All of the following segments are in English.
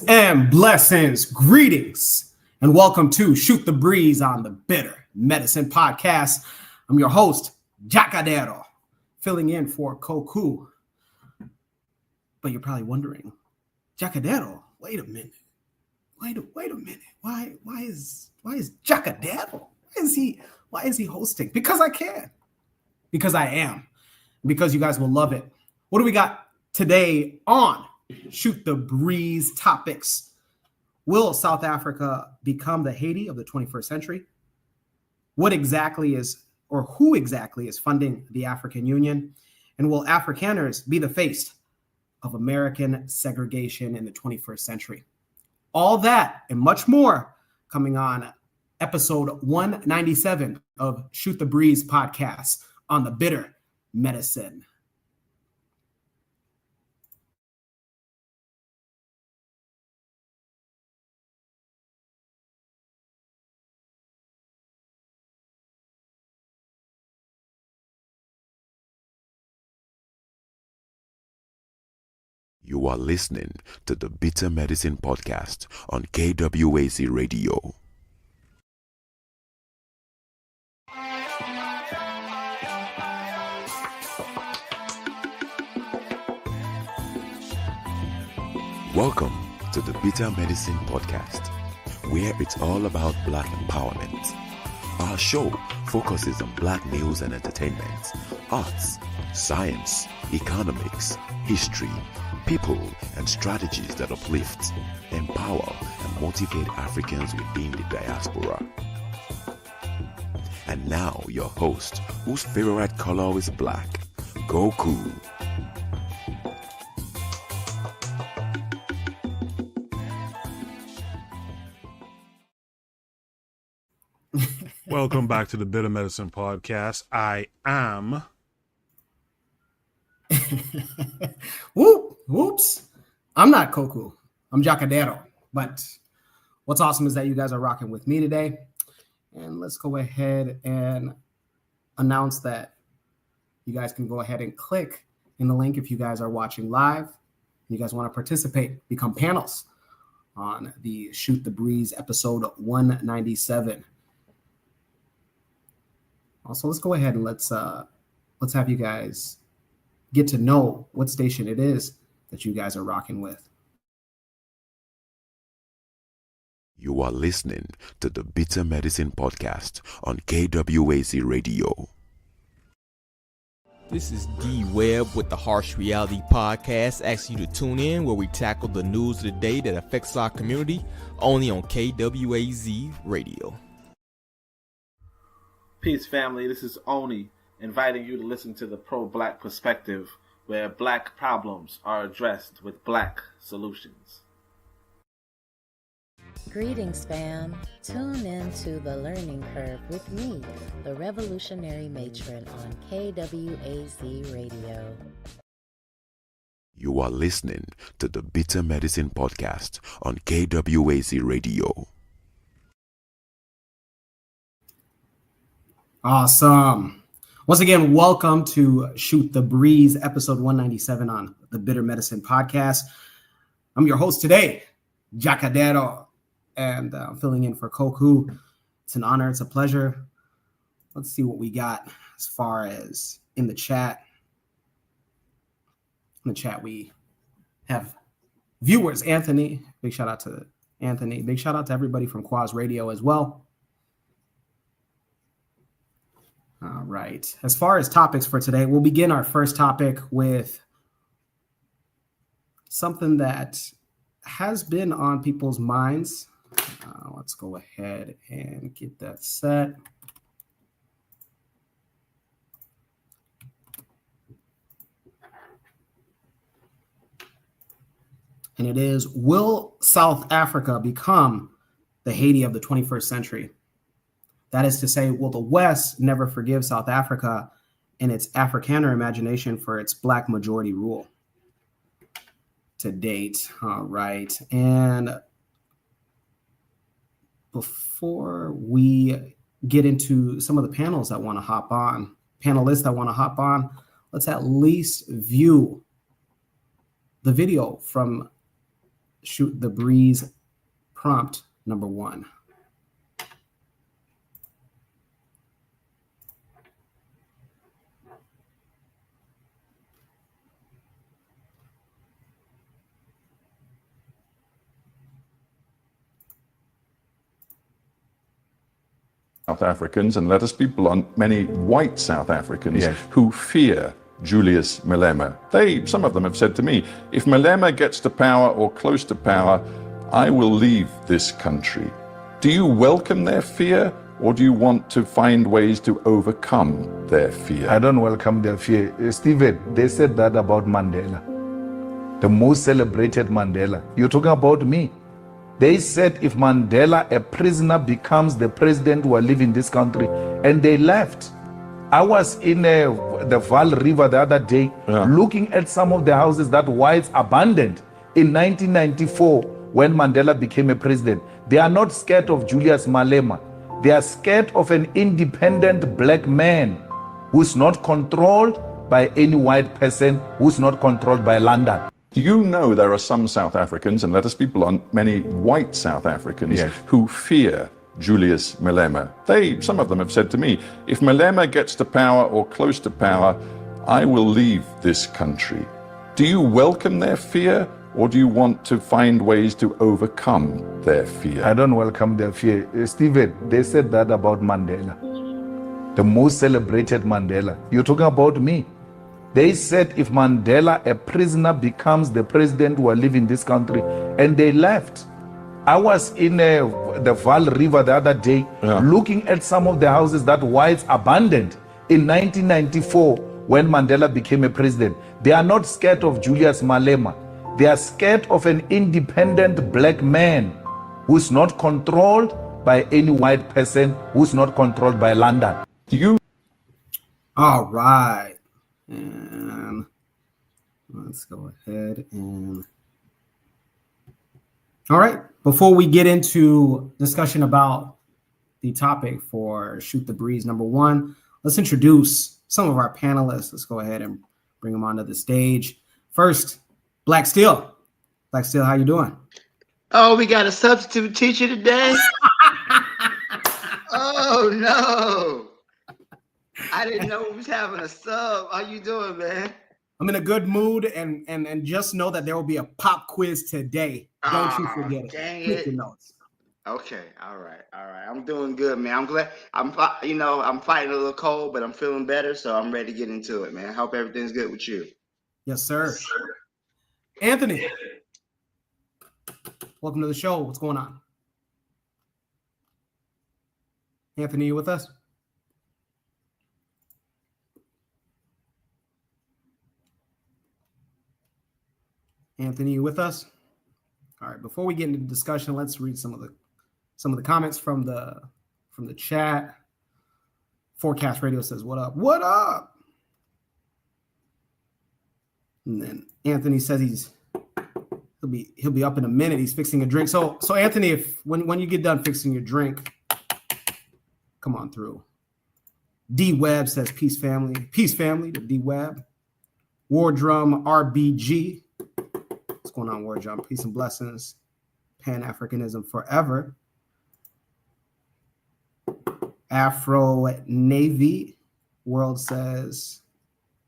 and blessings, greetings, and welcome to Shoot the Breeze on the Bitter Medicine Podcast. I'm your host, Jacadero, filling in for Koku. But you're probably wondering, Jacadero, wait a minute. Wait a minute. Why is Jacadero? Why is he hosting? Because I can. Because I am. Because you guys will love it. What do we got today on Shoot the Breeze topics? Will South Africa become the Haiti of the 21st century? What exactly is, or who exactly is funding the African Union? And will Afrikaners be the face of American segregation in the 21st century? All that and much more coming on episode 197 of Shoot the Breeze podcast on the Bitter Medicine. You are listening to the Bitter Medicine Podcast on KWAZ Radio. Welcome to the Bitter Medicine Podcast, where it's all about Black empowerment. Our show focuses on Black news and entertainment, arts, science, economics, history, people, and strategies that uplift, empower, and motivate Africans within the diaspora. And now your host, whose favorite color is black, Goku. Welcome back to the Bitter Medicine Podcast. I am... Whoops. I'm not Koku. I'm Jacadero. But what's awesome is that you guys are rocking with me today. And let's go ahead and announce that you guys can go ahead and click in the link if you guys are watching live. You guys want to participate, become panels on the Shoot the Breeze episode 197. Also, let's go ahead and let's have you guys get to know what station it is that you guys are rocking with. You are listening to the Bitter Medicine Podcast on KWAZ Radio. This is D Webb with the Harsh Reality Podcast, asking you to tune in where we tackle the news of the day that affects our community, only on KWAZ Radio. Peace, family. This is Oni, inviting you to listen to the Pro-Black Perspective, where Black problems are addressed with Black solutions. Greetings, fam. Tune in to The Learning Curve with me, the Revolutionary Matron on KWAZ Radio. You are listening to the Bitter Medicine Podcast on KWAZ Radio. Awesome. Once again, welcome to Shoot the Breeze, episode 197 on the Bitter Medicine Podcast. I'm your host today, Jacadero, and I'm filling in for Koku. It's an honor. It's a pleasure. Let's see what we got as far as in the chat. In the chat, we have viewers. Anthony, big shout out to Anthony. Big shout out to everybody from KWAZ Radio as well. All right. As far as topics for today, we'll begin our first topic with something that has been on people's minds. Let's go ahead and get that set. And it is, will South Africa become the Haiti of the 21st century? That is to say, will the West never forgive South Africa and its Afrikaner imagination for its Black majority rule to date? All right. And before we get into some of the panelists that want to hop on, let's at least view the video from Shoot the Breeze prompt number 1. South Africans, and let us be blunt, many white South Africans who fear Julius Malema. Some of them have said to me, if Malema gets to power or close to power, I will leave this country. Do you welcome their fear, or do you want to find ways to overcome their fear? I don't welcome their fear. Stephen, they said that about Mandela, the most celebrated Mandela. You're talking about me. They said if Mandela, a prisoner, becomes the president, who will live in this country, and they left. I was in the Vaal River the other day, looking at some of the houses that whites abandoned in 1994 when Mandela became a president. They are not scared of Julius Malema. They are scared of an independent black man who's not controlled by any white person, who's not controlled by London. You know there are some South Africans, and let us be blunt, many white South Africans who fear Julius Malema. Some of them have said to me, if Malema gets to power or close to power, I will leave this country. Do you welcome their fear, or do you want to find ways to overcome their fear? I don't welcome their fear. Stephen, they said that about Mandela, the most celebrated Mandela. You're talking about me. They said if Mandela, a prisoner, becomes the president, who will live in this country, and they left. I was in the Vaal River the other day, looking at some of the houses that whites abandoned in 1994 when Mandela became a president. They are not scared of Julius Malema. They are scared of an independent black man who's not controlled by any white person, who's not controlled by London. All right. And let's go ahead and all right, before we get into discussion about the topic for Shoot the Breeze number 1, let's introduce some of our panelists. Let's go ahead and bring them onto the stage. First, Black Steel. Black Steel, how you doing? Oh, we got a substitute teacher today? Oh no, I didn't know we was having a sub. How you doing, man? I'm in a good mood, and just know that there will be a pop quiz today. Don't you forget it. Dang Take it. your notes. Okay, all right. I'm doing good, man. I'm glad. I'm fighting a little cold, but I'm feeling better, so I'm ready to get into it, man. I hope everything's good with you. Yes, sir. Anthony, welcome to the show. What's going on? Anthony, you with us? Anthony, you with us? All right. Before we get into the discussion, let's read some of the comments from the chat. Forecast Radio says, "What up? What up?" And then Anthony says he'll be up in a minute. He's fixing a drink. So Anthony, if when you get done fixing your drink, come on through. D Webb says, "Peace family to D Webb." War Drum RBG. What's going on, War Drum? Peace and blessings. Pan-Africanism forever. Afro Navy World says,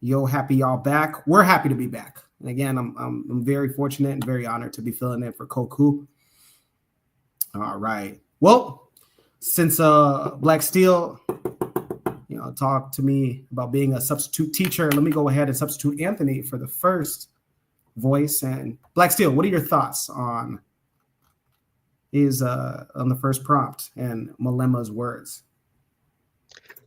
"Yo, happy y'all back." We're happy to be back. And again, I'm very fortunate and very honored to be filling in for Koku. All right. Well, since Black Steel, talk to me about being a substitute teacher, let me go ahead and substitute Anthony for the first voice. And Black Steel, what are your thoughts on the first prompt and Malema's words?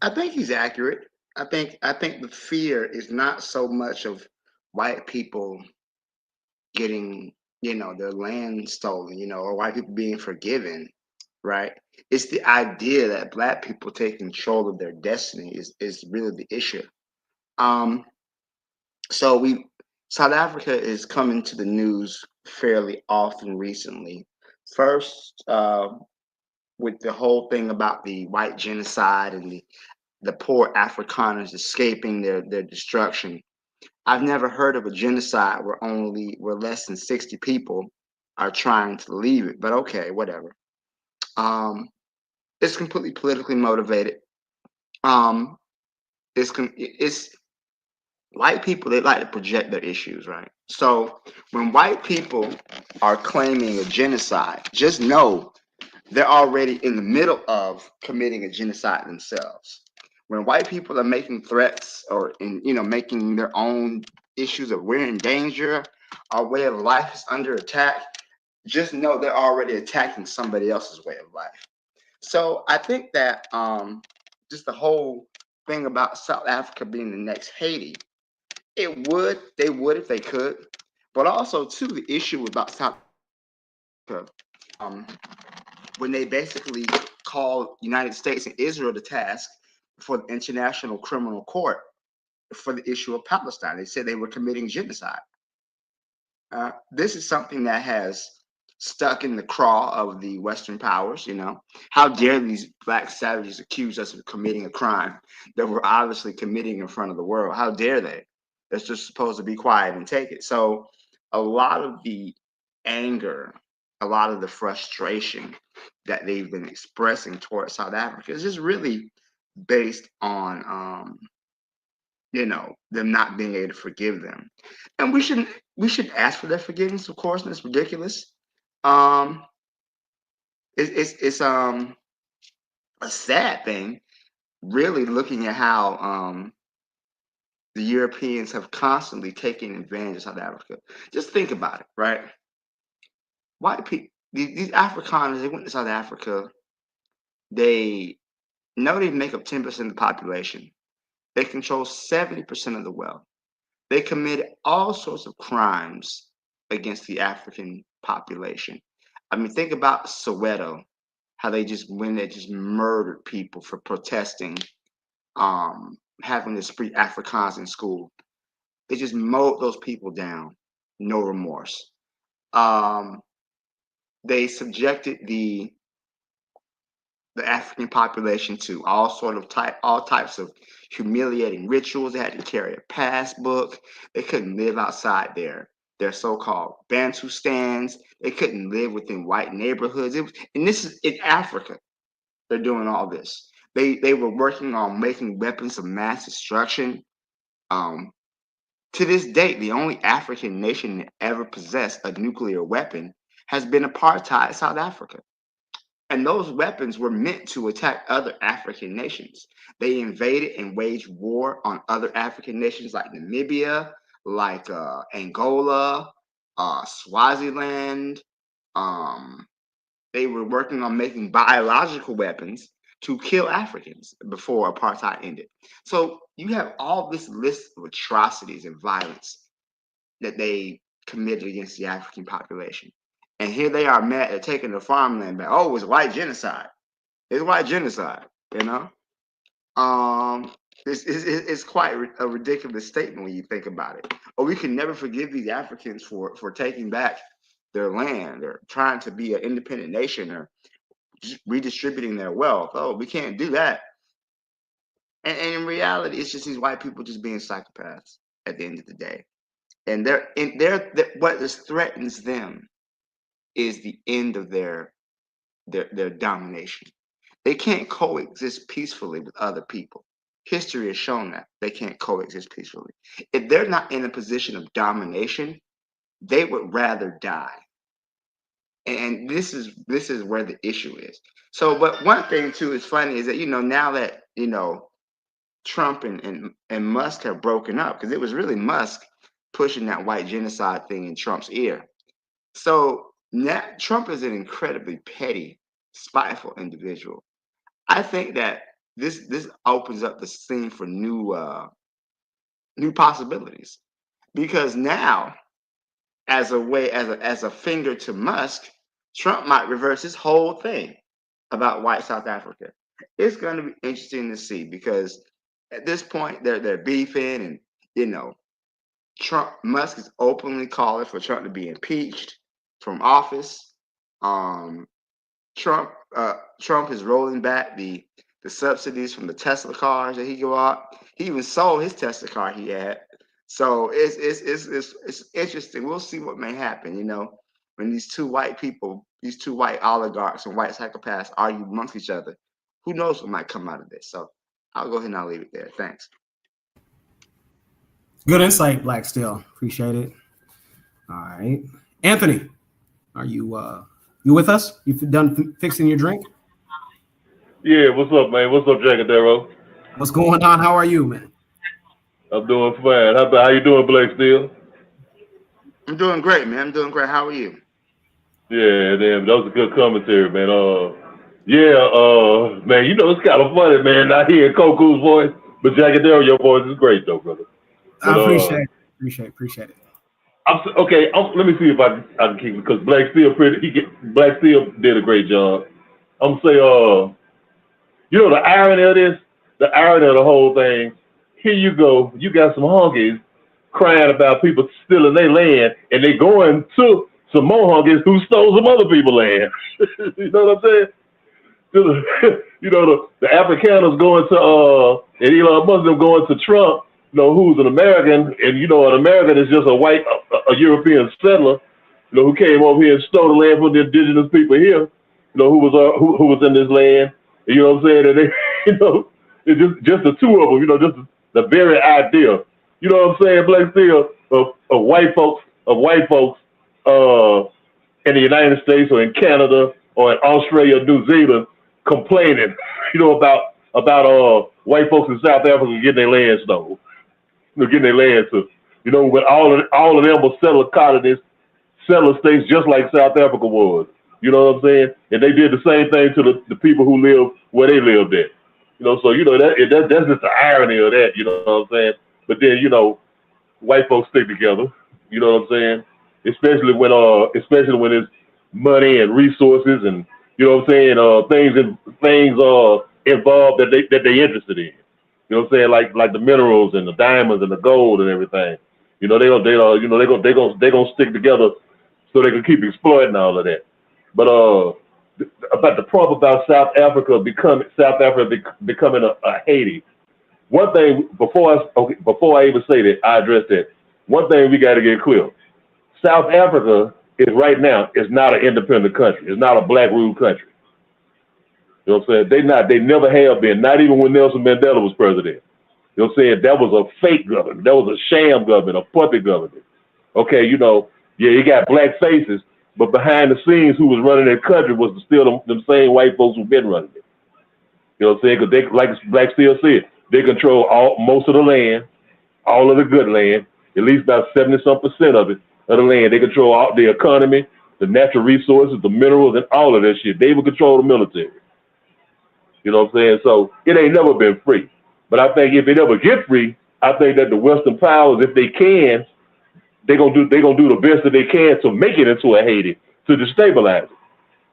I think he's accurate. I think the fear is not so much of white people getting, their land stolen, or white people being forgiven, right? It's the idea that black people take control of their destiny is really the issue. South Africa is coming to the news fairly often recently. First, with the whole thing about the white genocide and the poor Afrikaners escaping their destruction. I've never heard of a genocide where less than 60 people are trying to leave it. But okay, whatever. It's completely politically motivated. Um, it's white people, they like to project their issues, right? So when white people are claiming a genocide, just know they're already in the middle of committing a genocide themselves. When white people are making threats or making their own issues of we're in danger, our way of life is under attack, just know they're already attacking somebody else's way of life. So I think that just the whole thing about South Africa being the next Haiti, they would if they could, but also too the issue about South Africa, when they basically called United States and Israel to task for the International Criminal Court for the issue of Palestine. They said they were committing genocide. This is something that has stuck in the craw of the Western powers. How dare these black savages accuse us of committing a crime that we're obviously committing in front of the world? How dare they? That's just supposed to be quiet and take it. So a lot of the anger, a lot of the frustration that they've been expressing towards South Africa is just really based on them not being able to forgive them. And we should ask for their forgiveness, of course, and it's ridiculous. Um it's a sad thing, really, looking at how the Europeans have constantly taken advantage of South Africa. Just think about it, right? White people, these Afrikaners, they went to South Africa. They know they make up 10% of the population. They control 70% of the wealth. They committed all sorts of crimes against the African population. I mean, think about Soweto, how they just went there, just murdered people for protesting, having to speak Afrikaans in school. They just mowed those people down, no remorse. Um, they subjected the African population to all types of humiliating rituals. They had to carry a passbook. They couldn't live outside their so-called Bantu stands. They couldn't live within white neighborhoods. And this is in Africa. They're doing all this. They were working on making weapons of mass destruction. To this date, the only African nation that ever possessed a nuclear weapon has been apartheid South Africa. And those weapons were meant to attack other African nations. They invaded and waged war on other African nations like Namibia, like Angola, Swaziland. They were working on making biological weapons to kill Africans before apartheid ended. So you have all this list of atrocities and violence that they committed against the African population. And here they are mad at taking the farmland back. Oh, it's white genocide. It's white genocide, you know? It's quite a ridiculous statement when you think about it. Oh, we can never forgive these Africans for taking back their land or trying to be an independent nation or just redistributing their wealth. Oh, we can't do that. And in reality, it's just these white people just being psychopaths at the end of the day. And what threatens them is the end of their domination. They can't coexist peacefully with other people. History has shown that they can't coexist peacefully. If they're not in a position of domination, they would rather die. And this is where the issue is. So, but one thing too is funny is that now that Trump and Musk have broken up, because it was really Musk pushing that white genocide thing in Trump's ear. So now Trump is an incredibly petty, spiteful individual. I think that this opens up the scene for new possibilities, because now, as a finger to Musk, Trump might reverse his whole thing about white South Africa. It's going to be interesting to see, because at this point they're beefing, and Musk is openly calling for Trump to be impeached from office. Trump is rolling back the subsidies from the Tesla cars that he got. He even sold his Tesla car he had. So it's interesting. We'll see what may happen. when these two white people, these two white oligarchs and white psychopaths argue amongst each other, who knows what might come out of this? So I'll go ahead and I'll leave it there. Thanks. Good insight, Black Steel. Appreciate it. All right, Anthony, are you with us? You done fixing your drink? Yeah, what's up, man? What's up, Jackadero? What's going on? How are you, man? I'm doing fine. How you doing, Black Steel? I'm doing great, man. I'm doing great. How are you? Yeah, damn, that was a good commentary, man. Man, you know it's kind of funny, man, not hearing Koku's voice, but Jackadero, your voice is great, though, brother. But, I appreciate it. Let me see if I can keep it, because Black Steel did a great job. I'm gonna say, you know, the irony of the whole thing. Here you go, you got some honkies crying about people stealing their land, and they going to some more honkies who stole some other people's land. You know what I'm saying? You know, the Afrikaners going to and Elon Musk going to Trump, you know, who's an American, and you know, an American is just a white, a European settler, you know, who came over here and stole the land from the indigenous people here, you know, who was in this land. You know what I'm saying? And they, you know, it's just the two of them, you know, just the very idea. You know what I'm saying, Black Steel, of white folks in the United States or in Canada or in Australia or New Zealand complaining, you know, about white folks in South Africa getting their land stolen. You know, getting their land to, you know, when all of them were settler colonies, settler states, just like South Africa was. You know what I'm saying? And they did the same thing to the people who live where they lived at. You know, so you know that's just the irony of that. You know what I'm saying? But then, you know, white folks stick together. You know what I'm saying? Especially when it's money and resources and, you know what I'm saying, things involved that they interested in. You know what I'm saying? Like the minerals and the diamonds and the gold and everything. You know, they're gonna stick together so they can keep exploiting all of that. But about the problem about South Africa becoming a Haiti. One thing before I even say that, I address that. One thing we got to get clear: South Africa is not an independent country. It's not a black ruled country. You know what I'm saying? They never have been. Not even when Nelson Mandela was president. You know what I'm saying? That was a fake government. That was a sham government, a puppet government. Okay, you know, yeah, you got black faces, but behind the scenes, who was running that country was still them same white folks who've been running it. You know what I'm saying? Because they, like Black Steel said, they control most of the land, all of the good land, at least about 70-some% of the land. They control all the economy, the natural resources, the minerals, and all of that shit. They will control the military. You know what I'm saying? So it ain't never been free. But I think if it ever get free, I think that the Western powers, if they can, they're gonna do the best that they can to make it into a Haiti, to destabilize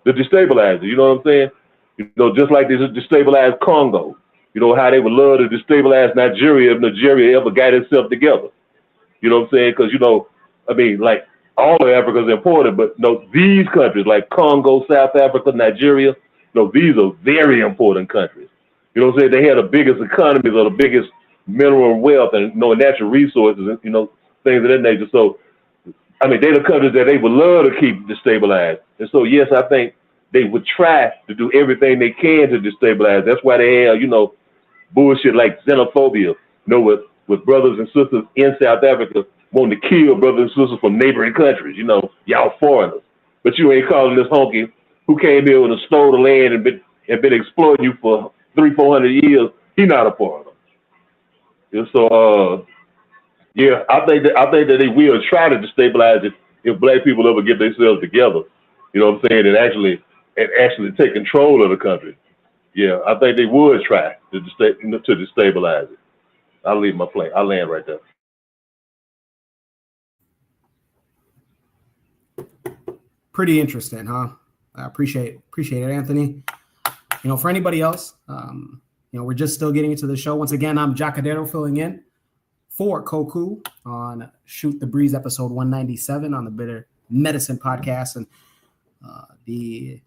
it. You know what I'm saying? You know, just like they destabilized Congo. You know how they would love to destabilize Nigeria if Nigeria ever got itself together. You know what I'm saying? Because, you know, I mean, like, all of Africa is important, but, you know, these countries like Congo, South Africa, Nigeria, you know, these are very important countries. You know what I'm saying? They have the biggest economies or the biggest mineral wealth and, you know, natural resources and, you know, things of that nature. So, I mean, they're the countries that they would love to keep destabilized. And so, yes, I think they would try to do everything they can to destabilize. That's why they have, you know, bullshit like xenophobia, you know, with brothers and sisters in South Africa wanting to kill brothers and sisters from neighboring countries. You know, y'all foreigners, but you ain't calling this honky who came here and stole the land and been exploiting you for 300-400 years. He not a foreigner. And so, yeah, I think that they will try to destabilize it if black people ever get themselves together. You know what I'm saying? And actually take control of the country. Yeah, I think they would try to destabilize it. I'll leave my plane. I'll land right there. Pretty interesting, huh? I appreciate it, Anthony. You know, for anybody else, you know, we're just still getting into the show. Once again, I'm Jacadero filling in for Koku on Shoot the Breeze episode 197 on the Bitter Medicine podcast. And the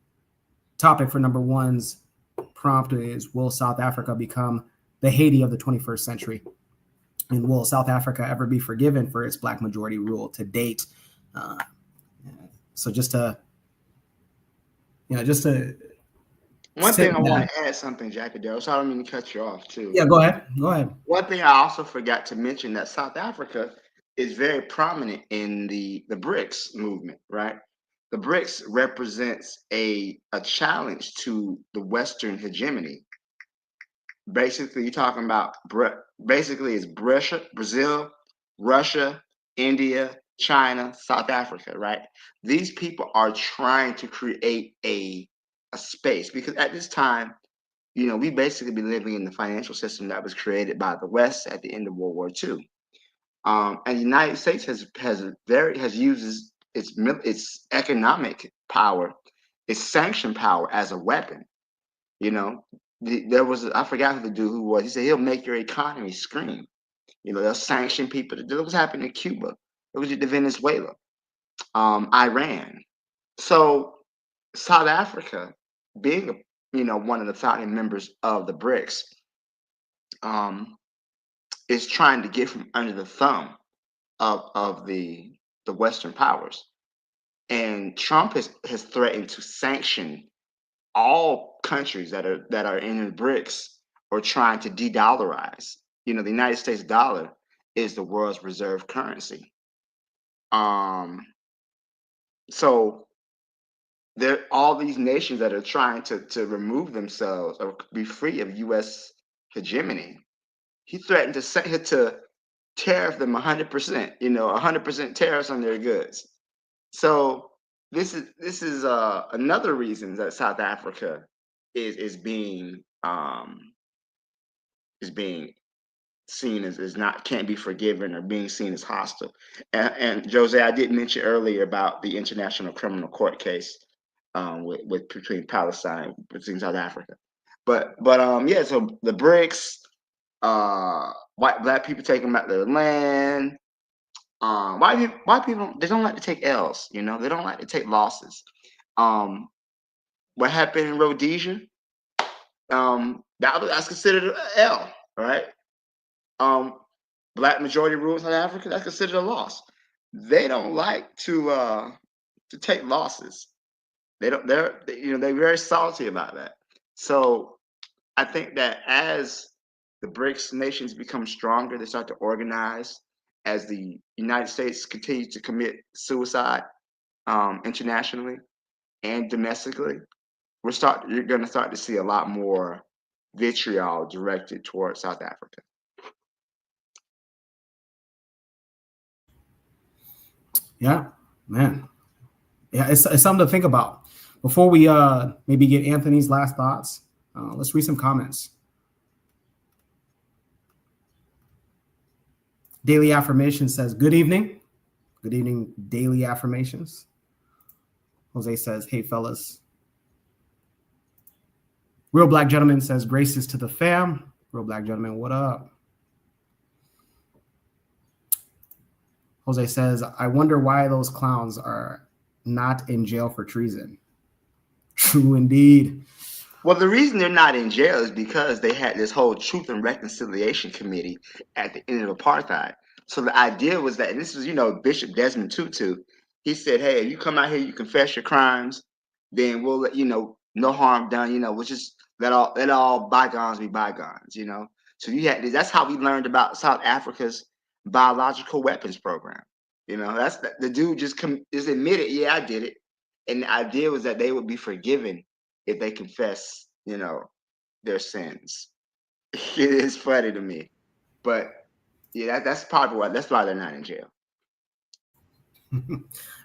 topic for number one's prompt is, will South Africa become the Haiti of the 21st century? And will South Africa ever be forgiven for its black majority rule to date? So just to just to one thing I want to add something, Jackie Dale. So I don't mean to cut you off too. Yeah, go ahead. Go ahead. One thing I also forgot to mention that South Africa is very prominent in the BRICS movement, right? The BRICS represents a challenge to the Western hegemony. Basically, you're talking about basically it's Brazil, Russia, India, China, South Africa, right? These people are trying to create a space because at this time, we basically be living in the financial system that was created by the West at the end of World War II. And the United States has used its economic power, its sanction power as a weapon. There was I forgot who the dude who was. He said he'll make your economy scream. They'll sanction people. That was happening in Cuba. It was to Venezuela, Iran. So South Africa, being one of the founding members of the BRICS, is trying to get from under the thumb of the Western powers, and Trump has threatened to sanction all countries that are in the BRICS or trying to de-dollarize. The United States dollar is the world's reserve currency. So there are all these nations that are trying to remove themselves or be free of U.S. hegemony. He threatened to tariff them 100%, 100% tariffs on their goods. So this is another reason that South Africa is being seen as not can't be forgiven or being seen as hostile. And Jose, I did mention earlier about the International Criminal Court case with between Palestine between South Africa, but yeah. So the BRICS, black people taking back their land. White people they don't like to take L's. They don't like to take losses. What happened in Rhodesia? That's considered an L, right? Black majority rule in South Africa, that's considered a loss. They don't like to take losses. They're very salty about that. So I think that as the BRICS nations become stronger, they start to organize. As the United States continues to commit suicide internationally and domestically, you're going to start to see a lot more vitriol directed towards South Africa. Yeah, man. Yeah, it's something to think about. Before we maybe get Anthony's last thoughts, let's read some comments. Daily Affirmation says, good evening. Good evening, Daily Affirmations. Jose says, hey, fellas. Real Black Gentleman says, graces to the fam. Real Black Gentleman, what up? Jose says, I wonder why those clowns are not in jail for treason. True indeed. Well, the reason they're not in jail is because they had this whole Truth and Reconciliation Committee at the end of apartheid. So the idea was that, and this was, Bishop Desmond Tutu, he said, hey, if you come out here, you confess your crimes, then we'll let no harm done, we'll just let all bygones be bygones, So that's how we learned about South Africa's biological weapons program. That's the dude just admitted, yeah, I did it. And the idea was that they would be forgiven if they confess, their sins. It is funny to me, but yeah, that's probably why they're not in jail.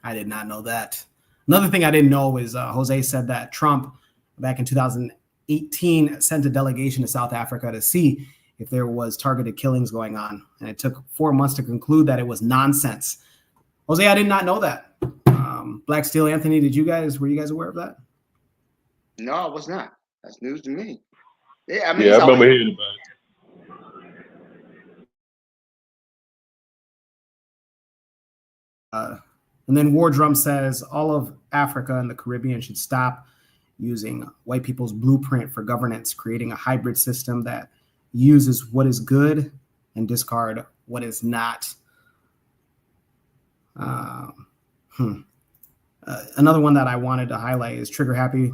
I did not know that. Another thing I didn't know is Jose said that Trump back in 2018 sent a delegation to South Africa to see if there was targeted killings going on. And it took 4 months to conclude that it was nonsense. Jose, I did not know that. Black Steel Anthony, were you guys aware of that? No, I was not. That's news to me. Yeah, I remember hearing about it. And then War Drum says all of Africa and the Caribbean should stop using white people's blueprint for governance, creating a hybrid system that uses what is good and discard what is not. Another one that I wanted to highlight is Trigger Happy.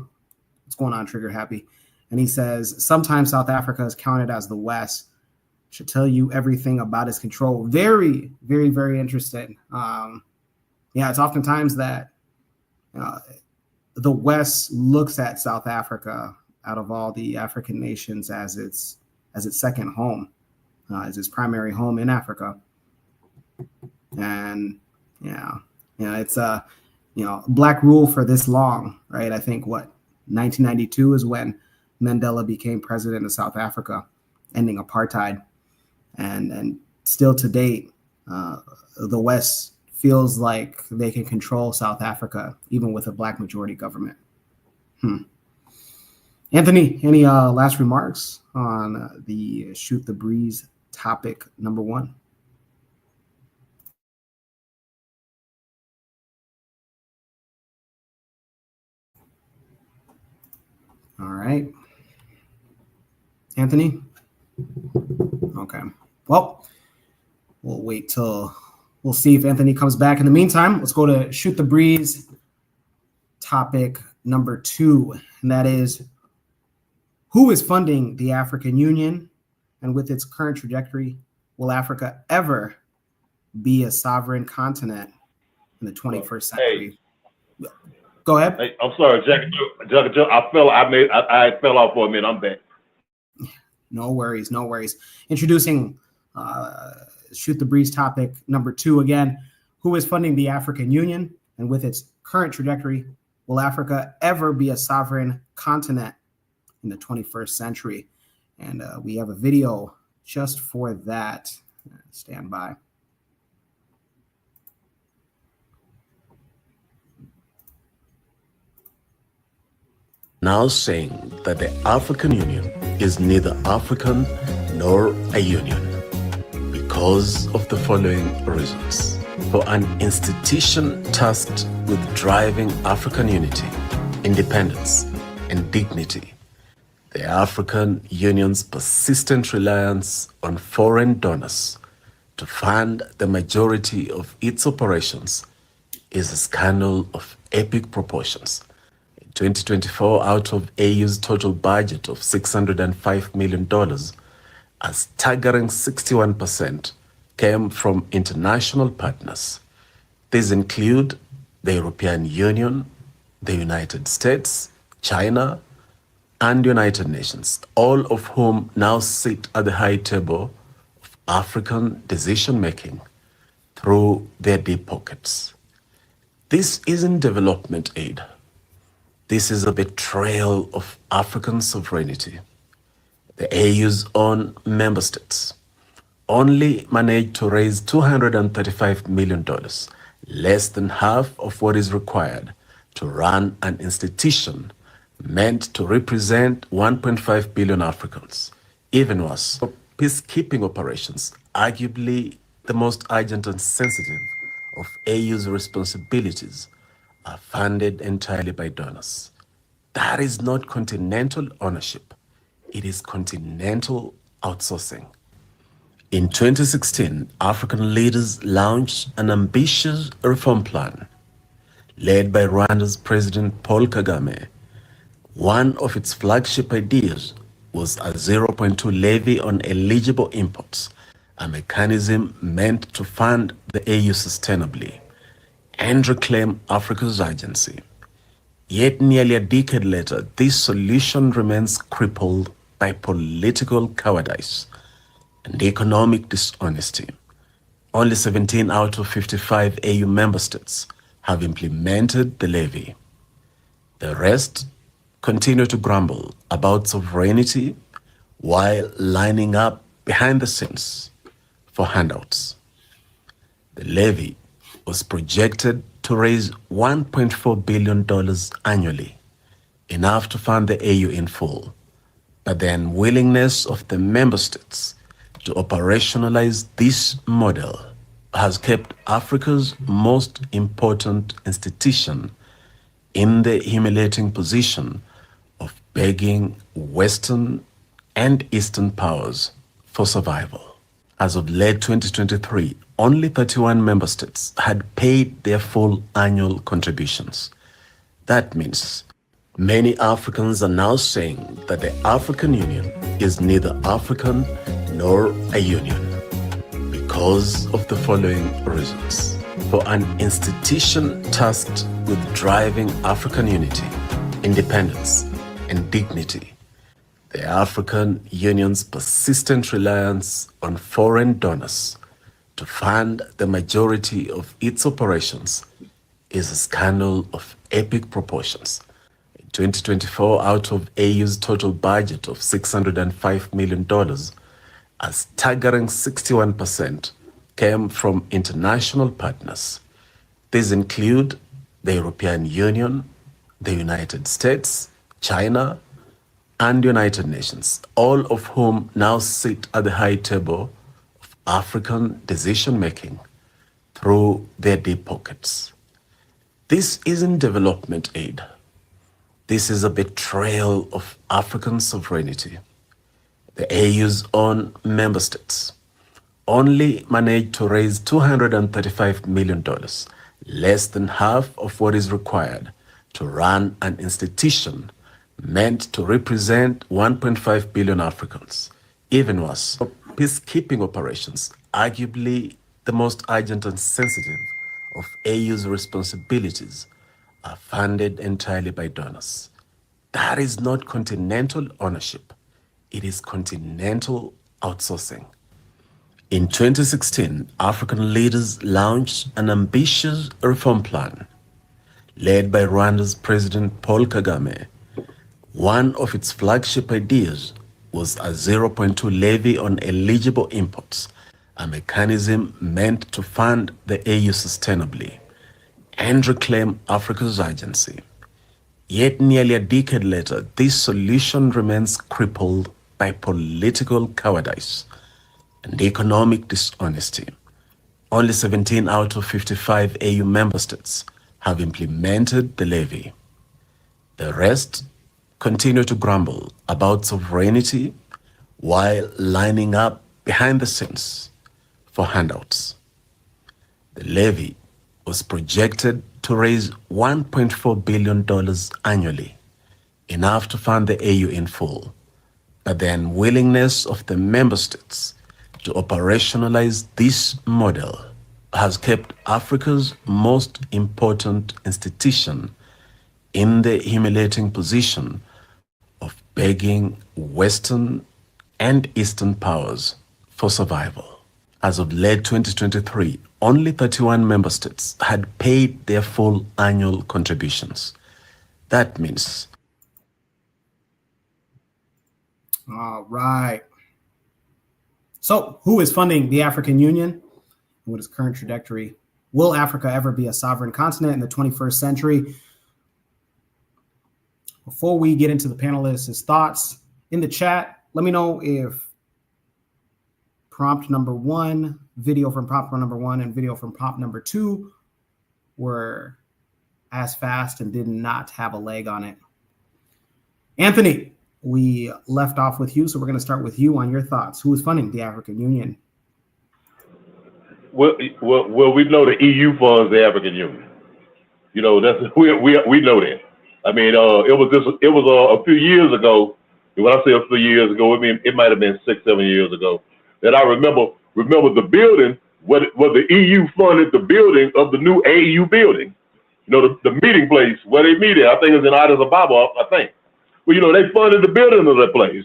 What's going on, Trigger Happy? And he says, sometimes South Africa is counted as the West. Should tell you everything about its control. Very, very, very interesting. It's oftentimes that the West looks at South Africa out of all the African nations as its second home, as its primary home in Africa. And it's black rule for this long, right? I think 1992 is when Mandela became president of South Africa, ending apartheid. And still to date, the West feels like they can control South Africa, even with a black majority government. Anthony, any last remarks on the Shoot the Breeze topic number 1? All right. Anthony? Okay. Well, we'll see if Anthony comes back. In the meantime, let's go to Shoot the Breeze topic number 2, and that is, who is funding the African Union? And with its current trajectory, will Africa ever be a sovereign continent in the 21st century? Hey. Go ahead. Hey, I'm sorry, Jack. I fell off for a minute. I'm back. No worries. Introducing Shoot the Breeze topic number 2 again. Who is funding the African Union? And with its current trajectory, will Africa ever be a sovereign continent in the 21st century? And we have a video just for that. Stand by. Now saying that the African Union is neither African nor a union because of the following reasons. For an institution tasked with driving African unity, independence, and dignity, the African Union's persistent reliance on foreign donors to fund the majority of its operations is a scandal of epic proportions. 2024, out of AU's total budget of $605 million, a staggering 61% came from international partners. These include the European Union, the United States, China, and United Nations, all of whom now sit at the high table of African decision-making through their deep pockets. This isn't development aid. This is a betrayal of African sovereignty. The AU's own member states only managed to raise $235 million, less than half of what is required to run an institution meant to represent 1.5 billion Africans. Even worse, for peacekeeping operations, arguably the most urgent and sensitive of AU's responsibilities, are funded entirely by donors. That is not continental ownership. It is continental outsourcing. In 2016, African leaders launched an ambitious reform plan led by Rwanda's President Paul Kagame. One of its flagship ideas was a 0.2 levy on eligible imports, a mechanism meant to fund the AU sustainably and reclaim Africa's agency. Yet nearly a decade later, this solution remains crippled by political cowardice and economic dishonesty. Only 17 out of 55 AU member states have implemented the levy. The rest continue to grumble about sovereignty while lining up behind the scenes for handouts. The levy was projected to raise $1.4 billion annually, enough to fund the AU in full. But the unwillingness of the member states to operationalize this model has kept Africa's most important institution in the humiliating position of begging Western and Eastern powers for survival. As of late 2023, only 31 member states had paid their full annual contributions. That means many Africans are now saying that the African Union is neither African nor a union because of the following reasons. For an institution tasked with driving African unity, independence, and dignity, the African Union's persistent reliance on foreign donors to fund the majority of its operations is a scandal of epic proportions. In 2024, out of AU's total budget of $605 million, a staggering 61% came from international partners. These include the European Union, the United States, China, and United Nations, all of whom now sit at the high table of African decision-making through their deep pockets. This isn't development aid. This is a betrayal of African sovereignty. The AU's own member states only managed to raise $235 million, less than half of what is required to run an institution meant to represent 1.5 billion Africans. Even worse, peacekeeping operations, arguably the most urgent and sensitive of AU's responsibilities, are funded entirely by donors. That is not continental ownership. It is continental outsourcing. In 2016, African leaders launched an ambitious reform plan led by Rwanda's President Paul Kagame. One of its flagship ideas was a 0.2 levy on eligible imports, a mechanism meant to fund the AU sustainably and reclaim Africa's agency. Yet nearly a decade later, this solution remains crippled by political cowardice and economic dishonesty. Only 17 out of 55 AU member states have implemented the levy. The rest continue to grumble about sovereignty while lining up behind the scenes for handouts. The levy was projected to raise $1.4 billion annually, enough to fund the AU in full. But the unwillingness of the member states to operationalize this model has kept Africa's most important institution in the humiliating position of begging Western and Eastern powers for survival. As of late 2023, only 31 member states had paid their full annual contributions. That means... All right. So, who is funding the African Union? What is current trajectory? Will Africa ever be a sovereign continent in the 21st century? Before we get into the panelists' thoughts in the chat, let me know if prompt number 1, video from prompt number 1, and video from prompt number 2 were as fast and did not have a leg on it. Anthony, we left off with you, so we're going to start with you on your thoughts. Who is funding the African Union? Well, we know the EU funds the African Union. You know, that's we know that. I mean, it was a few years ago. When I say a few years ago, I mean it might have been 6-7 years ago that I remember the building. What the EU funded the building of the new AU building. You know, the meeting place where they meet at. I think it's in Addis Ababa. I think. Well, you know, they funded the building of that place.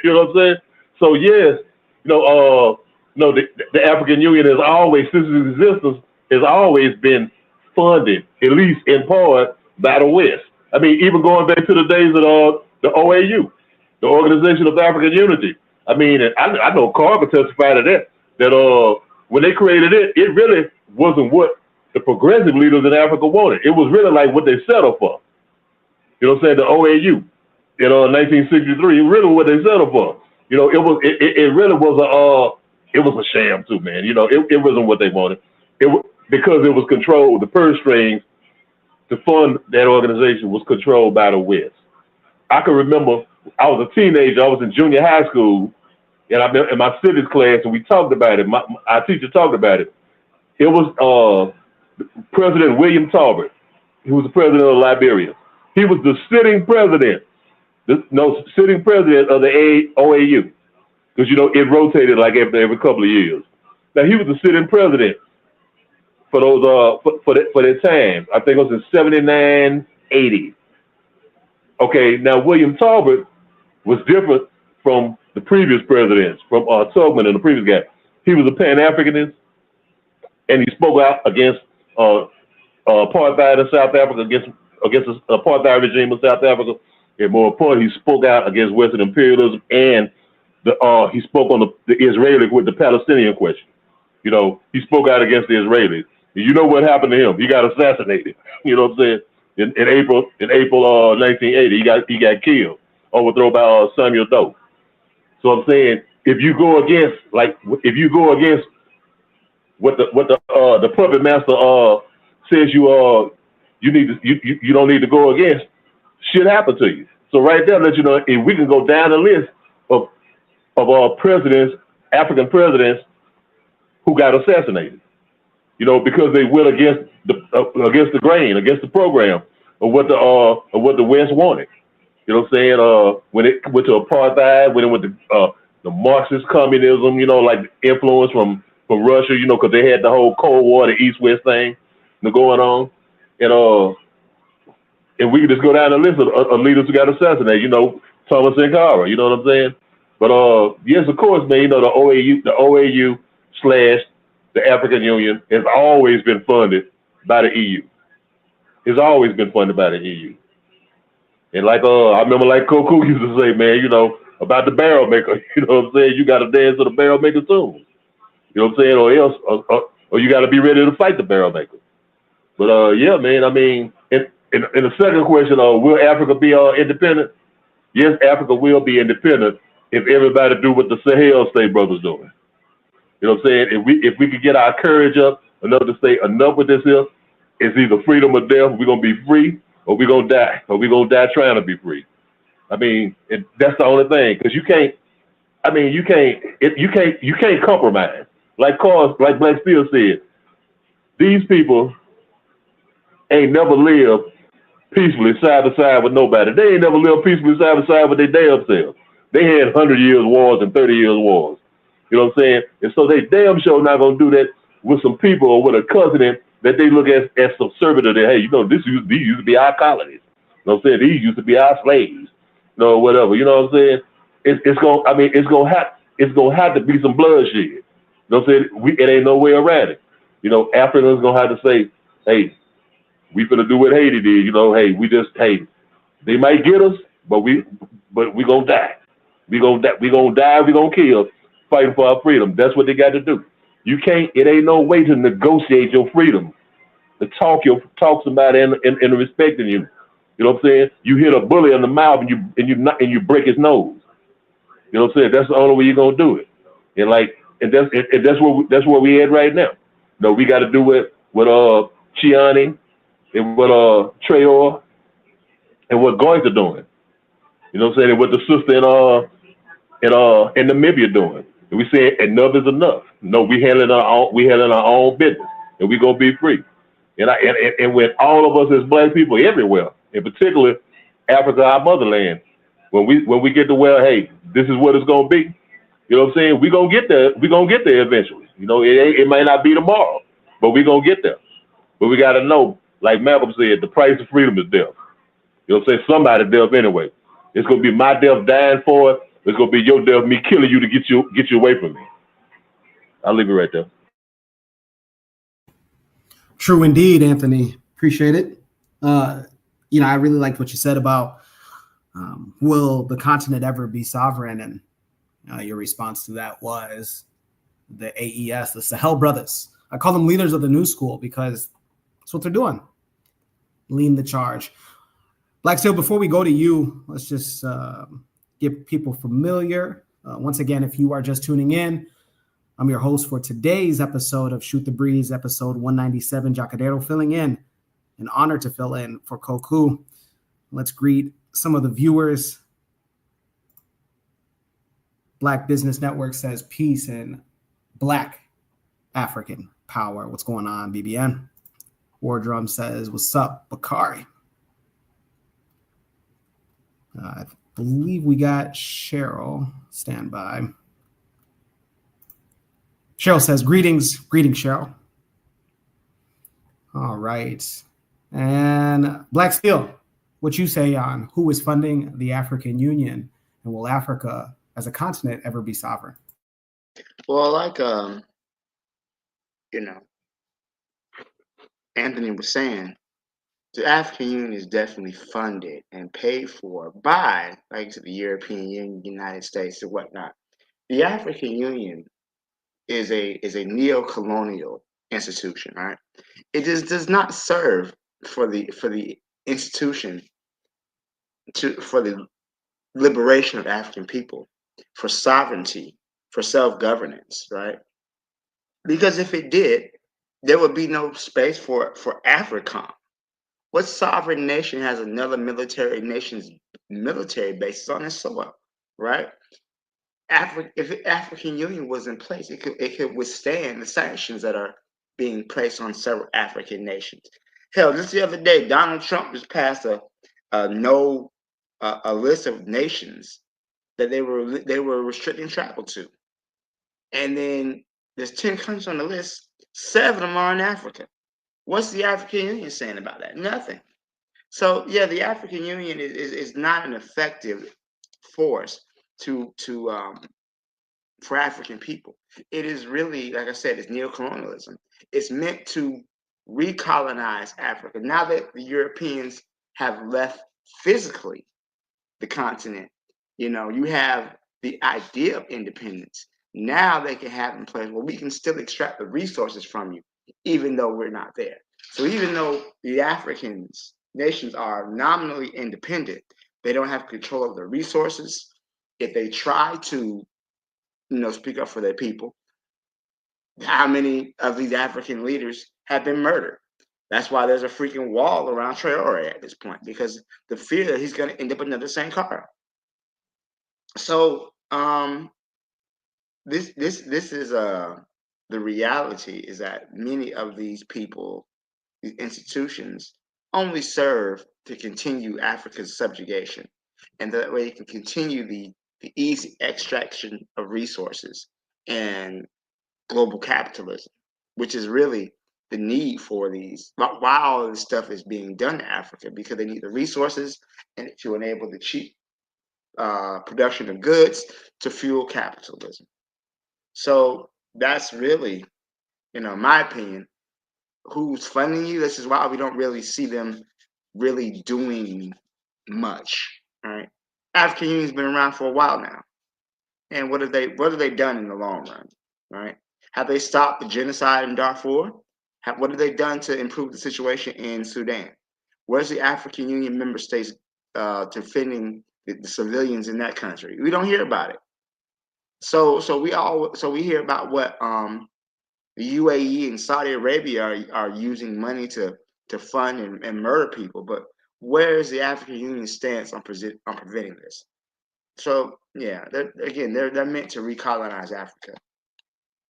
You know what I'm saying? So yes, the African Union has always, since its existence, has always been funded, at least in part, by the West. I mean, even going back to the days of the OAU, the Organization of African Unity. I mean, I know Carver testified to that when they created it, it really wasn't what the progressive leaders in Africa wanted. It was really like what they settled for. You know what I'm saying? The OAU. In 1963, it really what they settled for. You know, it really was a sham too, man. You know, it wasn't what they wanted. Because it was controlled, the purse strings to fund that organization was controlled by the West. I can remember I was a teenager, I was in junior high school, and I'm in my civics class, and we talked about it. Our teacher talked about it. It was President William Talbot, who was the president of Liberia. He was the sitting president, sitting president of the OAU, because it rotated like every couple of years. Now he was the sitting president for those for that time. I think it was in 79, 80. Okay, now William Talbot was different from the previous presidents, from Tubman and the previous guy. He was a Pan-Africanist, and he spoke out against apartheid in South Africa, against the apartheid regime in South Africa, and more importantly, he spoke out against Western imperialism, and he spoke on the Israeli with the Palestinian question. He spoke out against the Israelis. And you know what happened to him? He got assassinated. You know what I'm saying? In April 1980, he got killed, overthrown by Samuel Doe. So I'm saying, if you go against what the puppet master says you don't need to go against, shit happen to you. So right there, let you know, if we can go down the list of presidents, African presidents, who got assassinated, because they went against the grain, against the program of what the West wanted. You know what I'm saying? When it went to apartheid, when it went to the Marxist communism, like influence from Russia, because they had the whole Cold War, the East-West thing going on, and we can just go down the list of leaders who got assassinated. Thomas Sankara. You know what I'm saying? But yes, of course, man. The OAU / the African Union has always been funded by the EU. It's always been funded by the EU. And like I remember, like Koku used to say, man, about the barrel maker. You know what I'm saying? You got to dance to the barrel maker tune. You know what I'm saying? Or else, or you got to be ready to fight the barrel maker. But yeah, man. I mean, in the second question, will Africa be independent? Yes, Africa will be independent if everybody do what the Sahel State brothers doing. You know what I'm saying? If we could get our courage up enough to say enough with this here, it's either freedom or death. We're gonna be free, or we're gonna die, or we're gonna die trying to be free. I mean, that's the only thing, because you can't compromise. Like Black Steel said, these people ain't never lived peacefully side to side with nobody. They ain't never lived peacefully side to side with their damn selves. They had 100 years wars and 30 years wars. You know what I'm saying? And so they damn sure not gonna do that with some people or with a cousin that they look at as subservient. That, hey, these used to be our colonies. You know what I'm saying? These used to be our slaves. Whatever. You know what I'm saying? It's gonna have to be some bloodshed. You know what I'm saying? It ain't no way around it. Africans gonna have to say, hey, we finna do what Haiti did. Hey, they might get us, but we gonna die. We gonna die. We gonna kill, fighting for our freedom. That's what they got to do. It ain't no way to negotiate your freedom, to talk somebody and respecting you. You know what I'm saying? You hit a bully in the mouth and you break his nose. You know what I'm saying? That's the only way you're gonna do it. And that's where we at right now. We got to do it with Chiani and what Trayor and what Goyta doing. You know what I'm saying? And what the sister in Namibia doing. And we saying enough is enough. No, we handling our own business, and we gonna be free. And with all of us as Black people everywhere, in particular Africa, our motherland, when we get to where, hey, this is what it's gonna be. You know what I'm saying? We gonna get there. We gonna get there eventually. It might not be tomorrow, but we gonna get there. But we gotta know, like Malcolm said, the price of freedom is death. You know what I'm saying? Somebody death anyway. It's gonna be my death dying for it. It's gonna be your death, me killing you to get you away from me. I'll leave it right there. True indeed, Anthony. Appreciate it. I really liked what you said about will the continent ever be sovereign? And your response to that was the AES, the Sahel Brothers. I call them leaders of the new school because that's what they're doing. Lead the charge. Black Steel, before we go to you, let's just get people familiar. Once again, if you are just tuning in, I'm your host for today's episode of Shoot the Breeze, episode 197, Jacadero filling in. An honor to fill in for Koku. Let's greet some of the viewers. Black Business Network says peace and Black African power. What's going on, BBN? War Drum says, what's up, Bakari? I believe we got Cheryl. Stand by. Cheryl says, greetings, Cheryl. All right. And Black Steel, what you say on who is funding the African Union, and will Africa as a continent ever be sovereign? Well, like Anthony was saying, the African Union is definitely funded and paid for by, like I said, the European Union, United States, and whatnot. The African Union is a neo-colonial institution, right? It just does not serve for the institution for the liberation of African people, for sovereignty, for self-governance, right? Because if it did, there would be no space for AFRICOM. What sovereign nation has another military nation's military bases on its soil, right? If the African Union was in place, it could withstand the sanctions that are being placed on several African nations. Hell, just the other day, Donald Trump just passed a list of nations that they were restricting travel to, and then there's 10 countries on the list. 7 of them are in Africa. What's the African Union saying about that? Nothing. So yeah, the African Union is not an effective force for African people. It is really, like I said, it's neocolonialism. It's meant to recolonize Africa. Now that the Europeans have left physically the continent, you have the idea of independence. Now they can have in place, well, we can still extract the resources from you, even though we're not there. So even though the African nations are nominally independent, they don't have control of the resources. If they try to, speak up for their people, how many of these African leaders have been murdered? That's why there's a freaking wall around Traore at this point, because the fear that he's going to end up another Sankara. So this is the reality, is that many of these people, these institutions, only serve to continue Africa's subjugation, and that way it can continue the easy extraction of resources and global capitalism, which is really the need for these. Why all of this stuff is being done to Africa, because they need the resources and to enable the cheap production of goods to fuel capitalism. So that's really, in my opinion, who's funding you. This is why we don't really see them really doing much. Right? African Union's been around for a while now, and what have they done in the long run? Right? Have they stopped the genocide in Darfur? What have they done to improve the situation in Sudan? Where's the African Union member states defending the civilians in that country? We don't hear about it. So we hear about what the UAE and Saudi Arabia are using money to fund and murder people, but where is the African Union stance on preventing this? So yeah, they're meant to recolonize Africa.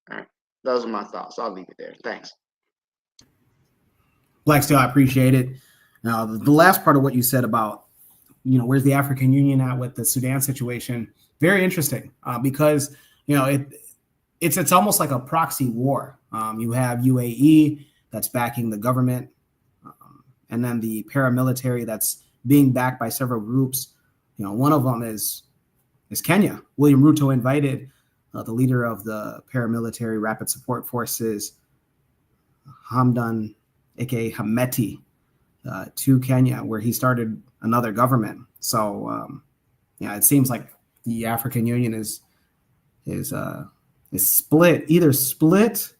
All right, those are my thoughts. I'll leave it there. Thanks. Black Steel, I appreciate it. Now, the last part of what you said about, where's the African Union at with the Sudan situation? Very interesting, because it's almost like a proxy war. You have UAE that's backing the government, and then the paramilitary that's being backed by several groups. One of them is Kenya. William Ruto invited the leader of the paramilitary rapid support forces, Hamdan, aka Hameti, to Kenya, where he started another government. So it seems like the African Union is either split,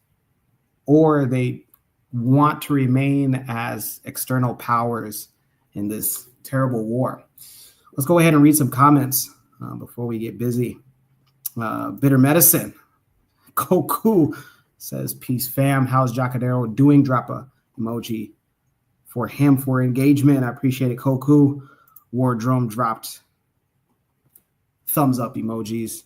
or they want to remain as external powers in this terrible war. Let's go ahead and read some comments before we get busy. Bitter Medicine, Koku says, peace fam, how's Jacadero doing? Drop a emoji for him for engagement. I appreciate it, Koku. War Drum dropped thumbs up emojis.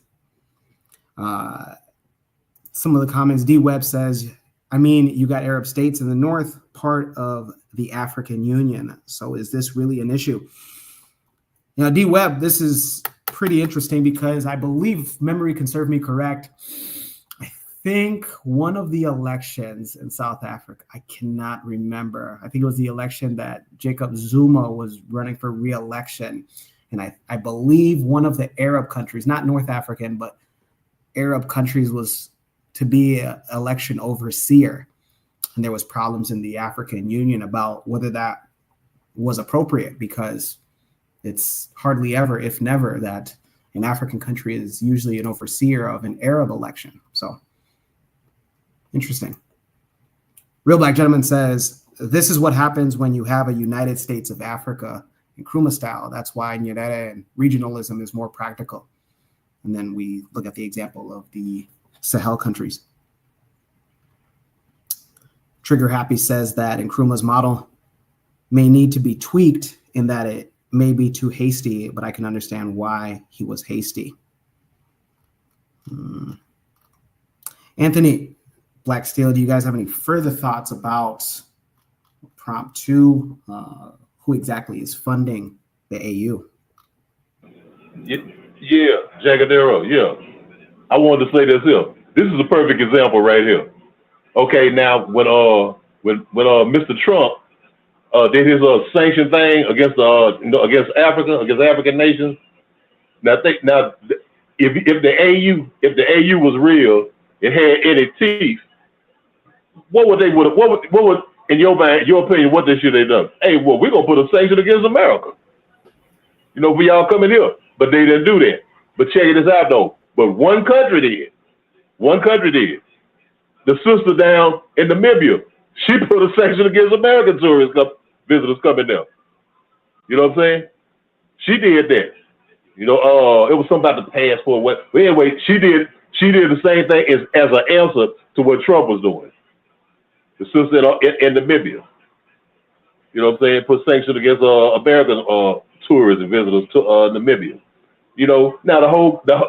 Some of the comments, D Webb says, I mean, you got Arab states in the north, part of the African Union. So is this really an issue? D. Webb, this is pretty interesting because I believe, if memory can serve me correct, I think one of the elections in South Africa, I cannot remember. I think it was the election that Jacob Zuma was running for re-election. And I believe one of the Arab countries, not North African, but Arab countries, was to be an election overseer. And there was problems in the African Union about whether that was appropriate, because it's hardly ever, if never, that an African country is usually an overseer of an Arab election. So interesting. Real Black Gentleman says, this is what happens when you have a United States of Africa in Nkrumah style. That's why Nyerere and regionalism is more practical. And then we look at the example of the Sahel countries. Trigger Happy says that Nkrumah's model may need to be tweaked in that it may be too hasty, but I can understand why he was hasty. Anthony Black Steel, do you guys have any further thoughts about prompt 2? Who exactly is funding the AU? Yeah, Jagadero, yeah. I wanted to say this here. This is a perfect example right here. Okay, now when Mr. Trump did his sanction thing against Africa, against African nations. Now if the AU was real, it had any teeth, what would in your opinion, what they should have done? Hey, well, we're gonna put a sanction against America. We all coming here, but they didn't do that. But check this out though. But one country did. One country did. The sister down in Namibia, she put a sanction against American visitors coming there. You know what I'm saying? She did that. It was something about the passport. But anyway, she did the same thing as an answer to what Trump was doing. The sister in Namibia. You know what I'm saying? Put sanctions against American tourists and visitors to Namibia. Now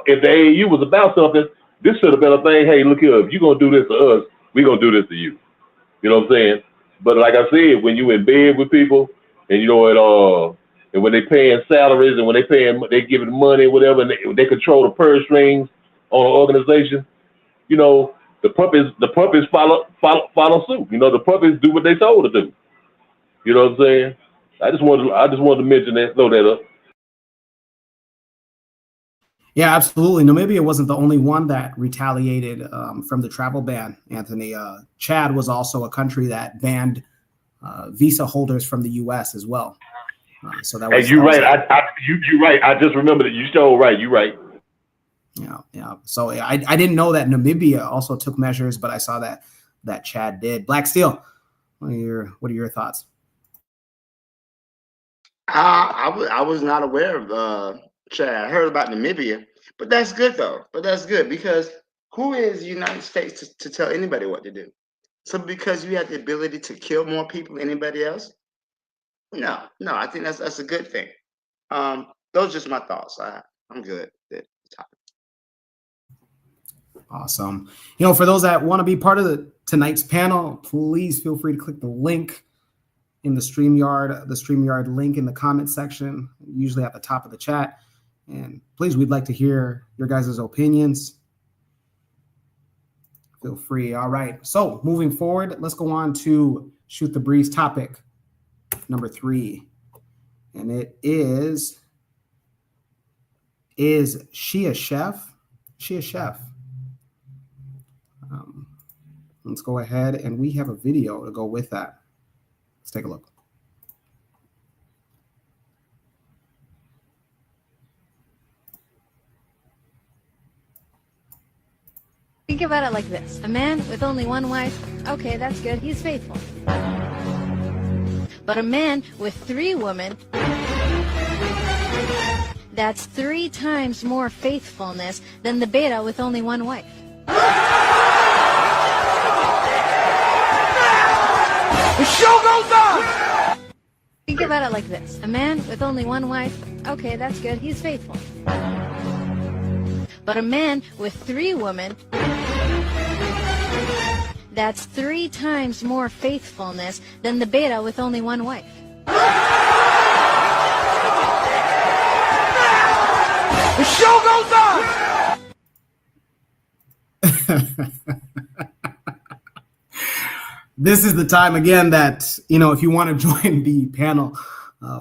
if the AU was about something, this should have been a thing. Hey, look here, if you're gonna do this to us, we're gonna do this to you. You know what I'm saying? But like I said, when you in bed with people and and when they paying salaries and when they giving money, whatever, and they control the purse strings on an organization, the puppies follow suit. The puppies do what they told to do. You know what I'm saying? I just wanted to mention that, throw that up. Yeah, absolutely. Namibia wasn't the only one that retaliated from the travel ban, Anthony. Chad was also a country that banned visa holders from the U.S. as well. So that was. Hey, you're right. You're right. I just remembered it. You still right. You're right. Yeah. So I didn't know that Namibia also took measures, but I saw that Chad did. Black Steel, what are your thoughts? I was not aware of Chad. I heard about Namibia, but that's good though. But that's good because who is the United States to tell anybody what to do? So because you have the ability to kill more people than anybody else? No. I think that's a good thing. Those are just my thoughts. I'm good. Awesome. For those that want to be part of tonight's panel, please feel free to click the link in the StreamYard link in the comment section, usually at the top of the chat. And please, we'd like to hear your guys' opinions. Feel free. All right. So moving forward, let's go on to Shoot the Breeze topic number 3. And it is she a chef? She a chef? Let's go ahead, and we have a video to go with that. Let's take a look. Think about it like this. A man with only one wife, okay, that's good, he's faithful. But a man with 3 women, that's 3 times more faithfulness than the beta with only one wife. The show goes on! Think about it like this. A man with only one wife, okay, that's good, he's faithful. But a man with 3 women, That's 3 times more faithfulness than the beta with only one wife. The show goes on! This is the time again that, if you want to join the panel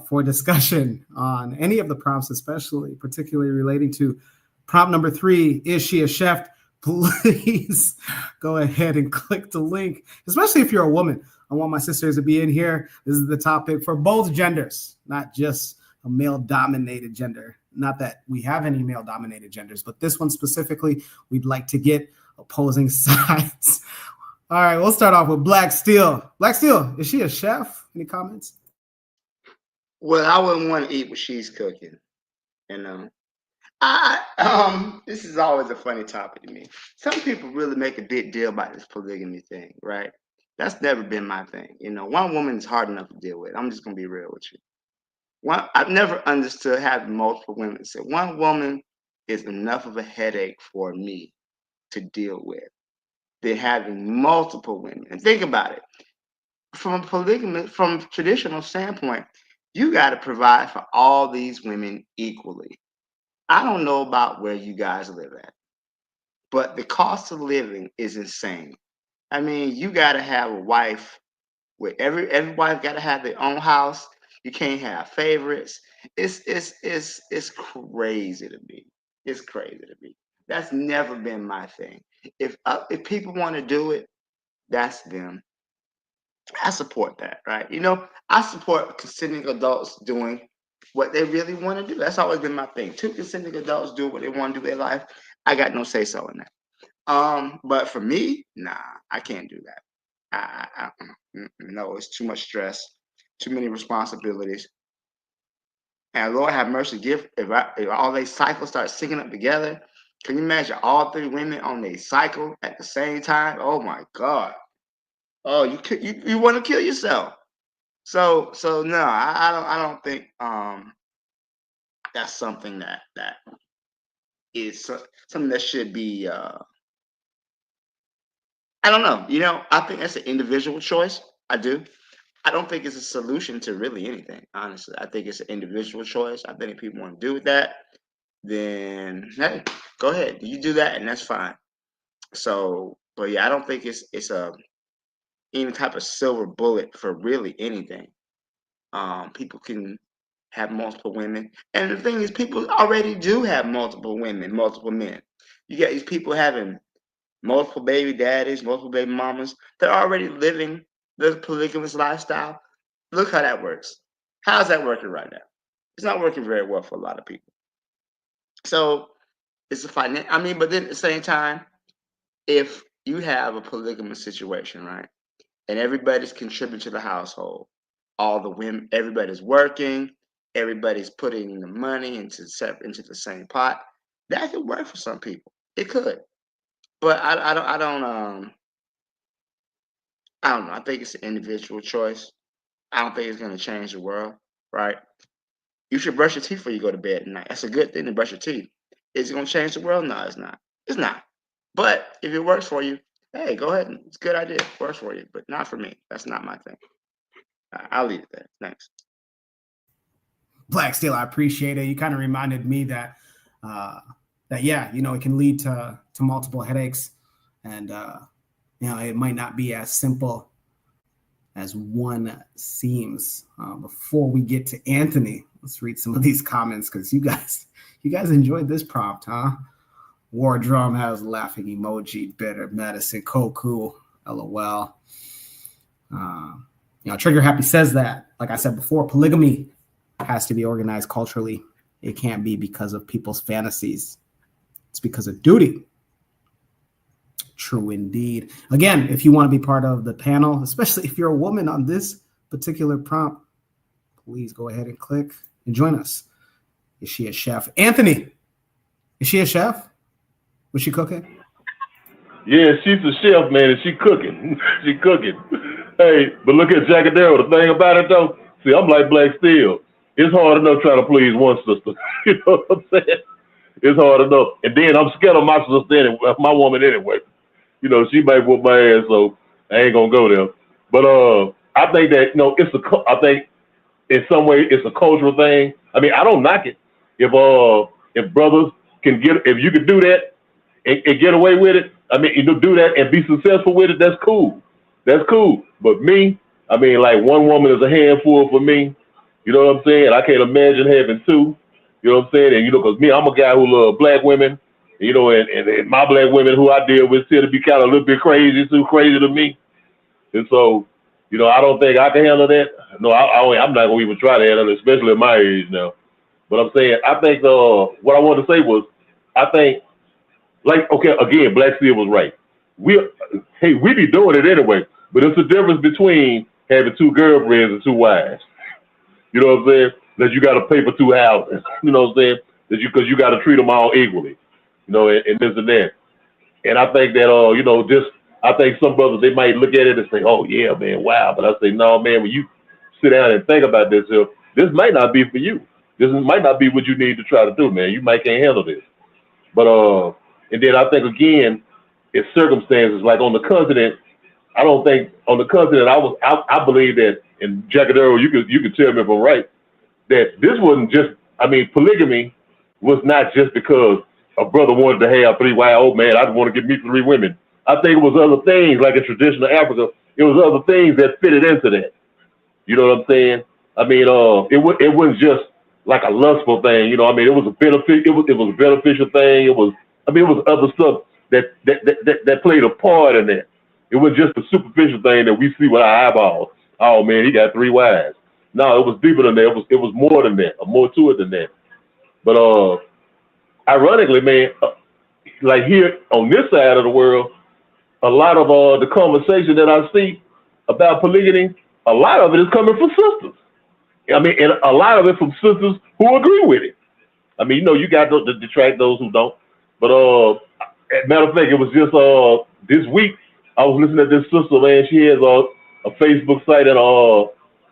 for discussion on any of the prompts, particularly relating to prompt number 3, is she a chef? Please go ahead and click the link, especially if you're a woman. I want my sisters to be in here. This is the topic for both genders, not just a male-dominated gender. Not that we have any male-dominated genders, but this one specifically, we'd like to get opposing sides. All right, we'll start off with Black Steel. Black Steel, is she a chef? Any comments? Well, I wouldn't want to eat what she's cooking. This is always a funny topic to me. Some people really make a big deal about this polygamy thing, right? That's never been my thing. One woman is hard enough to deal with. I'm just gonna be real with you. I've never understood having multiple women. So one woman is enough of a headache for me to deal with than having multiple women. And think about it. From a traditional standpoint, you got to provide for all these women equally. I don't know about where you guys live at, but the cost of living is insane. I mean, you got to have a wife where every wife got to have their own house. You can't have favorites. It's crazy to me. It's crazy to me. That's never been my thing. If people want to do it, that's them. I support that, right? I support consenting adults doing what they really want to do. That's always been my thing. 2 consenting adults do what they want to do in their life. I got no say so in that. But for me, nah, I can't do that. No, it's too much stress, too many responsibilities. And Lord have mercy, if all they cycles start syncing up together, can you imagine all 3 women on a cycle at the same time? Oh my God. Oh, you want to kill yourself. So no, I don't think that's something that is something that should be I don't know. I think that's an individual choice. I do. I don't think it's a solution to really anything, honestly. I think it's an individual choice. I think if people want to do that, then hey, go ahead. You do that, and that's fine. So, but yeah, I don't think it's any type of silver bullet for really anything. People can have multiple women, and the thing is, people already do have multiple women, multiple men. You got these people having multiple baby daddies, multiple baby mamas. They're already living the polygamous lifestyle. Look how that works. How's that working right now? It's not working very well for a lot of people. So it's a but then at the same time, if you have a polygamous situation, right, and everybody's contributing to the household, all the women, everybody's working, everybody's putting the money into the same pot, that could work for some people. It could, but I don't know. I think it's an individual choice. I don't think it's going to change the world, right? You should brush your teeth before you go to bed at night. That's a good thing to brush your teeth. Is it going to change the world? No, it's not. It's not. But if it works for you, hey, go ahead. It's a good idea. It works for you, but not for me. That's not my thing. I'll leave it there. Thanks. Black Steel, I appreciate it. You kind of reminded me that yeah, it can lead to multiple headaches, and it might not be as simple as one seems. Before we get to Anthony, let's read some of these comments because you guys enjoyed this prompt, huh? War Drum has laughing emoji, bitter medicine, Koku, LOL. Trigger Happy says that, like I said before, polygamy has to be organized culturally. It can't be because of people's fantasies. It's because of duty. True indeed. Again, if you want to be part of the panel, especially if you're a woman on this particular prompt, please go ahead and click and join us. Is she a chef? Anthony, is she a chef? Was she cooking? Yeah, she's a chef, man, and she cooking. She cooking. Hey, but look at Jackadero. The thing about it, though, see, I'm like Black Steel. It's hard enough trying to please one sister. You know what I'm saying? It's hard enough. And then I'm scared of my sister anyway, my woman anyway. She might whoop my ass. So I ain't gonna go there. But I think that I think in some way it's a cultural thing. I mean, I don't knock it. If brothers if you could do that and get away with it, I mean, do that and be successful with it, that's cool. That's cool. But me, I mean, like one woman is a handful for me. You know what I'm saying? I can't imagine having two. You know what I'm saying? And because me, I'm a guy who loves black women. And my black women who I deal with tend to be kind of a little bit too crazy to me. And so, I don't think I can handle that. No, I'm not gonna even try to handle it, especially at my age now. But I'm saying, I think what I wanted to say was, I think, again, Black Steel was right. We be doing it anyway, but it's the difference between having two girlfriends and two wives. You know what I'm saying? That you got to pay for two houses. You know what I'm saying? Because you got to treat them all equally. And this and that. And I think that I think some brothers, they might look at it and say, "Oh yeah, man, wow." But I say, no, man, when you sit down and think about this, this might not be for you. This might not be what you need to try to do, man. You might can't handle this. But and then I think again, it's circumstances like on the continent. I don't think on the continent. I believe that, and Jacadero, you could tell me if I'm right, that this wasn't just. I mean, polygamy was not just because a brother wanted to have three wives. Oh man, I just want to get me 3 women. I think it was other things like in traditional Africa. It was other things that fitted into that. You know what I'm saying? I mean, it wasn't just like a lustful thing. It was a benefit. It was a beneficial thing. It was other stuff that played a part in that. It was just a superficial thing that we see with our eyeballs. Oh man, he got 3 wives. No, it was deeper than that. It was more than that, or more to it than that. But ironically, man, like here on this side of the world, a lot of the conversation that I see about polygamy, a lot of it is coming from sisters. I mean, and a lot of it from sisters who agree with it. I mean, you got to detract those who don't. But matter of fact, it was just this week I was listening to this sister, man. She has a Facebook site and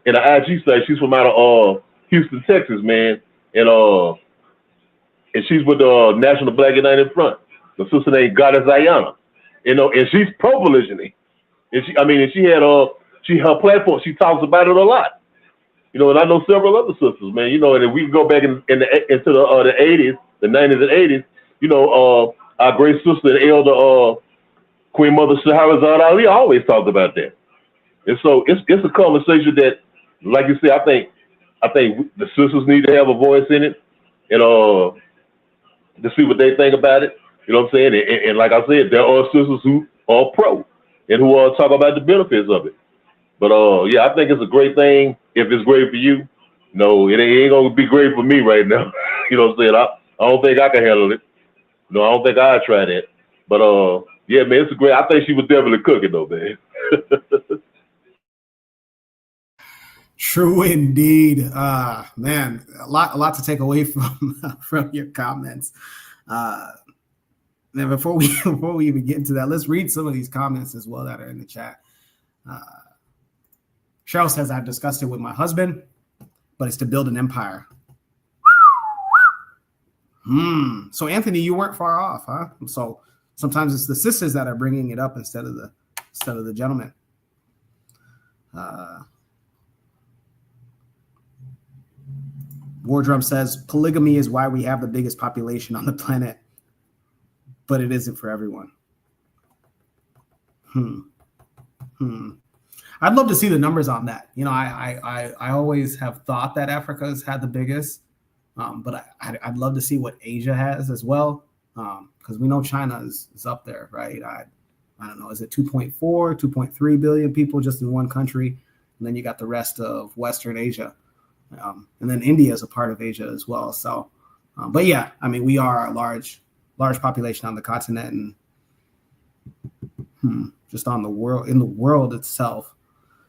an IG site. She's from out of Houston, Texas, man, and she's with the National Black United Front. The sister named Goddess Ayana, and she's pro-polygyny. And she had her platform. She talks about it a lot. And I know several other sisters, man. And if we can go back into the 80s, the 90s and 80s, our great sister and elder Queen Mother Shahrazad Ali always talked about that. And so it's a conversation that, like you said, I think the sisters need to have a voice in it, and to see what they think about it. You know what I'm saying? And like I said, there are sisters who are pro and who talk about the benefits of it. But yeah, I think it's a great thing if it's great for you. No, it ain't gonna be great for me right now. You know what I'm saying? I don't think I can handle it. No, I don't think I'd try that. But yeah, man, it's a great. I think she was definitely cooking though, man. True indeed. Man, a lot to take away from your comments. Now before we even get into that, let's read some of these comments as well that are in the chat. Cheryl says, I've discussed it with my husband, but it's to build an empire. So Anthony, you weren't far off, huh? So sometimes it's the sisters that are bringing it up instead of the gentleman. Wardrum says polygamy is why we have the biggest population on the planet, but it isn't for everyone. I'd love to see the numbers on that. I always have thought that Africa's had the biggest, but I'd love to see what Asia has as well, because we know China is up there, right? I don't know, is it 2.4, 2.3 billion people just in one country? And then you got the rest of Western Asia. And then India is a part of Asia as well. So, but yeah, I mean, we are a large population on the continent and just on the world, in the world itself.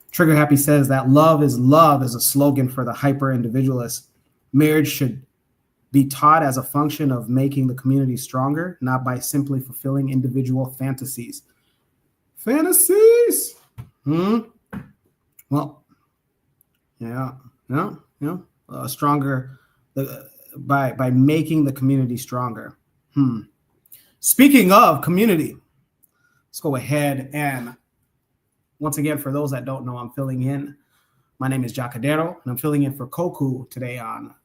Trigger Happy says that love is a slogan for the hyper individualist. Marriage should be taught as a function of making the community stronger, not by simply fulfilling individual fantasies. Fantasies. Well, yeah. Stronger by making the community stronger. Speaking of community, let's go ahead and Once again, for those that don't know, I'm filling in. My name is Jacadero, and I'm filling in for Koku today on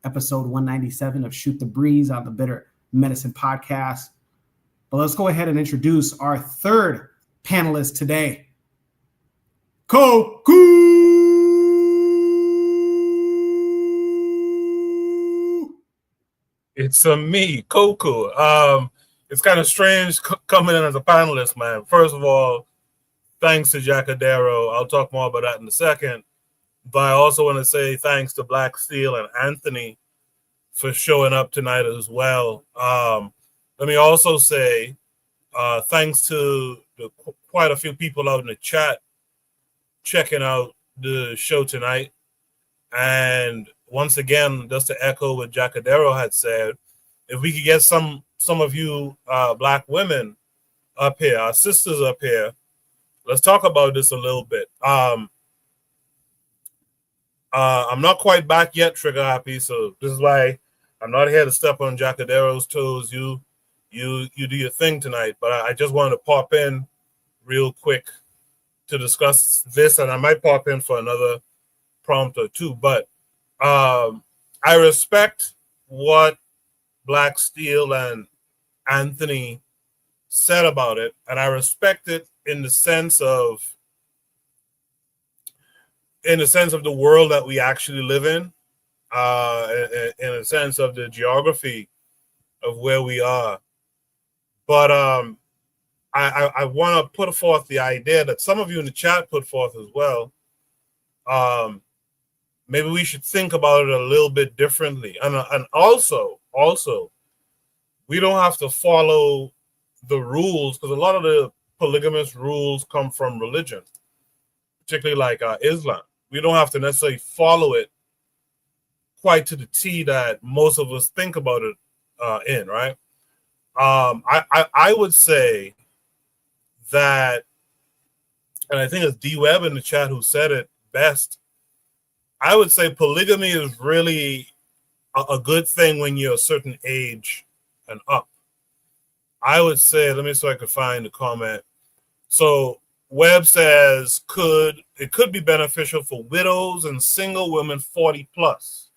episode 197 of Shoot the Breeze on the Bitter Medicine Podcast. But let's go ahead and introduce our third panelist today, Koku. It's me, Koku. It's kind of strange coming in as a panelist, man. First of all, thanks to Jacadero. I'll talk more about that in a second. But I also want to say thanks to Black Steel and Anthony for showing up tonight as well. Let me also say thanks to quite a few people out in the chat checking out the show tonight. And once again, just to echo what Jacadero had said, if we could get some of you Black women up here, our sisters up here, let's talk about this a little bit. I'm not quite back yet, Trigger Happy, so this is why I'm not here to step on Jacadero's toes. You do your thing tonight, but I just wanted to pop in real quick to discuss this, and I might pop in for another prompt or two. But I respect what Black Steel and Anthony said about it, and I respect it in the sense of the world that we actually live in a sense of the geography of where we are. But I want to put forth the idea that some of you in the chat put forth as well. Maybe we should think about it a little bit differently. And also, we don't have to follow the rules, because a lot of the polygamous rules come from religion, particularly like Islam. We don't have to necessarily follow it quite to the T that most of us think about it in, right? I would say that, and I think it's D Webb in the chat who said it best, I would say polygamy is really a good thing when you're a certain age and up. I would say, let me see if I can find the comment. So Webb says it could be beneficial for widows and single women 40 plus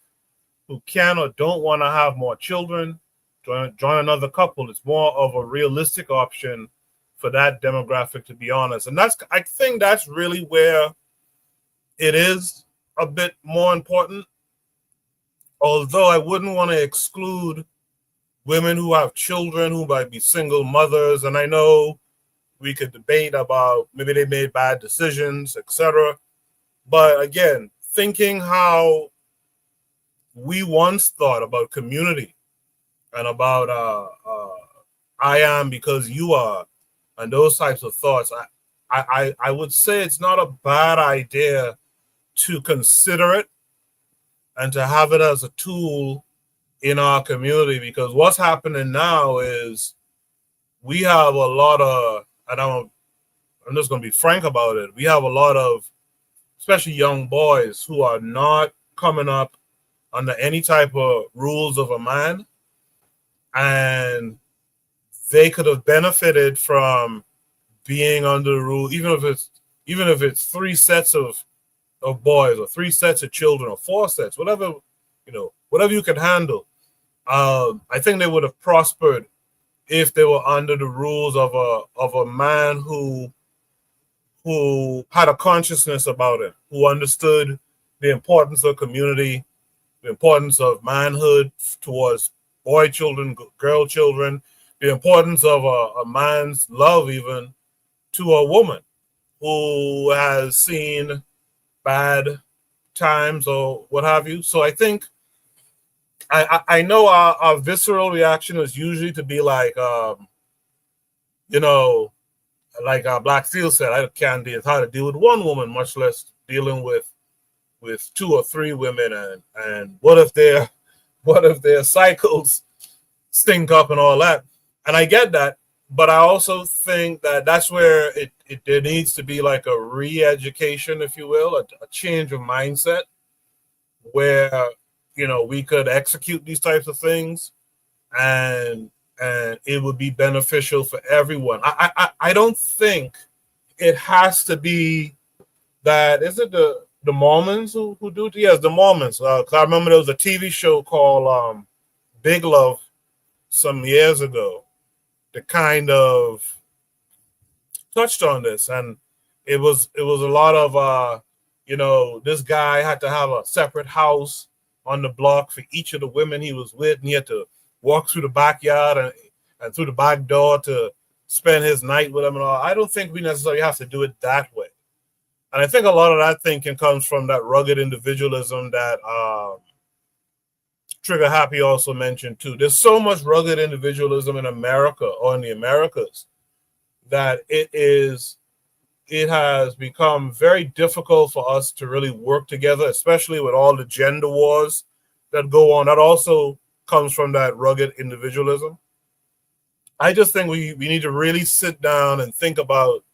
who can or don't want to have more children. Join another couple. It's more of a realistic option for that demographic, to be honest. And I think that's really where it is a bit more important. Although I wouldn't want to exclude women who have children who might be single mothers. And I know we could debate about maybe they made bad decisions, etc. But again, thinking how we once thought about community and about I am because you are, and those types of thoughts, I would say it's not a bad idea to consider it and to have it as a tool in our community, because what's happening now is we have a lot of, and I'm just going to be frank about it, we have a lot of, especially young boys, who are not coming up under any type of rules of a man, and they could have benefited from being under the rule, even if it's 3 sets of boys or 3 sets of children or 4 sets, whatever you can handle. I think they would have prospered if they were under the rules of a man who had a consciousness about it, who understood the importance of community, the importance of manhood towards boy children, girl children, the importance of a man's love even to a woman who has seen bad times or what have you. So I think I know our visceral reaction is usually to be like, Black Steel said, I can't deal with how to deal with one woman, much less dealing with 2 or 3 women, and what if their cycles stink up and all that. And I get that, but I also think that that's where there needs to be like a re-education, if you will, a change of mindset where we could execute these types of things and it would be beneficial for everyone. I don't think it has to be that, is it the Mormons who do it? Yes, the Mormons. 'Cause I remember there was a TV show called Big Love some years ago that kind of touched on this, and it was a lot of this guy had to have a separate house on the block for each of the women he was with, and he had to walk through the backyard and through the back door to spend his night with them and all. I don't think we necessarily have to do it that way. And I think a lot of that thinking comes from that rugged individualism that Trigger Happy also mentioned too. There's so much rugged individualism in America or in the Americas that it has become very difficult for us to really work together, especially with all the gender wars that go on. That also comes from that rugged individualism. I just think we need to really sit down and think about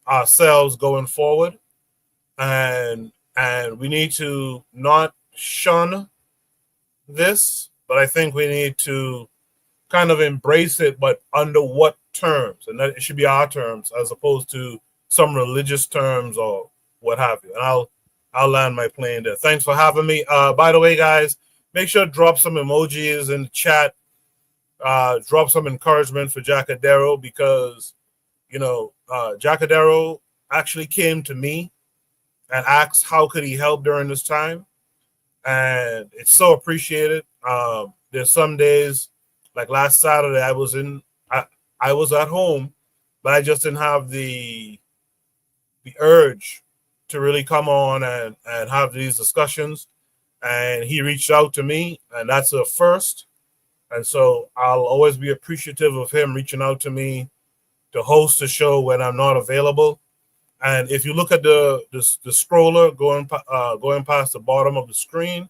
ourselves going forward, and we need to not shun this, but I think we need to kind of embrace it, but under what terms? And that it should be our terms as opposed to some religious terms or what have you. And I'll land my plane there. Thanks for having me. By the way, guys, make sure to drop some emojis in the chat. Drop some encouragement for Jacadero, because Jacadero actually came to me and asked how could he help during this time, and it's so appreciated. There's some days, like last Saturday, I was at home, but I just didn't have the urge to really come on and have these discussions, and he reached out to me, and that's a first. And so I'll always be appreciative of him reaching out to me to host a show when I'm not available. And if you look at the scroller going past the bottom of the screen,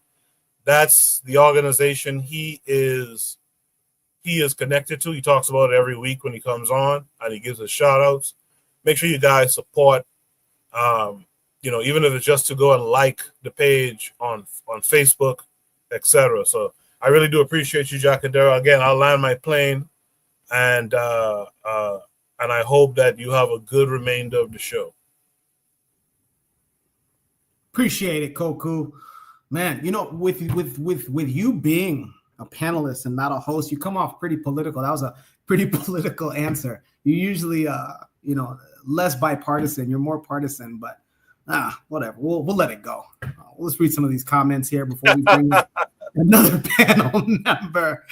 that's the organization he is connected to. He talks about it every week when he comes on, and he gives us shout outs. Make sure you guys support, even if it's just to go and like the page on Facebook, etc. So I really do appreciate you, Jacadero. Again, I'll land my plane, and I hope that you have a good remainder of the show. Appreciate it, Koku. Man, with you being a panelist and not a host, you come off pretty political. That was a pretty political answer. You usually, less bipartisan. You're more partisan, but whatever. We'll let it go. Let's read some of these comments here before we bring another panel member.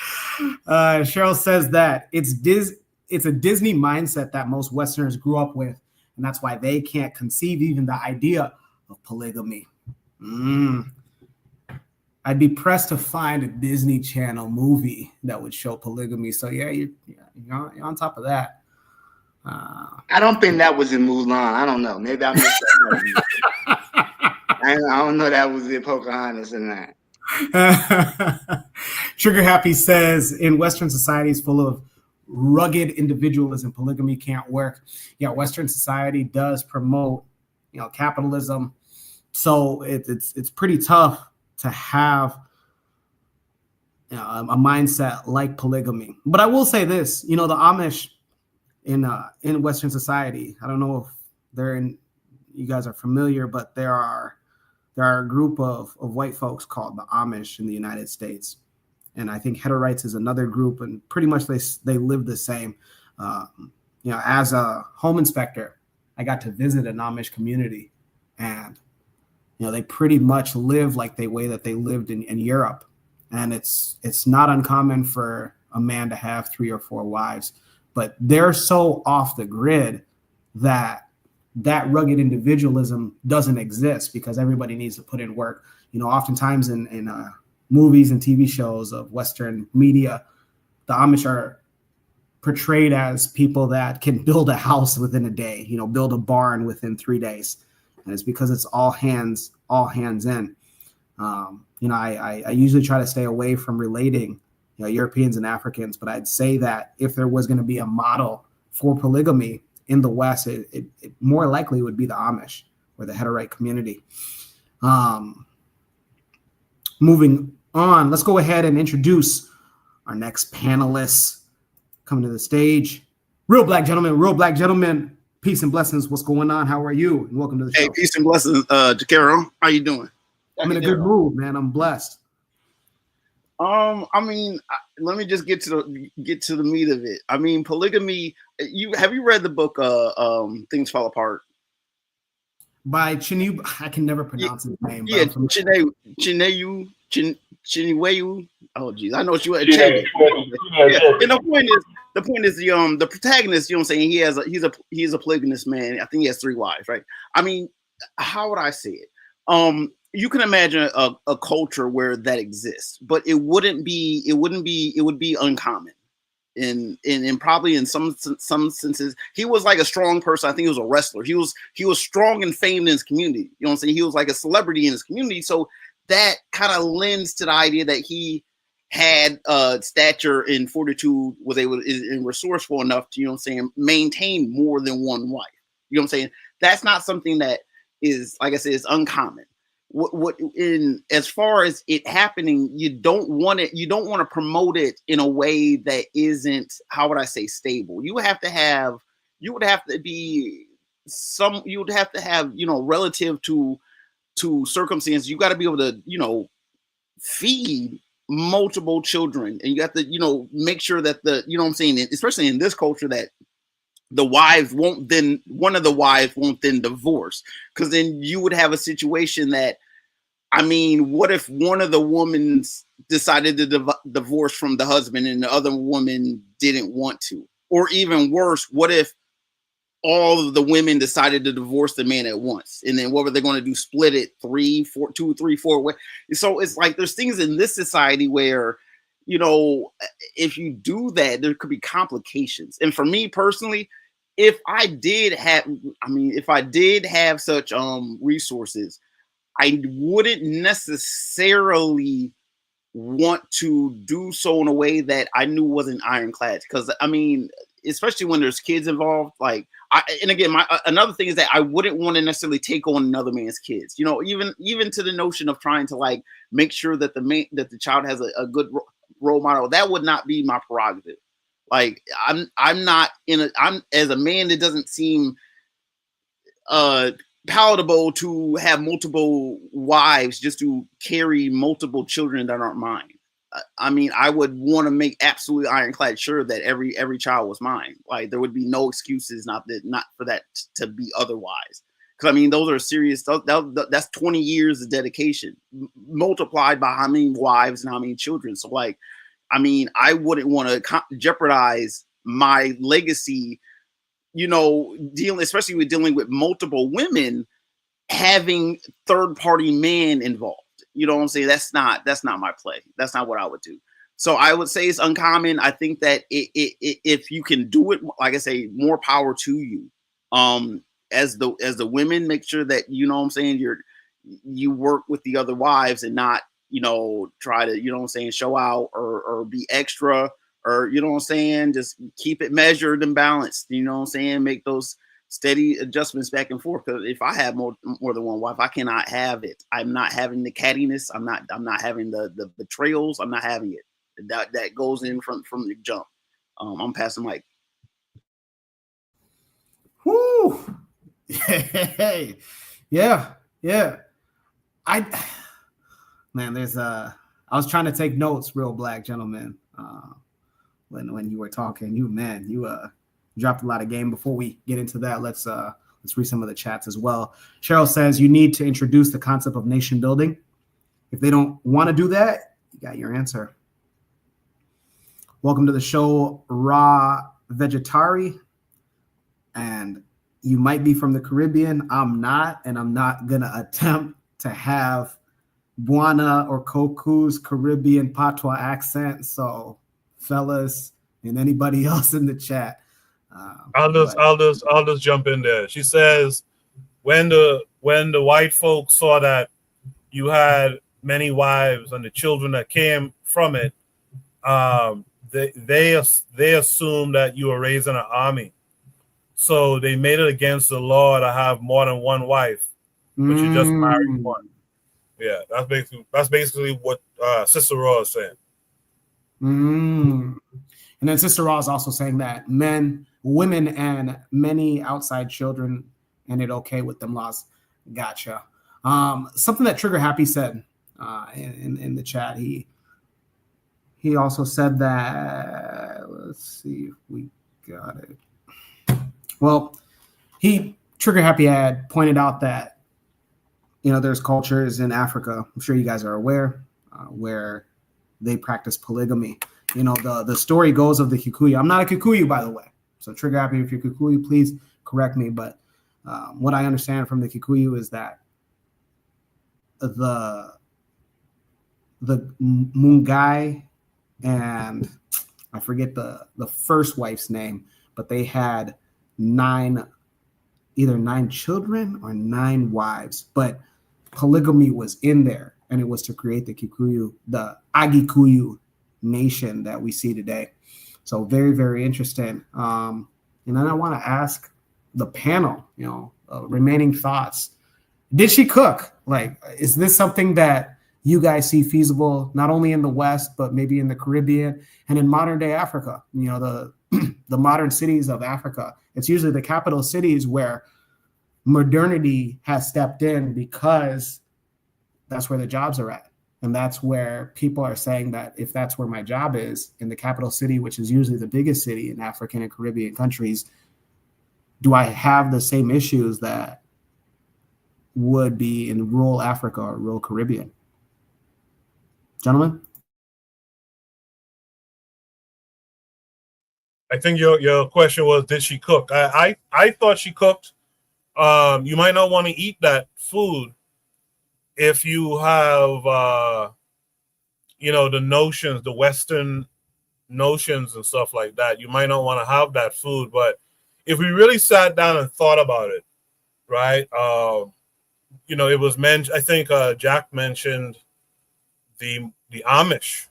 Cheryl says that it's a Disney mindset that most Westerners grew up with, and that's why they can't conceive even the idea of polygamy. I'd be pressed to find a Disney Channel movie that would show polygamy. So yeah, you're on top of that. I don't think that was in Mulan. I don't know. Maybe I missed that. I don't know that was in Pocahontas and that. Trigger Happy says, in Western societies full of rugged individualism, polygamy can't work. Yeah, Western society does promote, capitalism. So it's pretty tough to have a mindset like polygamy. But I will say this, the Amish in Western society, I don't know if you guys are familiar, but there are a group of white folks called the Amish in the United States. And I think Heterites is another group, and pretty much they live the same. As a home inspector, I got to visit an Amish community, and they pretty much live like the way that they lived in Europe. And it's not uncommon for a man to have 3 or 4 wives, but they're so off the grid that rugged individualism doesn't exist because everybody needs to put in work. Oftentimes in movies and TV shows of Western media, the Amish are portrayed as people that can build a house within a day, build a barn within 3 days. And it's because it's all hands in. I usually try to stay away from relating, Europeans and Africans, but I'd say that if there was going to be a model for polygamy in the West, it more likely would be the Amish or the Heterite community. Moving on, let's go ahead and introduce our next panelists coming to the stage. Real black gentlemen, Peace and blessings. What's going on? How are you? And welcome to the show. Hey, peace and blessings, Jacaro. How you doing? I'm in a good mood, man. I'm blessed. I mean, let me just get to the meat of it. I mean, polygamy. Have you read the book Things Fall Apart? By Chiney, I can never pronounce his name. Yeah, Chinweyu. Oh geez, I know what you were. Yeah. And the point is the protagonist, you know what I'm saying, he's a polygamous man. I think he has 3 wives, right? I mean, how would I say it? You can imagine a culture where that exists, but it would be uncommon. In probably in some senses, he was like a strong person. I think he was a wrestler. He was strong and famed in his community. You know what I'm saying? He was like a celebrity in his community. So that kind of lends to the idea that he had stature and fortitude, was able and resourceful enough to, you know what I'm saying, maintain more than one wife. You know what I'm saying? That's not something that is, like I said, is uncommon. What in as far as it happening, you don't want to promote it in a way that isn't, how would I say, stable. You would have to have, you would have to have, you know, relative to circumstance, you got to be able to, you know, feed multiple children, and you have to, you know, make sure that you know what I'm saying, especially in this culture, that the wives won't then, one of the wives won't then divorce, because then you would have a situation that, I mean, what if one of the women decided to divorce from the husband and the other woman didn't want to? Or even worse, what if all of the women decided to divorce the man at once? And then what were they going to do? Split it 2, 3, 4 ways? So it's like there's things in this society where, you know, if you do that, there could be complications. And for me personally, if I did have such resources, I wouldn't necessarily want to do so in a way that I knew wasn't ironclad. Because I mean, especially when there's kids involved, like, and again, another thing is that I wouldn't want to necessarily take on another man's kids. You know, even to the notion of trying to like make sure that the child has a good role model. That would not be my prerogative. Like, I'm as a man, it doesn't seem palatable to have multiple wives just to carry multiple children that aren't mine. I mean, I would want to make absolutely ironclad sure that every child was mine. Like, there would be no excuses not for that to be otherwise. Because I mean, those are serious. That's 20 years of dedication multiplied by how many wives and how many children. So like, I mean, I wouldn't want to jeopardize my legacy, you know, especially with dealing with multiple women, having third-party men involved. You know what I'm saying? That's not my play. That's not what I would do. So I would say it's uncommon. I think that if you can do it, like I say, more power to you. As the women, make sure that, you know what I'm saying, you work with the other wives and not, you know, try to, you know what I'm saying, show out or be extra, or, you know what I'm saying, just keep it measured and balanced. You know what I'm saying? Make those steady adjustments back and forth. Because if I have more than one wife, I cannot have it. I'm not having the cattiness. I'm not having the betrayals. I'm not having it. That goes in from the jump. I'm passing mic. Whoo. Yeah. I was trying to take notes, real black gentleman. When you were talking, you dropped a lot of game. Before we get into that, let's read some of the chats as well. Cheryl says you need to introduce the concept of nation building. If they don't want to do that, you got your answer. Welcome to the show, Raw Vegetari. And you might be from the Caribbean. I'm not, and I'm not gonna attempt to have Buana or Koku's Caribbean patois accent. So, fellas, and anybody else in the chat, I'll just jump in there. She says, when the white folks saw that you had many wives and the children that came from it, they assumed that you were raised in an army, so they made it against the law to have more than one wife, but you just married one. Yeah, that's basically what Sister Raw is saying. And then Sister Raw is also saying that men women and many outside children, and it okay with them laws. Gotcha. Something that Trigger Happy said in the chat. He also said that, let's see if we got it. Well, Trigger Happy had pointed out that, there's cultures in Africa, I'm sure you guys are aware, where they practice polygamy. The story goes of the Kikuyu. I'm not a Kikuyu, by the way. So Trigger Happy, if you're Kikuyu, please correct me. But what I understand from the Kikuyu is that the Mungai, and I forget the first wife's name, but they had either 9 children or 9 wives, but polygamy was in there, and it was to create the Kikuyu, the Agikuyu nation that we see today. So very, very interesting. And then I want to ask the panel, remaining thoughts. Did she cook? Like, is this something that you guys see feasible, not only in the West, but maybe in the Caribbean and in modern day Africa? The modern cities of Africa. It's usually the capital cities where modernity has stepped in, because that's where the jobs are at. And that's where people are saying that if that's where my job is, in the capital city, which is usually the biggest city in African and Caribbean countries, do I have the same issues that would be in rural Africa or rural Caribbean? Gentlemen? I think your question was, did she cook? I thought she cooked. You might not want to eat that food if you have, the notions, the Western notions and stuff like that. You might not want to have that food. But if we really sat down and thought about it, right? It was mentioned. I think Jack mentioned the Amish,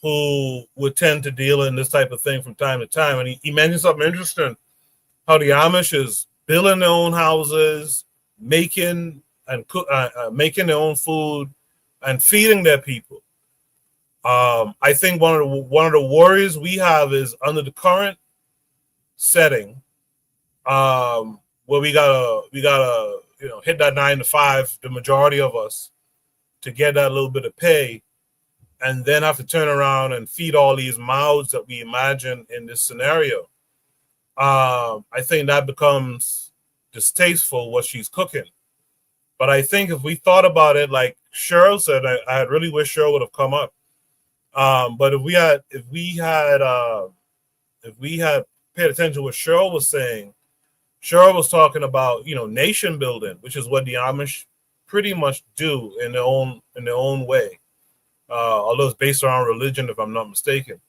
who would tend to deal in this type of thing from time to time. And he mentioned something interesting, how the Amish is building their own houses, making their own food, and feeding their people. I think one of the worries we have is under the current setting, where we gotta hit that 9 to 5, the majority of us, to get that little bit of pay, and then have to turn around and feed all these mouths that we imagine in this scenario. I think that becomes distasteful, what she's cooking. But I think if we thought about it, like Cheryl said, I really wish Cheryl would have come up. But if we had paid attention to what Cheryl was saying, Cheryl was talking about, nation building, which is what the Amish pretty much do in their own way. Although it's based around religion, if I'm not mistaken.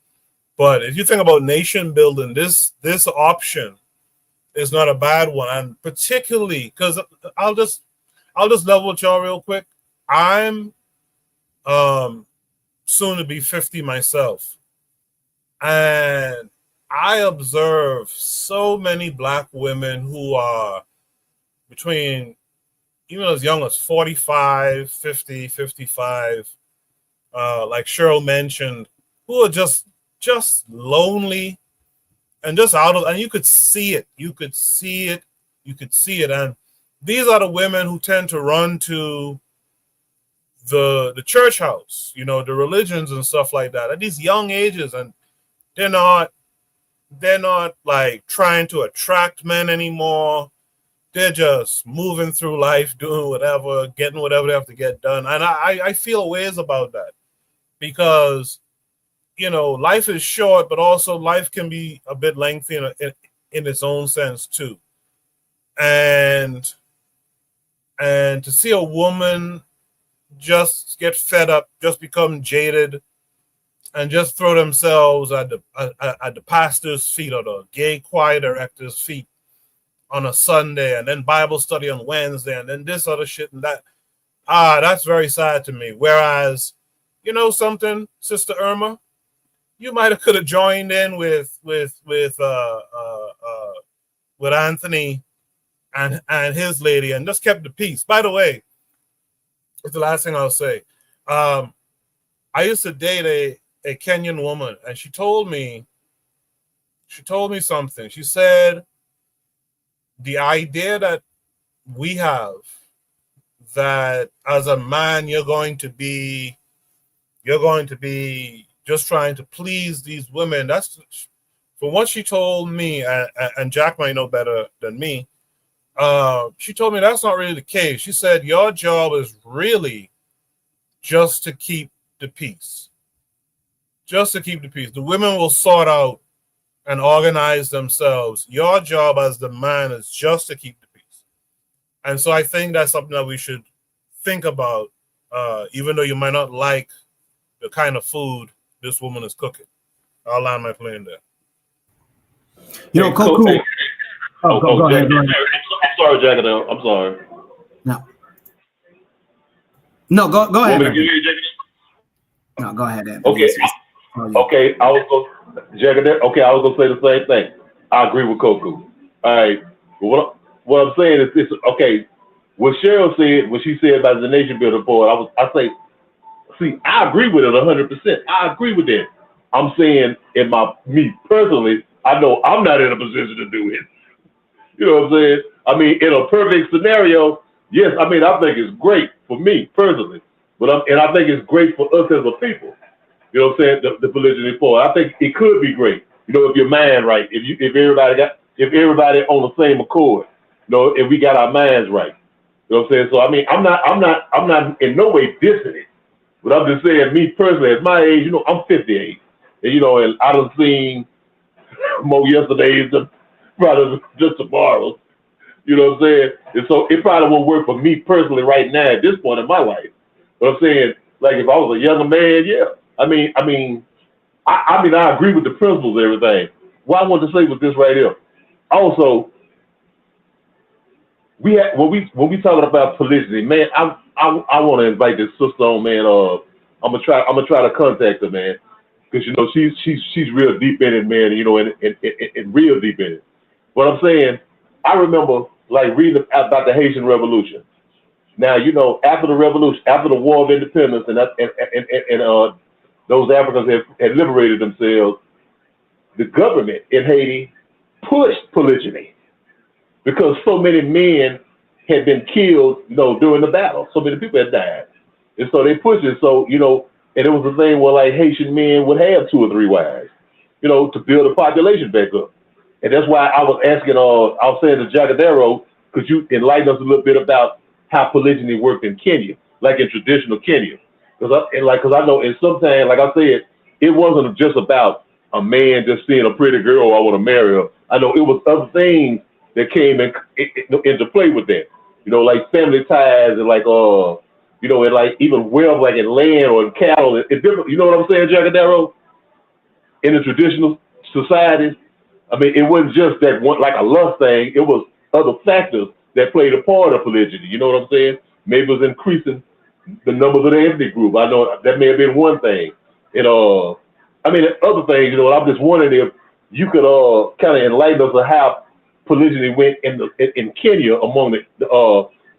But if you think about nation building, this option is not a bad one, and particularly because I'll just level with y'all real quick. I'm soon to be 50 myself, and I observe so many Black women who are between, even as young as 45, 50, 55, like Cheryl mentioned, who are just lonely and just out of, and you could see it. And these are the women who tend to run to the church house, the religions and stuff like that at these young ages, and they're not like trying to attract men anymore. They're just moving through life, doing whatever, getting whatever they have to get done. And I feel ways about that, because life is short, but also life can be a bit lengthy in its own sense too. And to see a woman just get fed up, just become jaded, and just throw themselves at the pastor's feet or the gay choir director's feet on a Sunday, and then Bible study on Wednesday, and then this other shit and that. That's very sad to me. Whereas, something, Sister Irma, you might have could have joined in with Anthony and his lady and just kept the peace. By the way, it's the last thing I'll say. I used to date a Kenyan woman, and she told me she told me something. She said the idea that we have that as a man you're going to be just trying to please these women. That's from what she told me, and Jack might know better than me. She told me that's not really the case. She said your job is really just to keep the peace. Just to keep the peace. The women will sort out and organize themselves. Your job as the man is just to keep the peace. And so I think that's something that we should think about, even though you might not like the kind of food this woman is cooking. I'll land my plane there. You know, Koku. Go ahead. I'm sorry, Jack. I'm sorry. No, go ahead. No, go ahead. Okay. Okay, I was gonna say the same thing. I agree with Koku. All right. What I'm saying is this. Okay, what Cheryl said, what she said about the nation building board, I agree with it 100%. I agree with that. I'm saying me personally, I know I'm not in a position to do it. You know what I'm saying? I mean, in a perfect scenario, yes. I mean, I think it's great for me personally, but I think it's great for us as a people. You know what I'm saying? The polygyny board. I think it could be great. You know, if your mind right, if everybody on the same accord, you know, if we got our minds right. You know what I'm saying? So I mean, I'm not in no way dissing it. But I'm just saying, me personally, at my age, you know, I'm 58. And, you know, and I done seen more yesterdays than probably just tomorrow. You know what I'm saying? And so it probably won't work for me personally right now at this point in my life. But I'm saying, like, if I was a younger man, yeah. I mean, I agree with the principles and everything. What I want to say was this right here. Also, when we talking about polygyny, man, I want to invite this sister on, man. I'm gonna try to contact her, man, because you know she's real deep in it, man. You know, and real deep in it. What I'm saying, I remember like reading about the Haitian Revolution. Now, you know, after the revolution, after the War of Independence, and those Africans had liberated themselves, the government in Haiti pushed polygyny because so many men had been killed, you know, during the battle. So many people had died. And so they pushed it. So, you know, and it was the thing where like Haitian men would have 2 or 3 wives, you know, to build the population back up. And that's why I was asking, I was saying to Jacadero, could you enlighten us a little bit about how polygyny worked in Kenya, like in traditional Kenya? Because I know, and sometimes, like I said, it wasn't just about a man just seeing a pretty girl, I want to marry her. I know it was other things that came into play with that. You know, like family ties and like, you know, and like even wealth, like in land or in cattle. It's different. You know what I'm saying, Jacadero? In the traditional societies, I mean, it wasn't just that one, like a lust thing. It was other factors that played a part of polygyny. You know what I'm saying? Maybe it was increasing the numbers of the ethnic group. I know that may have been one thing. And I mean, other things. You know, I'm just wondering if you could kind of enlighten us on how polygyny went in Kenya among the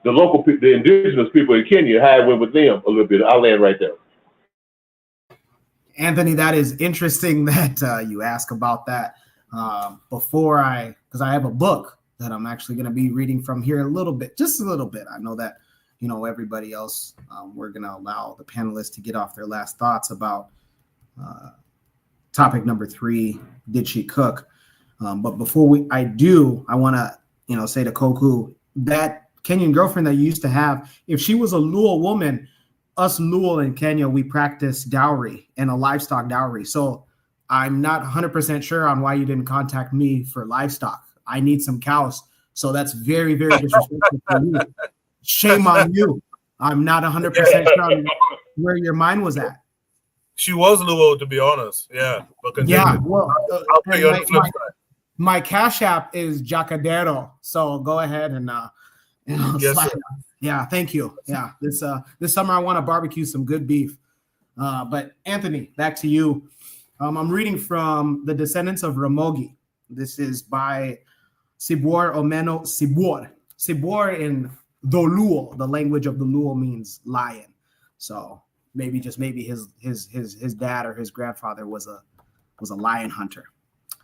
local, the indigenous people in Kenya, how it went with them a little bit. I'll land right there. Anthony, that is interesting that you ask about that. Because I have a book that I'm actually going to be reading from here just a little bit. I know that, you know, everybody else, we're going to allow the panelists to get off their last thoughts about topic number 3, did she cook? But before I want to, you know, say to Koku, that Kenyan girlfriend that you used to have, if she was a Luo woman, us Luo in Kenya, we practice dowry and a livestock dowry. So I'm not 100% sure on why you didn't contact me for livestock. I need some cows. So that's very, very disrespectful for you. Shame on you. I'm not 100% sure on where your mind was at. She was Luo, to be honest. Yeah. But yeah. Well, I'll pay you on the flip side. My Cash App is Jacadero. So go ahead and yes, yeah, thank you. Yeah. This summer I want to barbecue some good beef. But Anthony, back to you. I'm reading from The Descendants of Ramogi. This is by Sibor Omeno Sibor. Sibor in the Luo, the language of the Luo means lion. So maybe his dad or his grandfather was a lion hunter.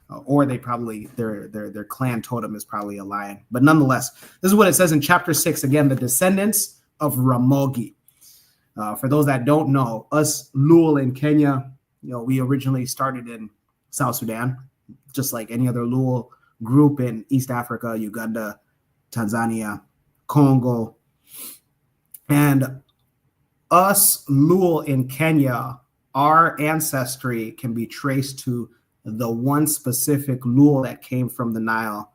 or they probably their clan totem is probably a lion. But nonetheless, this is what it says in chapter 6. Again, the descendants of Ramogi. For those that don't know, us Luo in Kenya, we originally started in South Sudan, just like any other Luo group in East Africa, Uganda, Tanzania, Congo, and us Luo in Kenya, our ancestry can be traced to the one specific Luo that came from the Nile,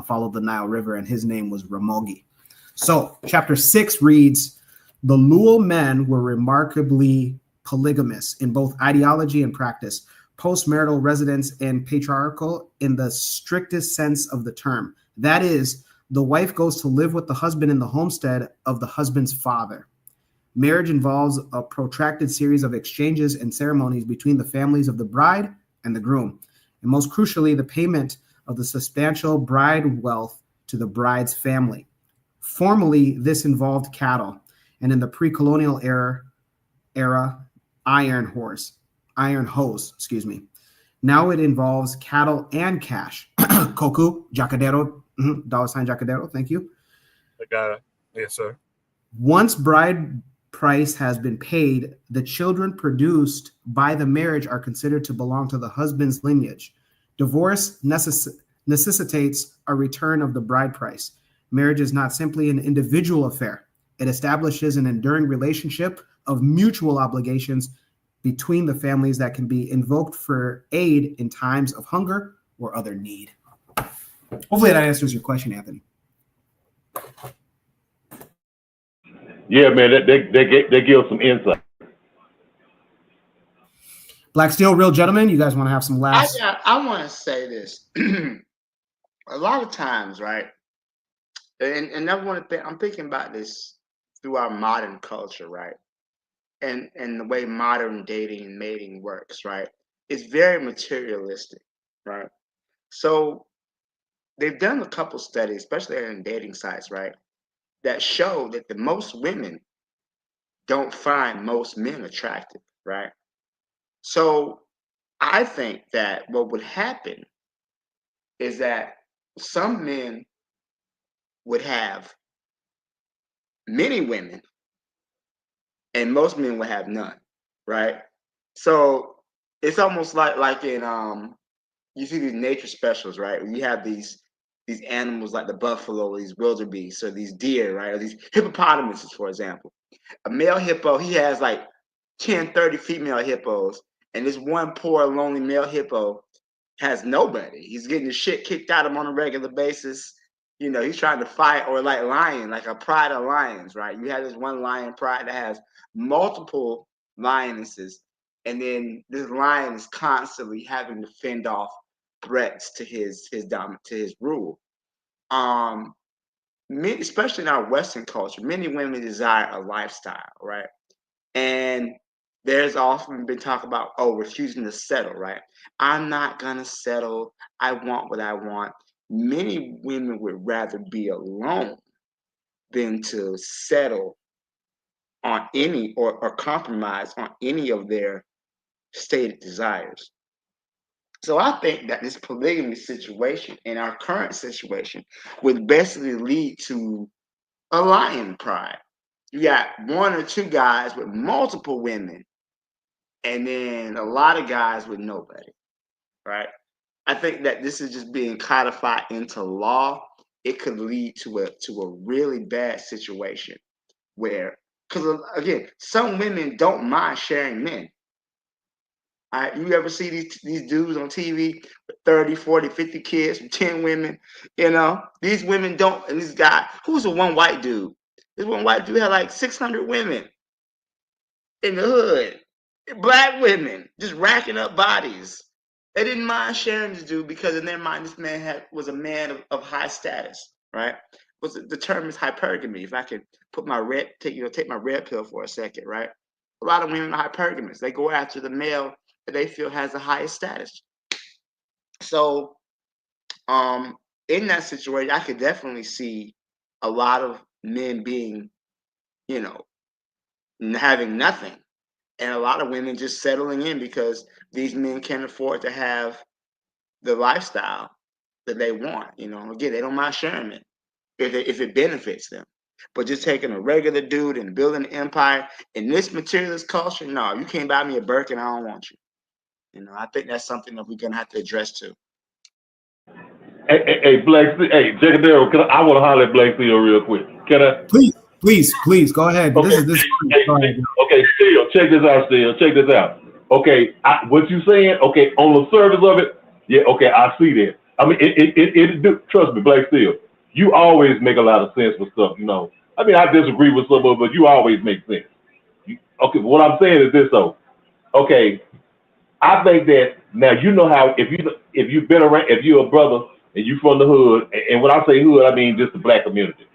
followed the Nile River, and his name was Ramogi. So chapter 6 reads, the Luo men were remarkably polygamous in both ideology and practice, post-marital residence and patriarchal in the strictest sense of the term. That is, the wife goes to live with the husband in the homestead of the husband's father. Marriage involves a protracted series of exchanges and ceremonies between the families of the bride and the groom, and most crucially, the payment of the substantial bride wealth to the bride's family. Formerly, this involved cattle, and in the pre-colonial era, iron hose. Now it involves cattle and cash. Koku, Jacadero, $ Jacadero, thank you. I got it. Yes, sir. Once bride price has been paid, the children produced by the marriage are considered to belong to the husband's lineage. Divorce necessitates a return of the bride price. Marriage is not simply an individual affair. It establishes an enduring relationship of mutual obligations between the families that can be invoked for aid in times of hunger or other need. Hopefully that answers your question, Anthony. Yeah, man, they give some insight. Black Steel, Real Gentlemen, you guys want to have some last? I want to say this. A lot of times, right? And I want to I'm thinking about this through our modern culture, right? And the way modern dating and mating works, right? It's very materialistic, right? So they've done a couple studies, especially in dating sites, right, that show that the most women don't find most men attractive, right? So I think that what would happen is that some men would have many women and most men would have none, right? So it's almost like in you see these nature specials, right? When you have these animals like the buffalo, these wildebeests, or these deer, right? Or these hippopotamuses, for example. A male hippo, he has like 10, 30 female hippos, and this one poor, lonely male hippo has nobody. He's getting the shit kicked out of him on a regular basis. He's trying to fight, or like lion, like a pride of lions, right? You have this one lion pride that has multiple lionesses, and then this lion is constantly having to fend off threats to his rule. Especially in our Western culture, many women desire a lifestyle, right? And there's often been talk about, refusing to settle, right? I'm not gonna settle. I want what I want. Many women would rather be alone than to settle on any or compromise on any of their stated desires. So I think that this polygamy situation in our current situation would basically lead to a lion pride. You got one or two guys with multiple women, and then a lot of guys with nobody, right? I think that this is just being codified into law. It could lead to a really bad situation where, because again, some women don't mind sharing men. All right, you ever see these dudes on TV with 30, 40, 50 kids with 10 women? These women don't, and this guy, who's the one white dude? This one white dude had like 600 women in the hood. Black women just racking up bodies. They didn't mind sharing this dude because in their mind, this man was a man of high status, right? The term is hypergamy. If I could put take my red pill for a second, right? A lot of women are hypergamous. They go after the male that they feel has the highest status. So, in that situation, I could definitely see a lot of men being, having nothing, and a lot of women just settling in because these men can't afford to have the lifestyle that they want. You know, again, they don't mind sharing it if it benefits them. But just taking a regular dude and building an empire in this materialist culture, no, you can't buy me a Birkin, I don't want you. You know, I think that's something that we're gonna have to address too. Hey, Black, hey, Jacadero, I want to holler at Black Steel real quick. Can I? Please, go ahead. Okay, okay, Steel, check this out, Steel. Check this out. Okay, what you saying? Okay, on the surface of it, yeah, okay, I see that. I mean, it trust me, Black Steel, you always make a lot of sense with stuff, you know. I mean, I disagree with some of it, but you always make sense. Okay, what I'm saying is this though. Okay, I think that now you know how if you've been around, if you're a brother and you from the hood, and when I say hood, I mean just the black community,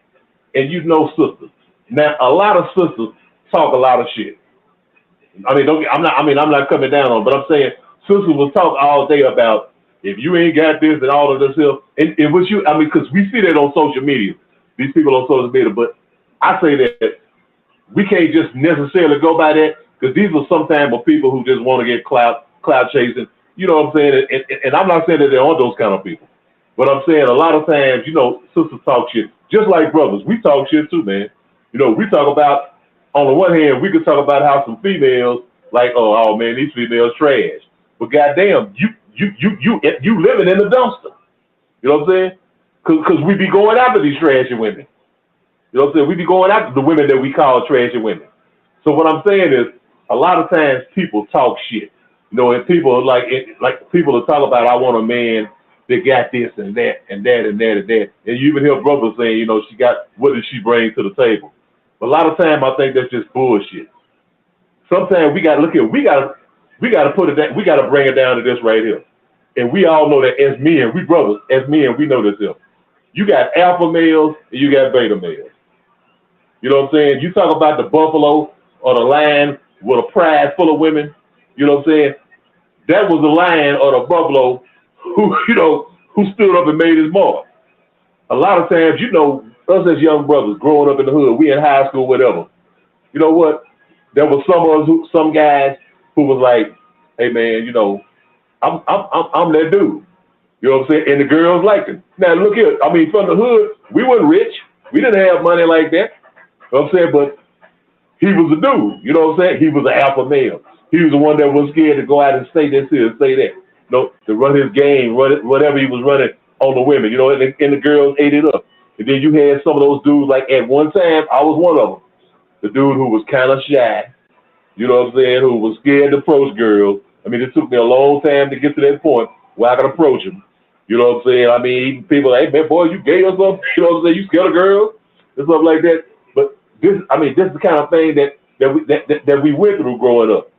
and you know sisters. Now a lot of sisters talk a lot of shit. I mean, I'm not coming down on, but I'm saying sisters will talk all day about if you ain't got this and all of this stuff, and what you, I mean, because we see that on social media, these people on social media, but I say that we can't just necessarily go by that because these are sometimes people who just want to get clout chasing. You know what I'm saying? And I'm not saying that there aren't those kind of people, but I'm saying a lot of times, you know, sisters talk shit just like brothers. We talk shit too, man. You know, we talk about, on the one hand, we could talk about how some females like, oh man, these females trash. But goddamn, you living in the dumpster. You know what I'm saying? Because we be going after these trashy women. You know what I'm saying? We be going after the women that we call trashy women. So what I'm saying is, a lot of times people talk shit. You know, and people like people will talk about, I want a man that got this and that and that and that and that. And you even hear brothers saying, you know, she got, what does she bring to the table? But a lot of time I think that's just bullshit. Sometimes we gotta look at, we gotta put it that, we gotta bring it down to this right here. And we all know that as men, we brothers, as men, we know this here. You got alpha males and you got beta males. You know what I'm saying? You talk about the buffalo or the lion with a pride full of women. You know what I'm saying? That was the lion or the buffalo who, you know, who stood up and made his mark. A lot of times, you know, us as young brothers growing up in the hood, we in high school, whatever. You know what? There was some guys who was like, hey man, you know, I'm that dude. You know what I'm saying? And the girls liked him. Now look here, I mean, from the hood, we weren't rich. We didn't have money like that. You know what I'm saying? But he was a dude. You know what I'm saying? He was an alpha male. He was the one that was scared to go out and say this here and say that. You know, to run his game, run it, whatever he was running on the women. You know, and the girls ate it up. And then you had some of those dudes, like at one time, I was one of them. The dude who was kind of shy, you know what I'm saying, who was scared to approach girls. I mean, it took me a long time to get to that point where I could approach him. You know what I'm saying? I mean, people like, hey man, boy, you gay or something? You know what I'm saying? You scared of girls? And stuff like that. But this, I mean, this is the kind of thing that we went through growing up.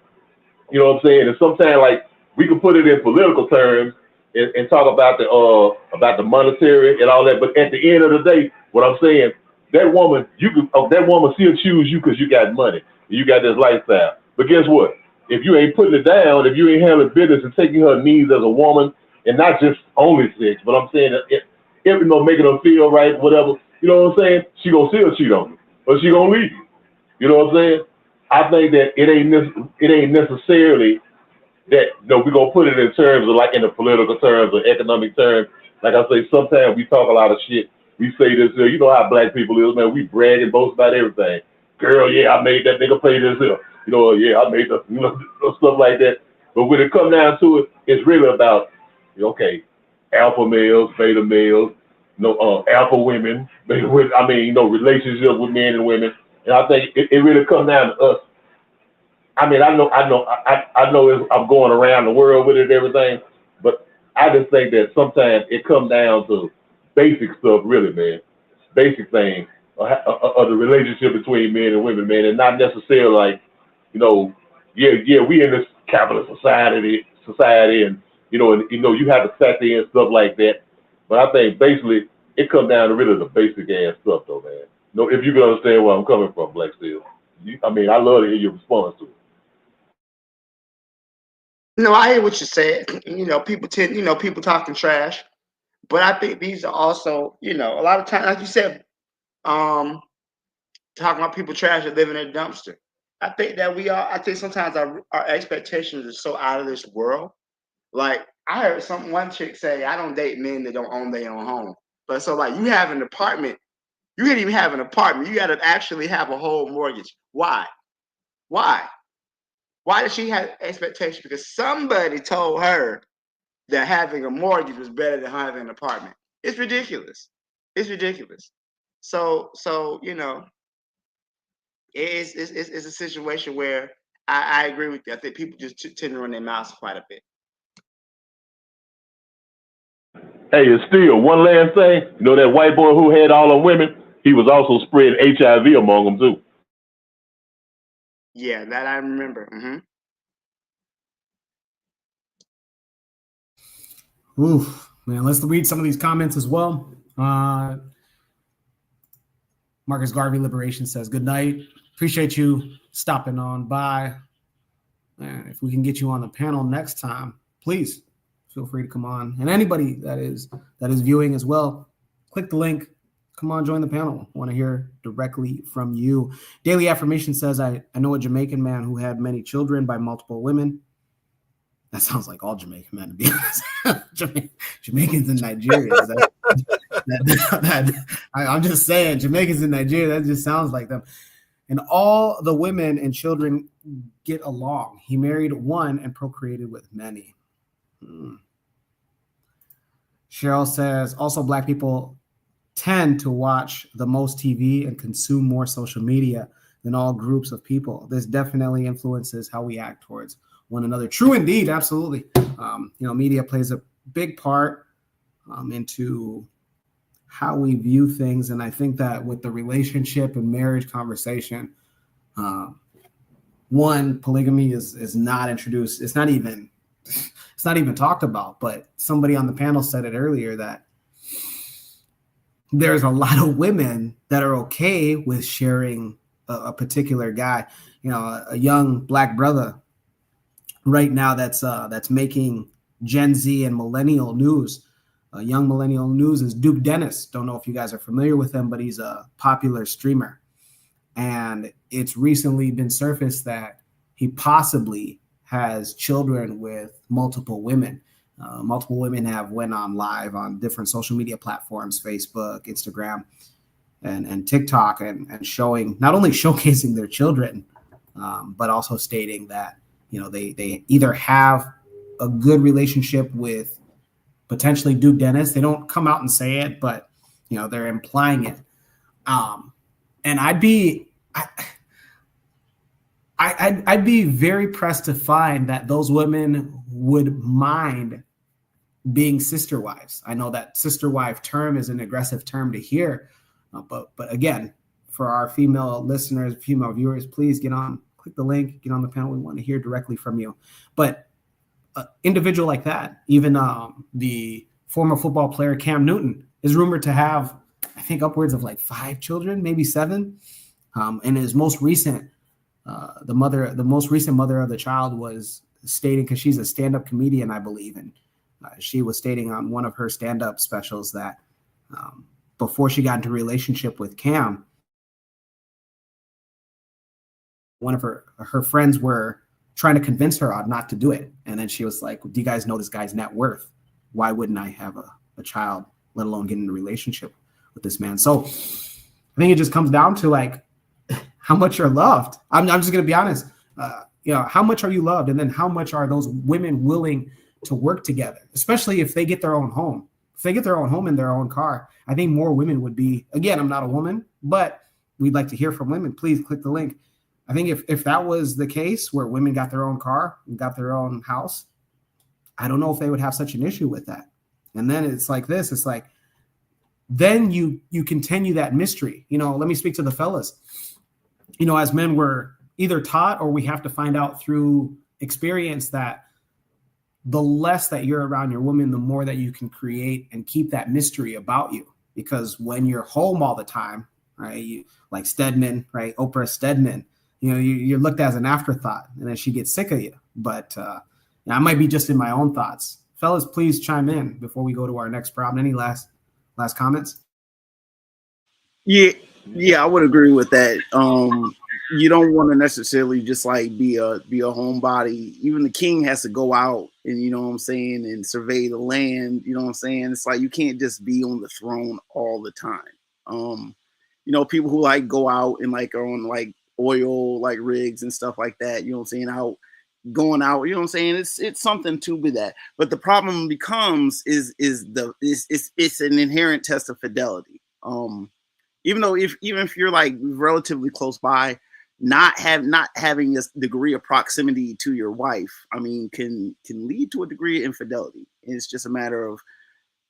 You know what I'm saying? And sometimes, like, we can put it in political terms and talk about the monetary and all that. But at the end of the day, what I'm saying, that woman, that woman still choose you because you got money, you got this lifestyle. But guess what? If you ain't putting it down, if you ain't handling business and taking her needs as a woman, and not just only sex, but I'm saying if you know, making her feel right, whatever, you know what I'm saying? She gonna still cheat on you, or she gonna leave you. You know what I'm saying? I think that it ain't necessarily that, you know, we're gonna put it in terms of like in the political terms or economic terms. Like I say, sometimes we talk a lot of shit. We say this, you know how black people is, man. We brag and boast about everything. Girl, yeah, I made that nigga pay this here. You know, yeah, I made the, you know, stuff like that. But when it comes down to it, it's really about, okay, alpha males, beta males, you know, alpha women, beta women, I mean, you know, relationships with men and women. And I think it really comes down to us. I mean, I know I'm going around the world with it and everything, but I just think that sometimes it comes down to basic stuff, really, man. Basic things of the relationship between men and women, man, and not necessarily like, you know, yeah, we in this capitalist society, and you have to factor in stuff like that. But I think basically it comes down to really the basic ass stuff, though, man. You know, if you can understand where I'm coming from, Black Steel. I mean, I love to hear your response to it. No, I hear what you said. You know, people talking trash, but I think these are also, you know, a lot of times, like you said, talking about people trash that live in a dumpster. I think sometimes our expectations are so out of this world. Like, I heard one chick say, I don't date men that don't own their own home. But so like you have an apartment, you can't even have an apartment. You got to actually have a whole mortgage. Why? Why? Why does she have expectations? Because somebody told her that having a mortgage was better than having an apartment. It's ridiculous. It's ridiculous. So you know, it's a situation where I agree with you. I think people just tend to run their mouths quite a bit. Hey, it's still one last thing. You know that white boy who had all the women? He was also spreading HIV among them too. Yeah, that I remember. Oof, man. Let's read some of these comments as well. Marcus Garvey Liberation says, good night. Appreciate you stopping on by. And if we can get you on the panel next time, please feel free to come on. And anybody that is viewing as well, click the link. Come on, join the panel. I want to hear directly from you. Daily Affirmation says, I know a Jamaican man who had many children by multiple women. That sounds like all Jamaican men, to be honest. Jamaicans in Nigeria. I'm just saying, Jamaicans in Nigeria, that just sounds like them. And all the women and children get along. He married one and procreated with many. Cheryl says, also Black people tend to watch the most TV and consume more social media than all groups of people. This definitely influences how we act towards one another. True indeed, absolutely. Media plays a big part into how we view things, and I think that with the relationship and marriage conversation, polygamy is not introduced. It's not even talked about. But somebody on the panel said it earlier that there's a lot of women that are okay with sharing a particular guy. A young Black brother right now that's making Gen Z and millennial news. Young millennial news is Duke Dennis. Don't know if you guys are familiar with him, but he's a popular streamer. And it's recently been surfaced that he possibly has children with multiple women. Multiple women have went on live on different social media platforms, Facebook, Instagram, and TikTok, and showing, not only showcasing their children, but also stating that, they either have a good relationship with potentially Duke Dennis. They don't come out and say it, but they're implying it. And I'd be very pressed to find that those women would mind being sister wives. I know that sister wife term is an aggressive term to hear, but again, for our female listeners, female viewers, please click the link, get on the panel. We want to hear directly from you. But individual like that, even the former football player Cam Newton is rumored to have, I think, upwards of like 5 children, maybe 7. And his most recent, the most recent mother of the child was stating, because she's a stand-up comedian, I believe, and she was stating on one of her stand-up specials that before she got into a relationship with Cam, one of her friends were trying to convince her not to do it. And then she was like, do you guys know this guy's net worth? Why wouldn't I have a child, let alone get in a relationship with this man? So I think it just comes down to like how much you're loved. I'm just going to be honest. How much are you loved? And then how much are those women willing to work together, especially if they get their own home? If they get their own home in their own car, I think more women would be, again, I'm not a woman, but we'd like to hear from women. Please click the link. I think if that was the case where women got their own car and got their own house, I don't know if they would have such an issue with that. And then it's like this, it's like, then you continue that mystery. Let me speak to the fellas. As men, we're either taught or we have to find out through experience that the less that you're around your woman, the more that you can create and keep that mystery about you. Because when you're home all the time, right, like Stedman, right, Oprah Stedman, you're looked at as an afterthought, and then she gets sick of you. But I might be just in my own thoughts. Fellas, please chime in before we go to our next problem. Any last comments? Yeah, I would agree with that. you don't want to necessarily just like be a homebody. Even the king has to go out and, you know what I'm saying, and survey the land. You know what I'm saying? It's like you can't just be on the throne all the time. You know, people who like go out and like are on like oil like rigs and stuff like that. You know what I'm saying? Going out. You know what I'm saying? It's something to be that. But the problem becomes is it's an inherent test of fidelity. Even if you're like relatively close by, not having this degree of proximity to your wife, I mean, can lead to a degree of infidelity. And it's just a matter of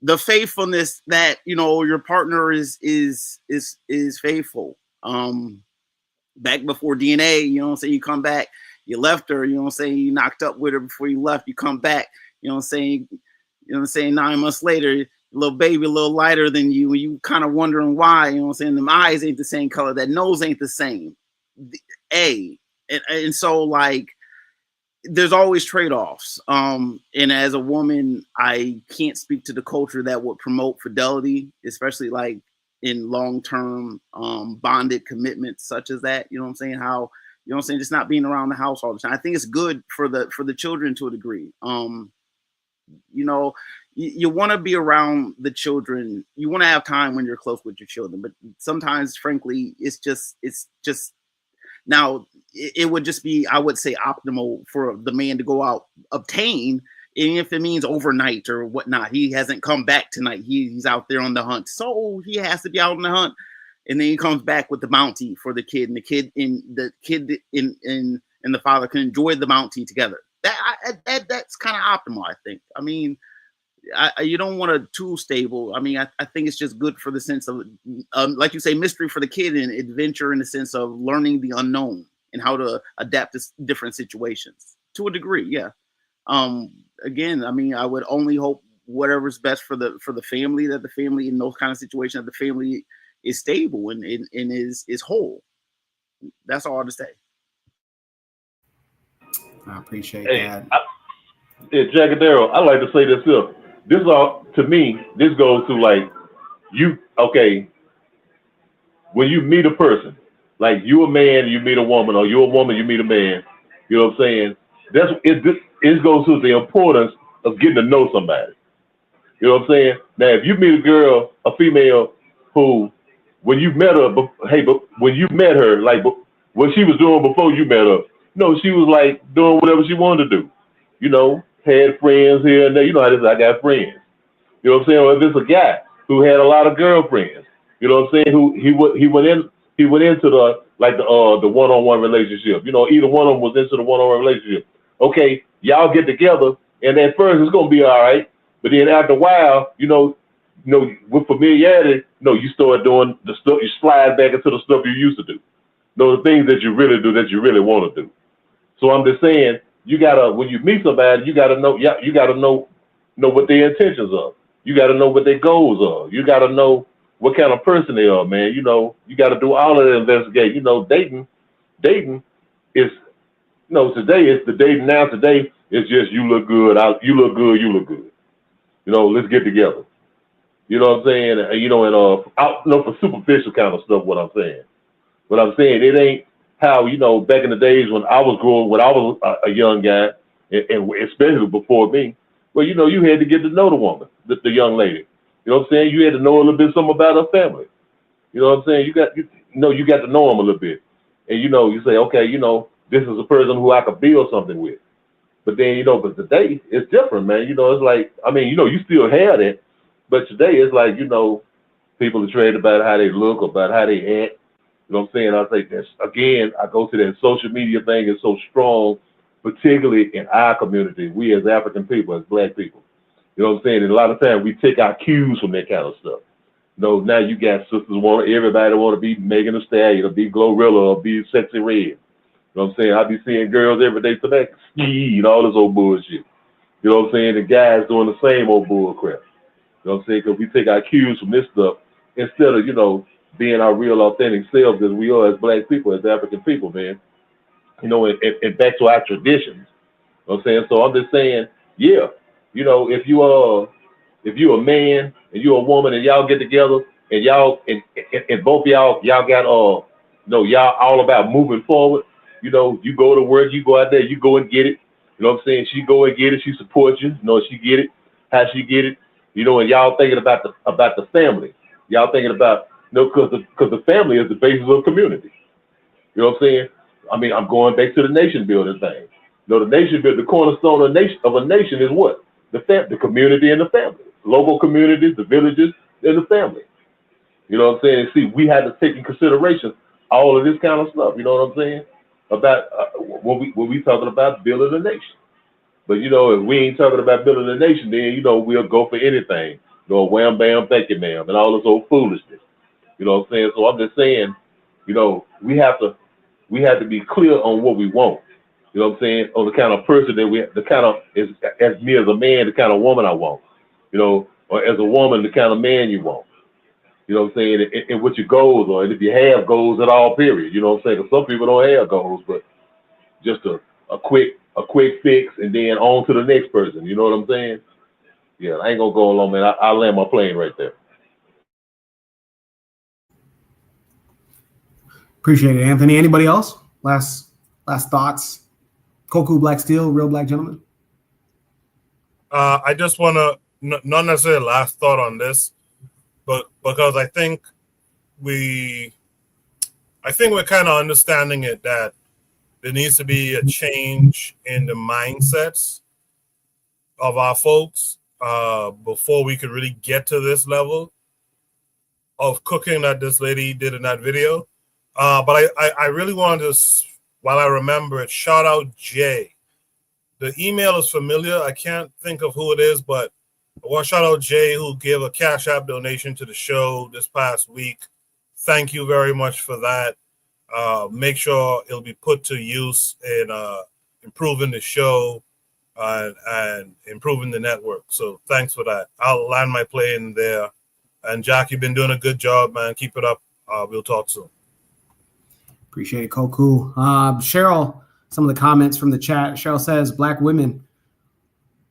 the faithfulness that, you know, your partner is faithful. Back before DNA, you know what I'm saying, you come back, you left her, you know what I'm saying, you knocked up with her before you left, you come back, you know what I'm saying, 9 months later, little baby a little lighter than you, and you kind of wondering why, you know what I'm saying, them eyes ain't the same color, that nose ain't the same. And so like there's always trade-offs. And as a woman, I can't speak to the culture that would promote fidelity, especially like in long-term bonded commitments such as that. You know what I'm saying? How, you know what I'm saying, just not being around the house all the time. I think it's good for the children to a degree. You know, you want to be around the children. You want to have time when you're close with your children, but sometimes, frankly, it's just now it would just be, I would say, optimal for the man to go out, obtain, and if it means overnight or whatnot. He hasn't come back tonight. He's out there on the hunt, so he has to be out on the hunt, and then he comes back with the bounty for the kid, and the kid and the father can enjoy the bounty together. That's kind of optimal, I think. I mean, you don't want a too stable. I mean, I think it's just good for the sense of, like you say, mystery for the kid and adventure in the sense of learning the unknown and how to adapt to different situations to a degree. Yeah. Again, I mean, I would only hope whatever's best for the family, that the family in those kind of situations, that the family is stable and is whole. That's all to say. I appreciate that. Jackadero, I like to say this here. This is all, to me, this goes to like, when you meet a person, like you a man, you meet a woman, or you a woman, you meet a man, you know what I'm saying? It goes to the importance of getting to know somebody. You know what I'm saying? Now, if you meet a female who, when you met her, but when you met her, like what she was doing before you met her, no, she was like doing whatever she wanted to do. You know, had friends here and there. You know how this is, I got friends. You know what I'm saying? Or if it's a guy who had a lot of girlfriends, you know what I'm saying? Who he went into the one-on-one relationship. You know, either one of them was into the one-on-one relationship. Okay, y'all get together, and at first it's gonna be all right, but then after a while, you know, with familiarity, you start doing the stuff. You slide back into the stuff you used to do. The things that you really do, that you really want to do. So I'm just saying, you gotta, when you meet somebody, you gotta know what their intentions are. You gotta know what their goals are. You gotta know what kind of person they are, man. You know, you gotta do all of the investigation. You know, dating is, today it's the dating now. Today it's just you look good, you look good. You know, let's get together. You know what I'm saying? You know, and for superficial kind of stuff. What I'm saying, it ain't how, back in the days when I was a young guy, and especially before me, well, you had to get to know the woman, the young lady. You know what I'm saying? You had to know a little bit something about her family. You know what I'm saying? You got to know them a little bit, and you say, okay, this is a person who I could build something with. But then, but today it's different, man. It's like, I mean, you still have it, but today it's like, people are trading about how they look, about how they act. You know what I'm saying? I think that's, again, I go to that social media thing is so strong, particularly in our community, we as African people, as black people. You know what I'm saying? And a lot of times we take our cues from that kind of stuff. Now you got sisters everybody want to be Megan Thee Stallion, or be Glorilla, or be Sexy Red. You know what I'm saying? I be seeing girls every day today, ski and all this old bullshit. You know what I'm saying? The guys doing the same old bull crap. You know what I'm saying? Because we take our cues from this stuff instead of, being our real authentic selves as we are as black people, as African people, man. And back to our traditions. You know what I'm saying? So I'm just saying, yeah, if you're a man and you're a woman and y'all get together and y'all and both y'all got Y'all all about moving forward. You go to work, you go out there, you go and get it. You know what I'm saying? She go and get it, she supports you. She get it, how she get it. And y'all thinking about the family. Y'all thinking about, because the family is the basis of the community. You know what I'm saying? I mean, I'm going back to the nation building thing. The nation building, the cornerstone of a nation is what? The community and the family. Local communities, the villages, and the family. You know what I'm saying? See, we had to take in consideration all of this kind of stuff. You know what I'm saying? About when we talking about building a nation. But if we ain't talking about building a nation, then we'll go for anything. Wham bam, thank you, ma'am, and all this old foolishness. You know what I'm saying? So I'm just saying, we have to be clear on what we want. You know what I'm saying? On the kind of person as me as a man, the kind of woman I want. Or as a woman, the kind of man you want. You know what I'm saying? And what your goals are, and if you have goals at all, period. You know what I'm saying? 'Cause some people don't have goals, but just a quick fix and then on to the next person. You know what I'm saying? Yeah, I ain't gonna go along, man. I'll land my plane right there. Appreciate it, Anthony. Anybody else? Last thoughts? Koku Black Steel, Real Black Gentleman. I just want to not necessarily last thought on this, but because I think we're kind of understanding it that there needs to be a change in the mindsets of our folks before we could really get to this level of cooking that this lady did in that video. But I really wanted to, while I remember it, shout out Jay. The email is familiar. I can't think of who it is, but I want to shout out Jay, who gave a Cash App donation to the show this past week. Thank you very much for that. Make sure it'll be put to use in improving the show and improving the network. So thanks for that. I'll land my plane there. And Jack, you've been doing a good job, man. Keep it up. We'll talk soon. Appreciate it, Koku. Cheryl, some of the comments from the chat. Cheryl says, Black women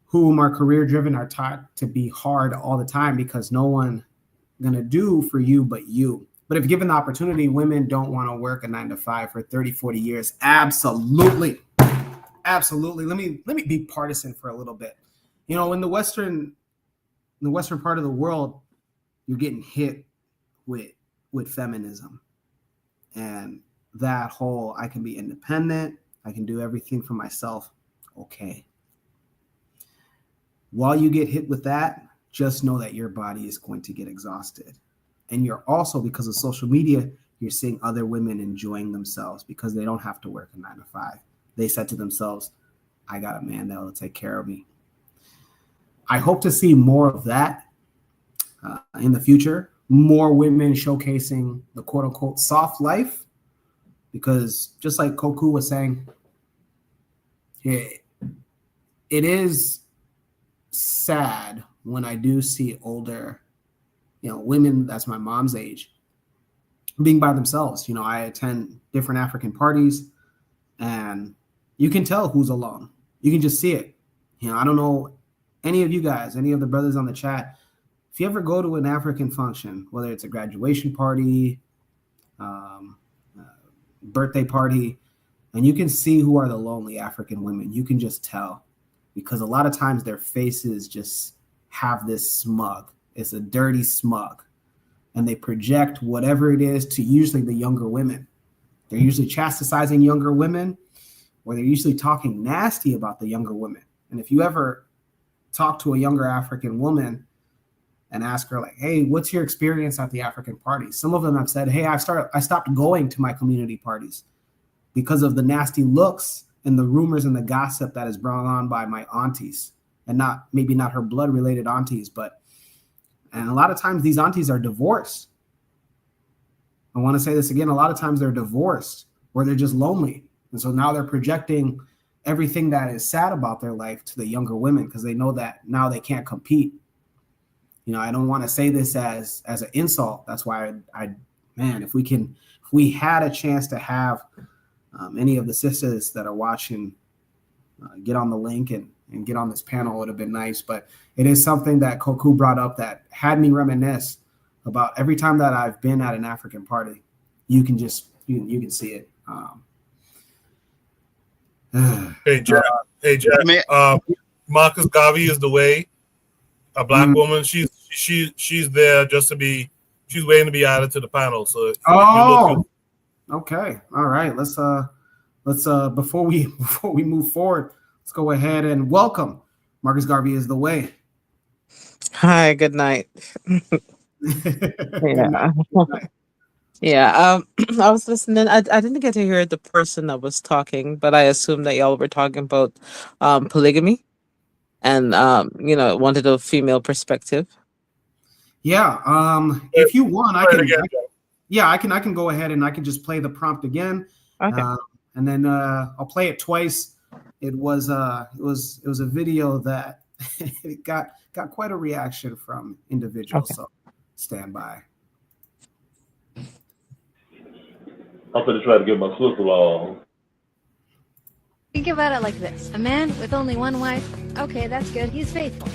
whom are career-driven are taught to be hard all the time because no one going to do for you but you. But if given the opportunity, women don't want to work a 9-to-5 for 30, 40 years. Absolutely. Absolutely. Let me be partisan for a little bit. In the western part of the world, you're getting hit with feminism. And that whole, I can be independent, I can do everything for myself. Okay. While you get hit with that, just know that your body is going to get exhausted. And you're also, because of social media, you're seeing other women enjoying themselves because they don't have to work a 9-to-5. They said to themselves, I got a man that will take care of me. I hope to see more of that in the future. More women showcasing the quote unquote soft life. Because just like Koku was saying, it is sad when I do see older, women that's my mom's age being by themselves. I attend different African parties and you can tell who's alone. You can just see it. I don't know any of you guys, any of the brothers on the chat, if you ever go to an African function, whether it's a graduation party, birthday party, and you can see who are the lonely African women. You can just tell because a lot of times their faces just have this smug. It's a dirty smug. And they project whatever it is to usually the younger women. They're usually chastising younger women, or they're usually talking nasty about the younger women. And if you ever talk to a younger African woman and ask her, like, hey, what's your experience at the African parties? Some of them have said, hey, I stopped going to my community parties because of the nasty looks and the rumors and the gossip that is brought on by my aunties, and maybe not her blood-related aunties, and a lot of times these aunties are divorced. I want to say this again. A lot of times they're divorced or they're just lonely. And so now they're projecting everything that is sad about their life to the younger women because they know that now they can't compete. I don't want to say this as an insult. That's why if we had a chance to have any of the sisters that are watching get on the link and get on this panel, it would have been nice. But it is something that Koku brought up that had me reminisce about every time that I've been at an African party. You can just you can see it. Hey Jack, Marcus Garvey is the way. A black woman. She's there just to be. She's waiting to be added to the panel. So okay, all right. Let's before we move forward, let's go ahead and welcome Marcus Garvey is the way. Hi, good night. Yeah. Yeah. I was listening. I didn't get to hear the person that was talking, but I assume that y'all were talking about polygamy and wanted a female perspective. Yeah. If you want, I can go ahead and I can just play the prompt again. Okay. And then I'll play it twice. It was a video that it got quite a reaction from individuals. Okay. So stand by. I'm going to try to get my sister along. Think about it like this. A man with only one wife, okay, that's good. He's faithful.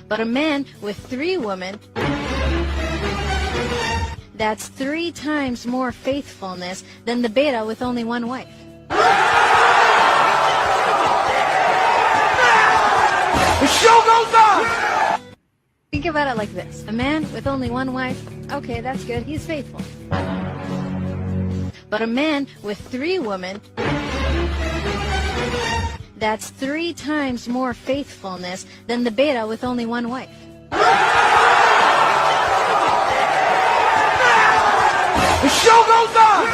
But a man with 3 women, that's 3 times more faithfulness than the beta with only one wife. The show goes on! Think about it like this. A man with only one wife, okay, that's good. He's faithful. But a man with 3 women, that's 3 times more faithfulness than the beta with only one wife. The show goes on!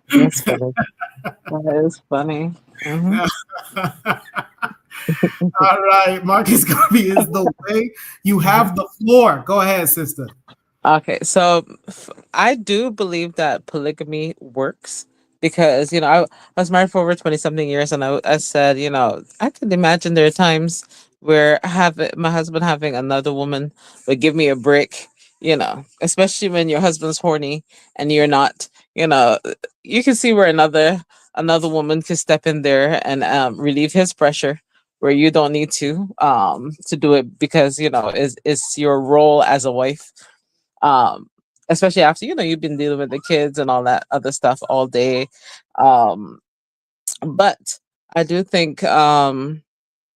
That's funny. That is funny. All right, Marcus Garvey is the way. You have the floor. Go ahead, sister. Okay, so I do believe that polygamy works because, I was married for over 20-something years, and I said, I could imagine there are times where my husband having another woman would give me a break, especially when your husband's horny and you're not, you can see where another woman could step in there and relieve his pressure where you don't need to do it because, it's your role as a wife. Especially after you've been dealing with the kids and all that other stuff all day, but I do think one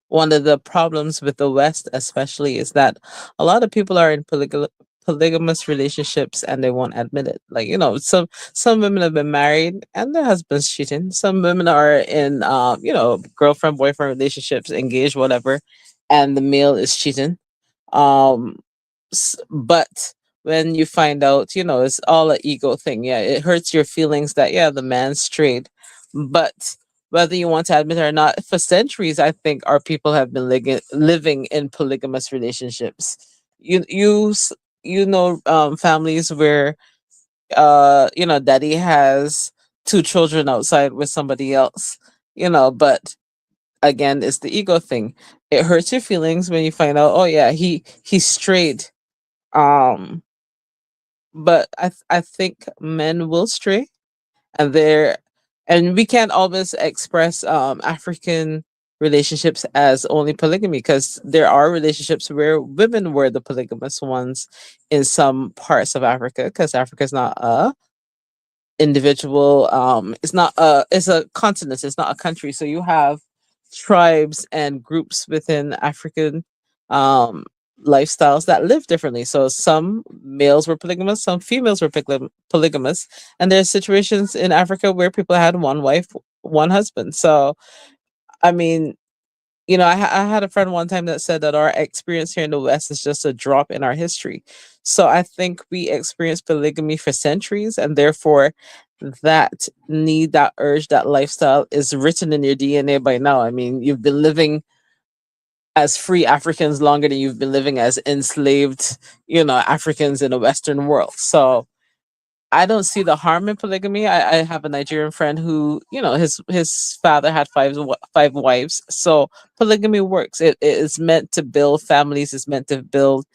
of the problems with the West especially is that a lot of people are in polygamous relationships and they won't admit it. Like, some women have been married and their husband's cheating. Some women are in girlfriend boyfriend relationships, engaged, whatever, and the male is cheating. But when you find out, it's all an ego thing. Yeah, it hurts your feelings that, the man's straight. But whether you want to admit it or not, for centuries, I think our people have been living in polygamous relationships. Families where, daddy has 2 children outside with somebody else, but again, it's the ego thing. It hurts your feelings when you find out, oh yeah, he's straight. But I think men will stray, and we can't always express African relationships as only polygamy because there are relationships where women were the polygamous ones in some parts of Africa because Africa is not a individual. It's a continent. It's not a country. So you have tribes and groups within African lifestyles that live differently. So some males were polygamous, some females were polygamous, and there's situations in Africa where people had one wife, one husband. So, I mean, I had a friend one time that said that our experience here in the West is just a drop in our history. So I think we experienced polygamy for centuries, and therefore that need, that urge, that lifestyle is written in your DNA by now. I mean, you've been living as free Africans longer than you've been living as enslaved, Africans in the Western world. So I don't see the harm in polygamy. I have a Nigerian friend who, his father had five wives. So polygamy works. It is meant to build families. It's meant to build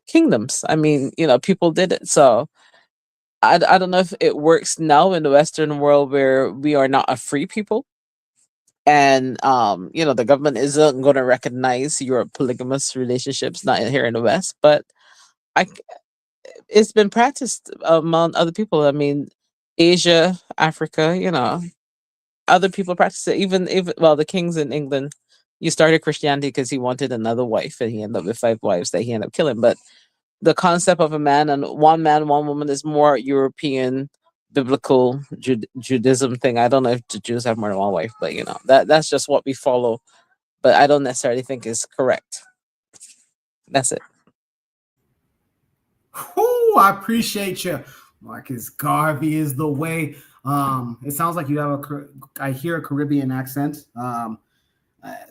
kingdoms. I mean, people did it. So I don't know if it works now in the Western world where we are not a free people. And the government isn't going to recognize your polygamous relationships, not here in the West. But it's been practiced among other people. I mean, Asia, Africa, other people practice it. Even well, the kings in England, you started Christianity because he wanted another wife, and he ended up with 5 wives that he ended up killing. But the concept of a man, one woman is more European, biblical Judaism thing. I don't know if the Jews have more than one wife, but that's just what we follow. But I don't necessarily think is correct. That's it. Ooh, I appreciate you, Marcus Garvey is the way. It sounds like you have I hear a Caribbean accent.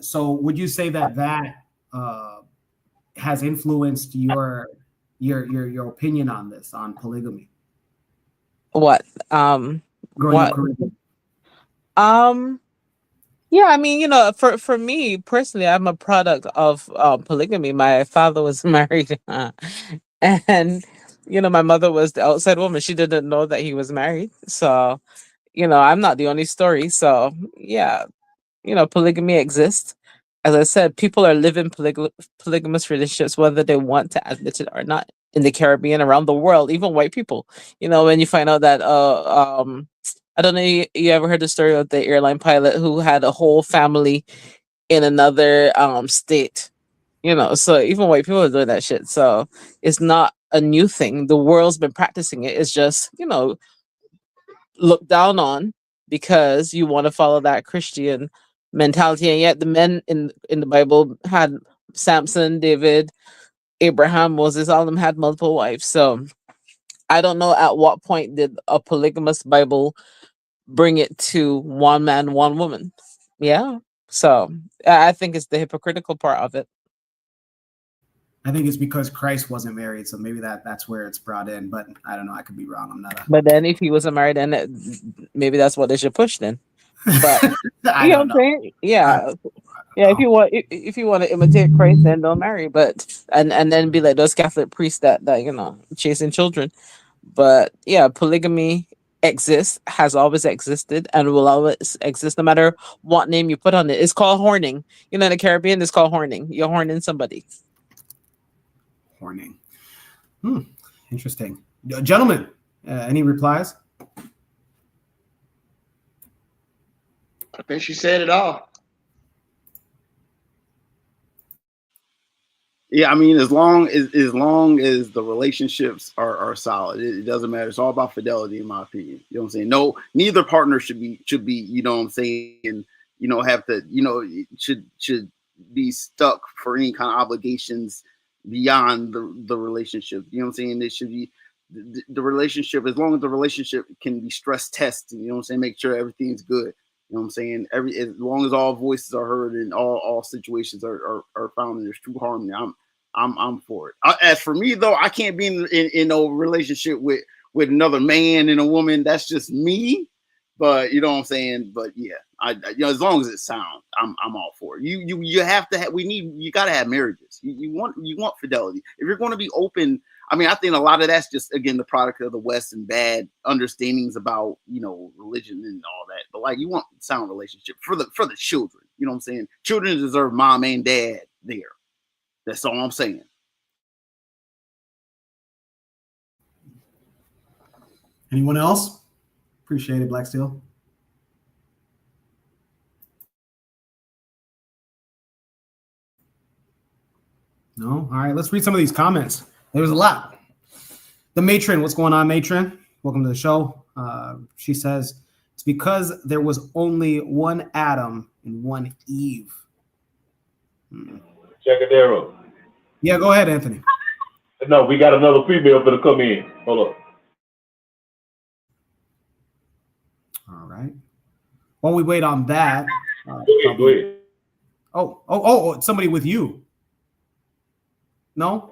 So would you say that has influenced your opinion on this, on polygamy? What? Growing up Caribbean. Yeah, I mean, for me personally, I'm a product of polygamy. My father was married, and my mother was the outside woman. She didn't know that he was married, so I'm not the only story. So yeah, polygamy exists. As I said, people are living polygamous relationships whether they want to admit it or not. In the Caribbean, around the world, even white people. When you find out that I don't know, you ever heard the story of the airline pilot who had a whole family in another state? So even white people are doing that shit. So it's not a new thing. The world's been practicing it. It's just looked down on because you want to follow that Christian mentality, and yet the men in the Bible had Samson, David, Abraham, Moses. All of them had multiple wives. So I don't know at what point did a polygamous Bible bring it to one man, one woman. Yeah. So I think it's the hypocritical part of it. I think it's because Christ wasn't married, so maybe that's where it's brought in. But I don't know. I could be wrong. I'm not. But then if he wasn't married, then maybe that's what they should push then. But I don't know. What I'm saying? Yeah. Yeah, if you want to imitate Christ, then don't marry. But and then be like those Catholic priests that chasing children. But yeah, polygamy exists, has always existed, and will always exist, no matter what name you put on it. It's called horning. In the Caribbean, it's called horning. You're horning somebody. Horning. Interesting. Gentlemen, any replies? I think she said it all. Yeah, I mean, as long as the relationships are solid, it doesn't matter. It's all about fidelity, in my opinion. You know what I'm saying? No, neither partner should be, you know what I'm saying, have to, should be stuck for any kind of obligations beyond the relationship. You know what I'm saying? It should be the relationship, as long as the relationship can be stress tested, you know what I'm saying, make sure everything's good. You know what I'm saying? As long as all voices are heard and all situations are found and there's true harmony, I'm for it. As for me though, I can't be in no relationship with another man and a woman. That's just me. But you know what I'm saying? But yeah, as long as it's sound, I'm all for it. You have to have, you gotta have marriages. You want fidelity. If you're going to be open, I mean, I think a lot of that's just, again, the product of the West and bad understandings about, religion and all that. But like, you want sound relationship for the children. You know what I'm saying? Children deserve mom and dad there. That's all I'm saying. Anyone else? Appreciate it, Black Steel. No? All right, let's read some of these comments. There was a lot. The Matron, what's going on, Matron? Welcome to the show. She says, it's because there was only one Adam and one Eve. Chacadero. Yeah, go ahead, Anthony. No, we got another female going to come in. Hold up. All right. While we wait on that. Go ahead. Oh, somebody with you. No?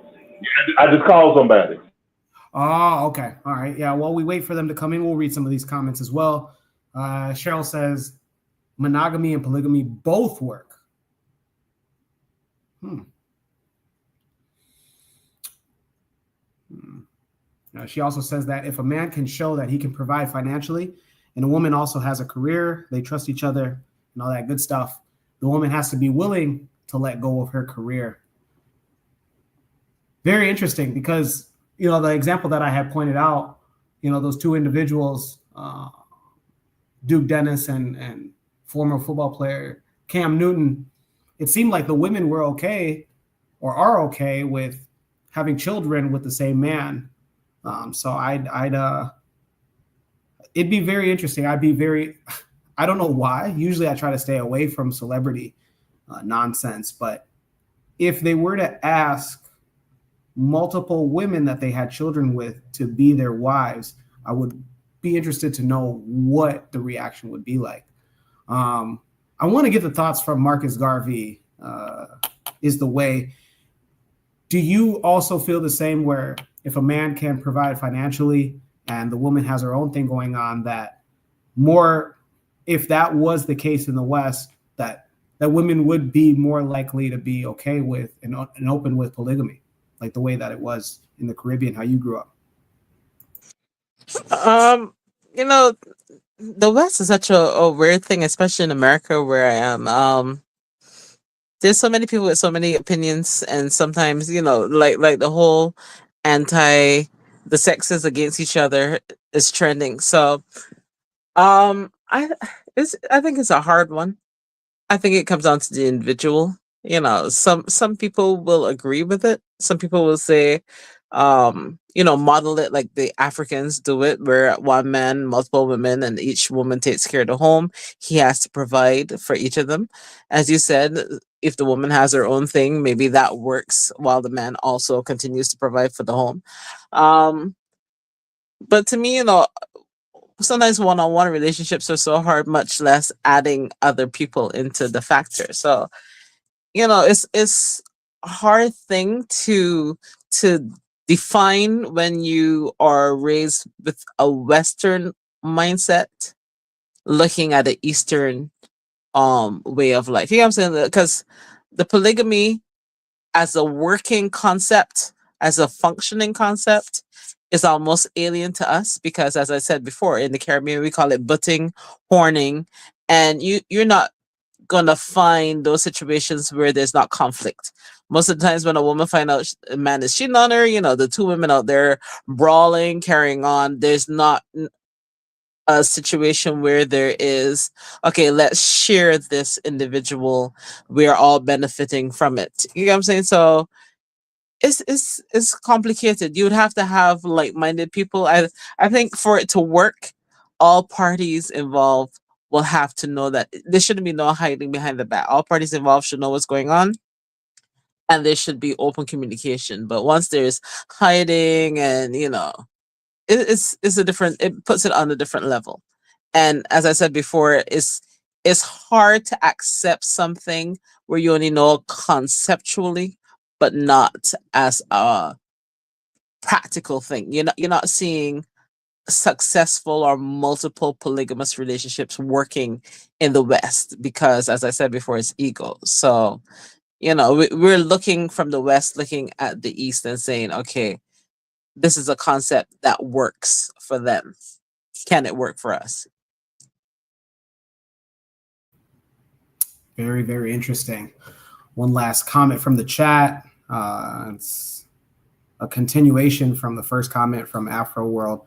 I just called somebody. Oh, okay. All right. Yeah, while we wait for them to come in, we'll read some of these comments as well. Cheryl says, monogamy and polygamy both work. She also says that if a man can show that he can provide financially and a woman also has a career, they trust each other and all that good stuff, the woman has to be willing to let go of her career. Very interesting because, the example that I had pointed out, those two individuals, Duke Dennis and former football player Cam Newton, it seemed like the women were okay or are okay with having children with the same man. So it'd be very interesting. I don't know why. Usually I try to stay away from celebrity nonsense, but if they were to ask multiple women that they had children with to be their wives, I would be interested to know what the reaction would be like. I want to get the thoughts from Marcus Garvey, is the way. Do you also feel the same, where if a man can provide financially and the woman has her own thing going on, that more, if that was the case in the West, that women would be more likely to be okay with and open with polygamy, like the way that it was in the Caribbean, how you grew up? The West is such a weird thing, especially in America where I am. There's so many people with so many opinions, and sometimes, like the whole the sexes against each other is trending. So I think it's a hard one. I think it comes down to the individual. Some people will agree with it. Some people will say, model it like the Africans do it, where one man, multiple women, and each woman takes care of the home. He has to provide for each of them. As you said, if the woman has her own thing, maybe that works while the man also continues to provide for the home. But to me, sometimes one-on-one relationships are so hard, much less adding other people into the factor. So, it's a hard thing to define when you are raised with a Western mindset, looking at the Eastern way of life. You know what I'm saying? Because the polygamy as a working concept, as a functioning concept, is almost alien to us, because, as I said before, in the Caribbean we call it butting, horning, and you're not gonna find those situations where there's not conflict. Most of the times when a woman find out a man is cheating on her, the two women out there brawling, carrying on, there's not a situation where there is, okay, let's share this individual, we're all benefiting from it. You know what I'm saying? So it's complicated. You would have to have like-minded people. I think for it to work, all parties involved will have to know that there shouldn't be no hiding behind the back. All parties involved should know what's going on, and there should be open communication. But once there's hiding, and it's a different, it puts it on a different level. And as I said before, it's hard to accept something where you only know conceptually, but not as a practical thing. You're not seeing successful or multiple polygamous relationships working in the West, because, as I said before, it's ego. So, we're looking from the West, looking at the East and saying, okay, this is a concept that works for them. Can it work for us? Very, very interesting. One last comment from the chat. It's a continuation from the first comment from Afro World.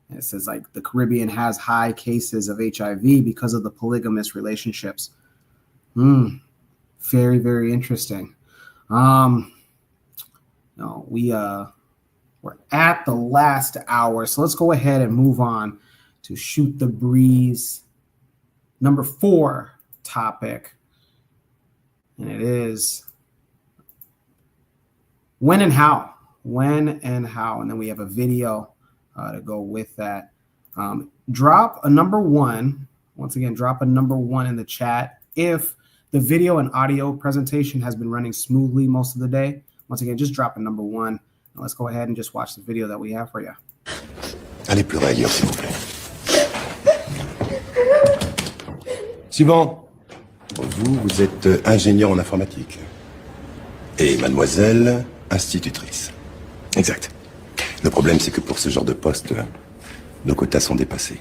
It says, like, the Caribbean has high cases of HIV because of the polygamous relationships. Very, very interesting. We're at the last hour, so let's go ahead and move on to Shoot the Breeze number 4 topic. And it is when and how. When and how. And then we have a video to go with that. Drop a number 1. Once again, drop a number 1 in the chat if the video and audio presentation has been running smoothly most of the day. Once again, just drop a number 1. And let's go ahead and just watch the video that we have for you. Allez pleurer ailleurs, s'il vous plaît. Suivant. Vous êtes ingénieur en informatique. Et mademoiselle, institutrice. Exact. Le problème, c'est que pour ce genre de poste, nos quotas sont dépassés.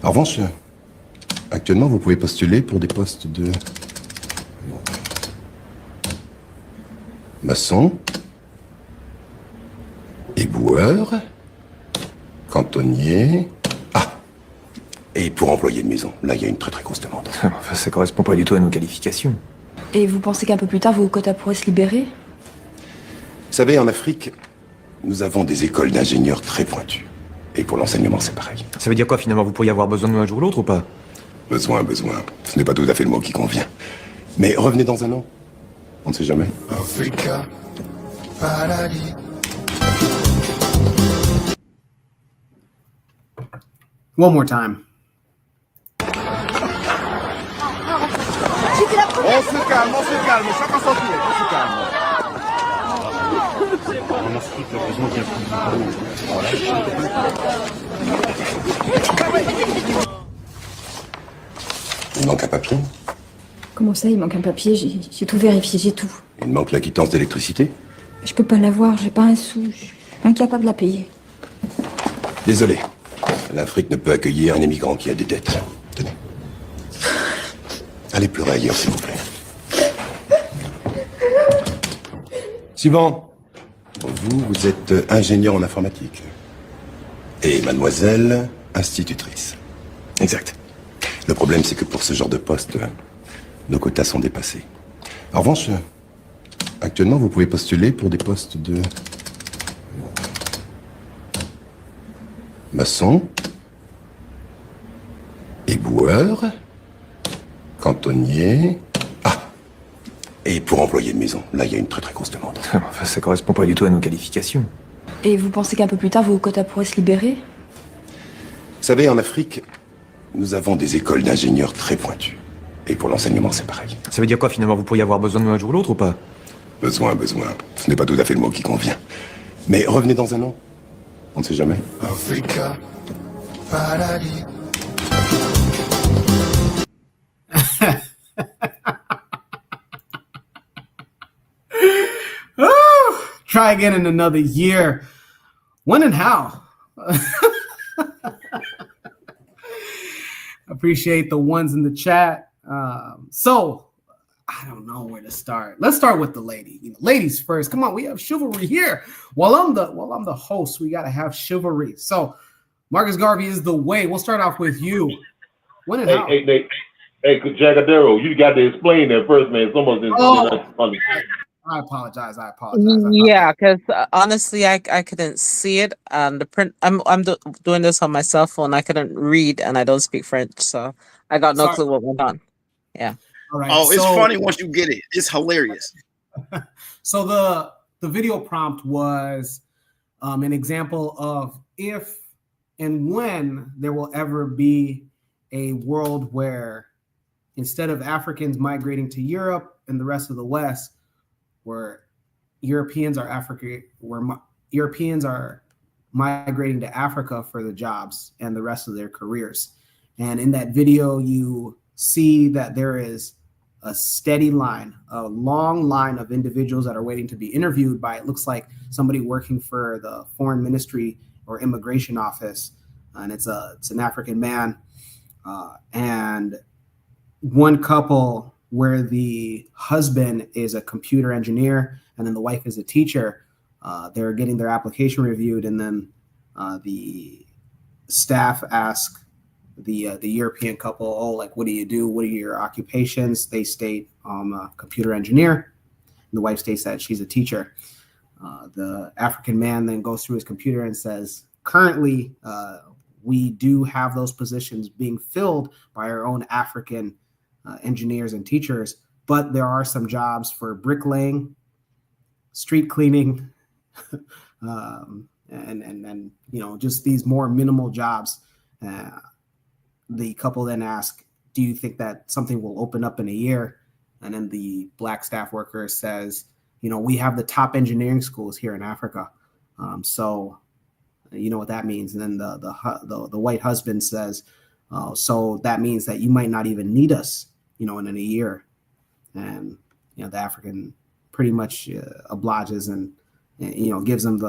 En revanche, actuellement, vous pouvez postuler pour des postes de maçon Éboueur, cantonnier. Ah, et pour employé de maison, là, il y a une très très grosse demande. Enfin, ça correspond pas du tout à nos qualifications. Et vous pensez qu'un peu plus tard, vos quotas pourraient se libérer? Vous savez, en Afrique, nous avons des écoles d'ingénieurs très pointues. Et pour l'enseignement, c'est pareil. Ça veut dire quoi finalement? Vous pourriez avoir besoin de nous un jour ou l'autre ou pas? Besoin. Ce n'est pas tout à fait le mot qui convient. Mais revenez dans un an. On ne sait jamais. Africa, paradis. One more time. On se calme, chacun son tour, on se calme. En Afrique, heureusement qu'il y a Il manque un papier. Comment ça, il manque un papier? J'ai tout vérifié, j'ai tout. Il manque la quittance d'électricité. Je peux pas l'avoir, j'ai pas un sou. Je suis incapable de la payer. Désolé. L'Afrique ne peut accueillir un émigrant qui a des dettes. Tenez. Allez pleurer ailleurs, s'il vous plaît. Suivant. Vous êtes ingénieur en informatique. Et mademoiselle, institutrice. Exact. Le problème, c'est que pour ce genre de poste, nos quotas sont dépassés. En revanche, actuellement, vous pouvez postuler pour des postes de maçon, éboueur, cantonnier. Ah, et pour employé de maison, là, il y a une très très grosse demande. Enfin, ça correspond pas du tout à nos qualifications. Et vous pensez qu'un peu plus tard, vos quotas pourraient se libérer? Vous savez, en Afrique, nous avons des écoles d'ingénieurs très pointues. Et pour l'enseignement, c'est pareil. Ça veut dire quoi finalement? Vous pourriez avoir besoin de nous un jour ou l'autre ou pas? Besoin. Ce n'est pas tout à fait le mot qui convient. Mais revenez dans un an. On ne sait jamais. Africa, paradis. Try again in another year. When and how? Appreciate the ones in the chat. So I don't know where to start. Let's start with the lady. Ladies first. Come on, we have chivalry here. While I'm the host, we gotta have chivalry. So Marcus Garvey is the way. We'll start off with you. When and how? Hey, Jagadero, you got to explain that first, man. Someone didn't understand. I apologize. Yeah, because honestly, I couldn't see it, and the print. I'm doing this on my cell phone. I couldn't read, and I don't speak French, so I got no clue what went on. Yeah. All right. Oh, it's funny once you get it. It's hilarious. So the video prompt was an example of if and when there will ever be a world where instead of Africans migrating to Europe and the rest of the West, where Europeans are migrating to Africa for the jobs and the rest of their careers. And in that video, you see that there is a steady line, a long line of individuals that are waiting to be interviewed by, it looks like somebody working for the foreign ministry or immigration office. And it's an African man. And one couple where the husband is a computer engineer and then the wife is a teacher, they're getting their application reviewed, and then the staff ask the European couple, "Oh, like, what do you do? What are your occupations?" They state, "I'm a computer engineer." And the wife states that she's a teacher. The African man then goes through his computer and says, "Currently, we do have those positions being filled by our own African engineers and teachers, but there are some jobs for bricklaying, street cleaning, and just these more minimal jobs." The couple then ask, "Do you think that something will open up in a year?" And then the black staff worker says, "We have the top engineering schools here in Africa, so you know what that means." And then the white husband says, "So that means that you might not even need us, in a year." And the African pretty much obliges and gives them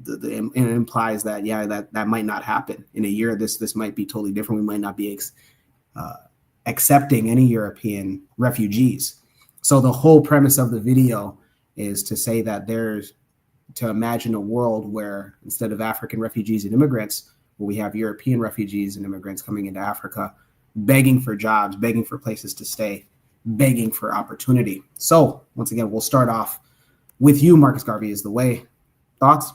and implies that that might not happen in a year. This might be totally different. We might not be accepting any European refugees. So the whole premise of the video is to say that to imagine a world where instead of African refugees and immigrants, where we have European refugees and immigrants coming into Africa, begging for jobs, begging for places to stay, begging for opportunity. So once again, we'll start off with you, Marcus Garvey is the way. Thoughts?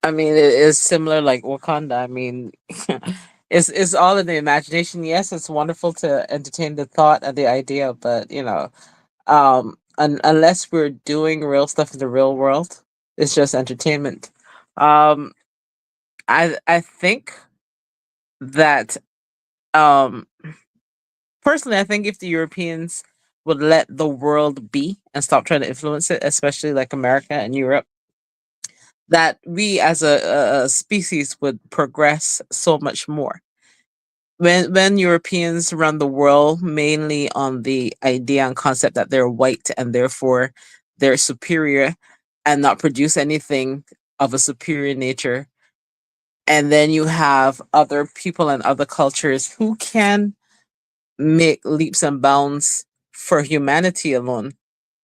I mean, it is similar like Wakanda. I mean, it's all in the imagination. Yes, it's wonderful to entertain the thought and the idea, but unless we're doing real stuff in the real world, it's just entertainment. Um, I think that um personally, I think if the Europeans would let the world be and stop trying to influence it, especially like America and Europe, that we as a species would progress so much more. When Europeans run the world mainly on the idea and concept that they're white and therefore they're superior and not produce anything of a superior nature, and then you have other people and other cultures who can make leaps and bounds for humanity alone,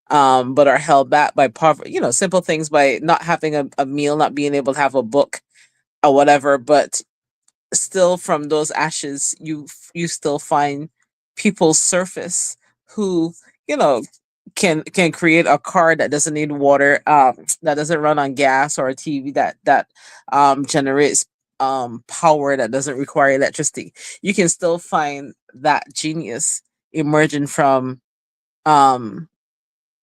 but are held back by poverty, simple things, by not having a meal, not being able to have a book or whatever. But still, from those ashes, you still find people surface who, you know can create a car that doesn't need water, that doesn't run on gas, or a TV that generates power that doesn't require electricity. You can still find that genius emerging from um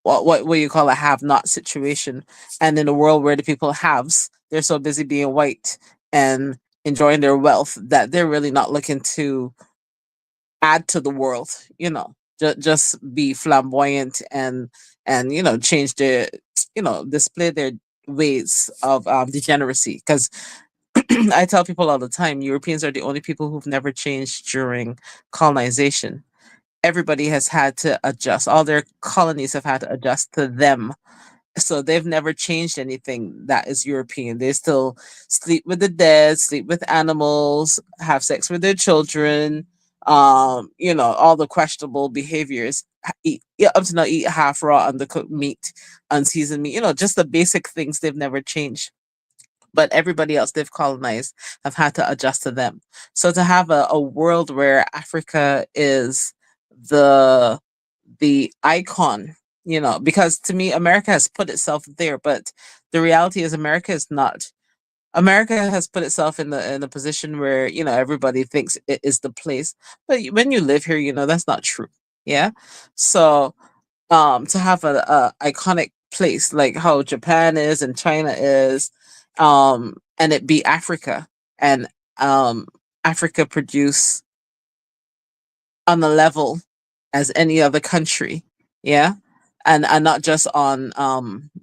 what you call a have not situation. And in a world where the people haves, they're so busy being white and enjoying their wealth that they're really not looking to add to the world, just be flamboyant and change their, display their ways of degeneracy. Because I tell people all the time, Europeans are the only people who've never changed during colonization. Everybody has had to adjust. All their colonies have had to adjust to them. So they've never changed anything that is European. They still sleep with the dead, sleep with animals, have sex with their children, all the questionable behaviors. Eat, yeah, up to now, eat half raw, undercooked meat, unseasoned meat, just the basic things they've never changed. But everybody else they've colonized have had to adjust to them. So to have a world where Africa is the icon, because to me America has put itself there, but the reality is America is not. America has put itself in the position where everybody thinks it is the place, but when you live here, that's not true. Yeah. So to have a iconic place like how Japan is and China is, and it be Africa, and Africa produce on the level as any other country, yeah, and not just on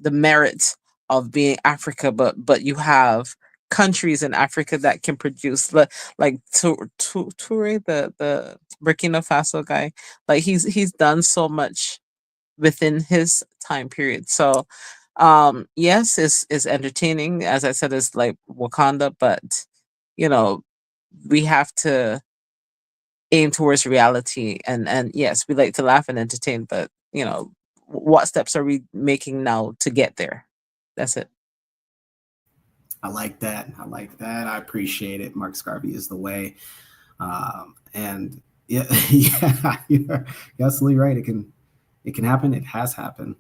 the merit of being Africa, but you have countries in Africa that can produce like Toure, the Burkina Faso guy, like he's done so much within his time period. So yes, is entertaining, as I said, is like Wakanda, but you know we have to aim towards reality. And yes, we like to laugh and entertain, but what steps are we making now to get there? That's it. I like that. I like that. I appreciate it. Mark Scarvey is the way. And yeah, yeah, you're absolutely right. It can happen. It has happened.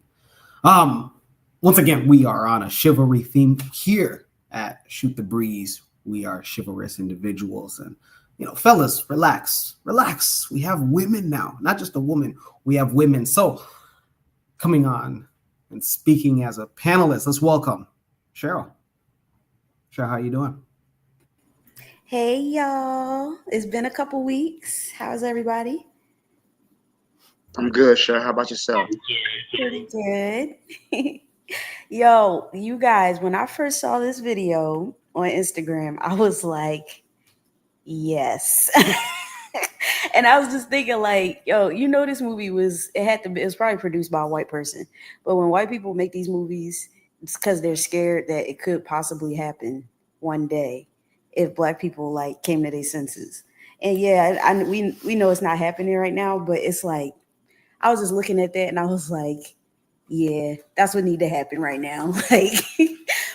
Once again, we are on a chivalry theme here at Shoot the Breeze. We are chivalrous individuals, and fellas, relax. We have women now, not just a woman. We have women. So coming on and speaking as a panelist, let's welcome Cheryl. Cheryl, how you doing? Hey y'all, it's been a couple weeks. How's everybody? I'm good, sure. How about yourself? Pretty good. Yo, you guys, when I first saw this video on Instagram, I was like, yes. And I was just thinking like, yo, this movie it was probably produced by a white person. But when white people make these movies, it's because they're scared that it could possibly happen one day if black people like came to their senses. And yeah, we know it's not happening right now, but it's like I was just looking at that and I was like, Yeah, that's what need to happen right now. Like,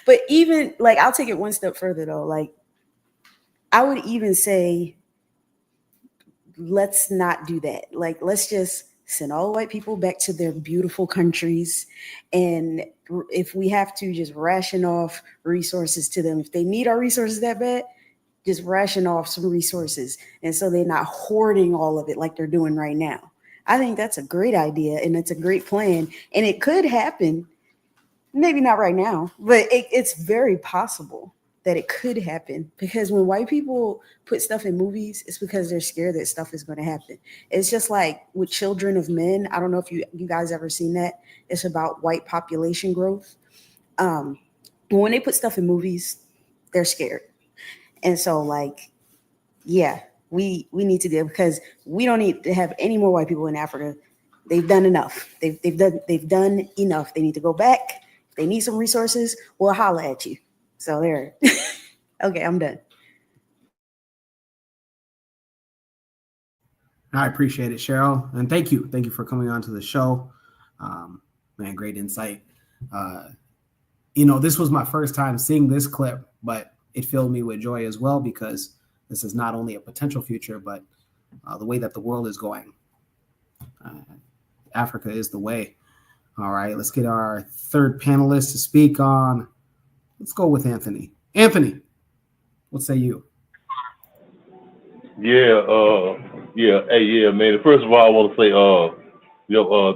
but even like, I'll take it one step further though. Like, I would even say, let's not do that. Like, let's just send all white people back to their beautiful countries. And if we have to, just ration off resources to them. If they need our resources that bad, just ration off some resources. And so they're not hoarding all of it like they're doing right now. I think that's a great idea and it's a great plan. And it could happen, maybe not right now, but it's very possible that it could happen, because when white people put stuff in movies, it's because they're scared that stuff is going to happen. It's just like with Children of Men. I don't know if you guys ever seen that. It's about white population growth. When they put stuff in movies, they're scared. And so, like, yeah, we need to do it, because we don't need to have any more white people in Africa. They've done enough. They've done enough. They need to go back. If they need some resources, we'll holler at you. So there. Okay, I'm done. I appreciate it, Cheryl, and thank you for coming on to the show. Man, great insight. This was my first time seeing this clip, but it filled me with joy as well, because this is not only a potential future, but the way that the world is going. Africa is the way. All right, let's get our third panelist to speak on. Let's go with Anthony. Anthony, what say you? Yeah, man. First of all, I want to say,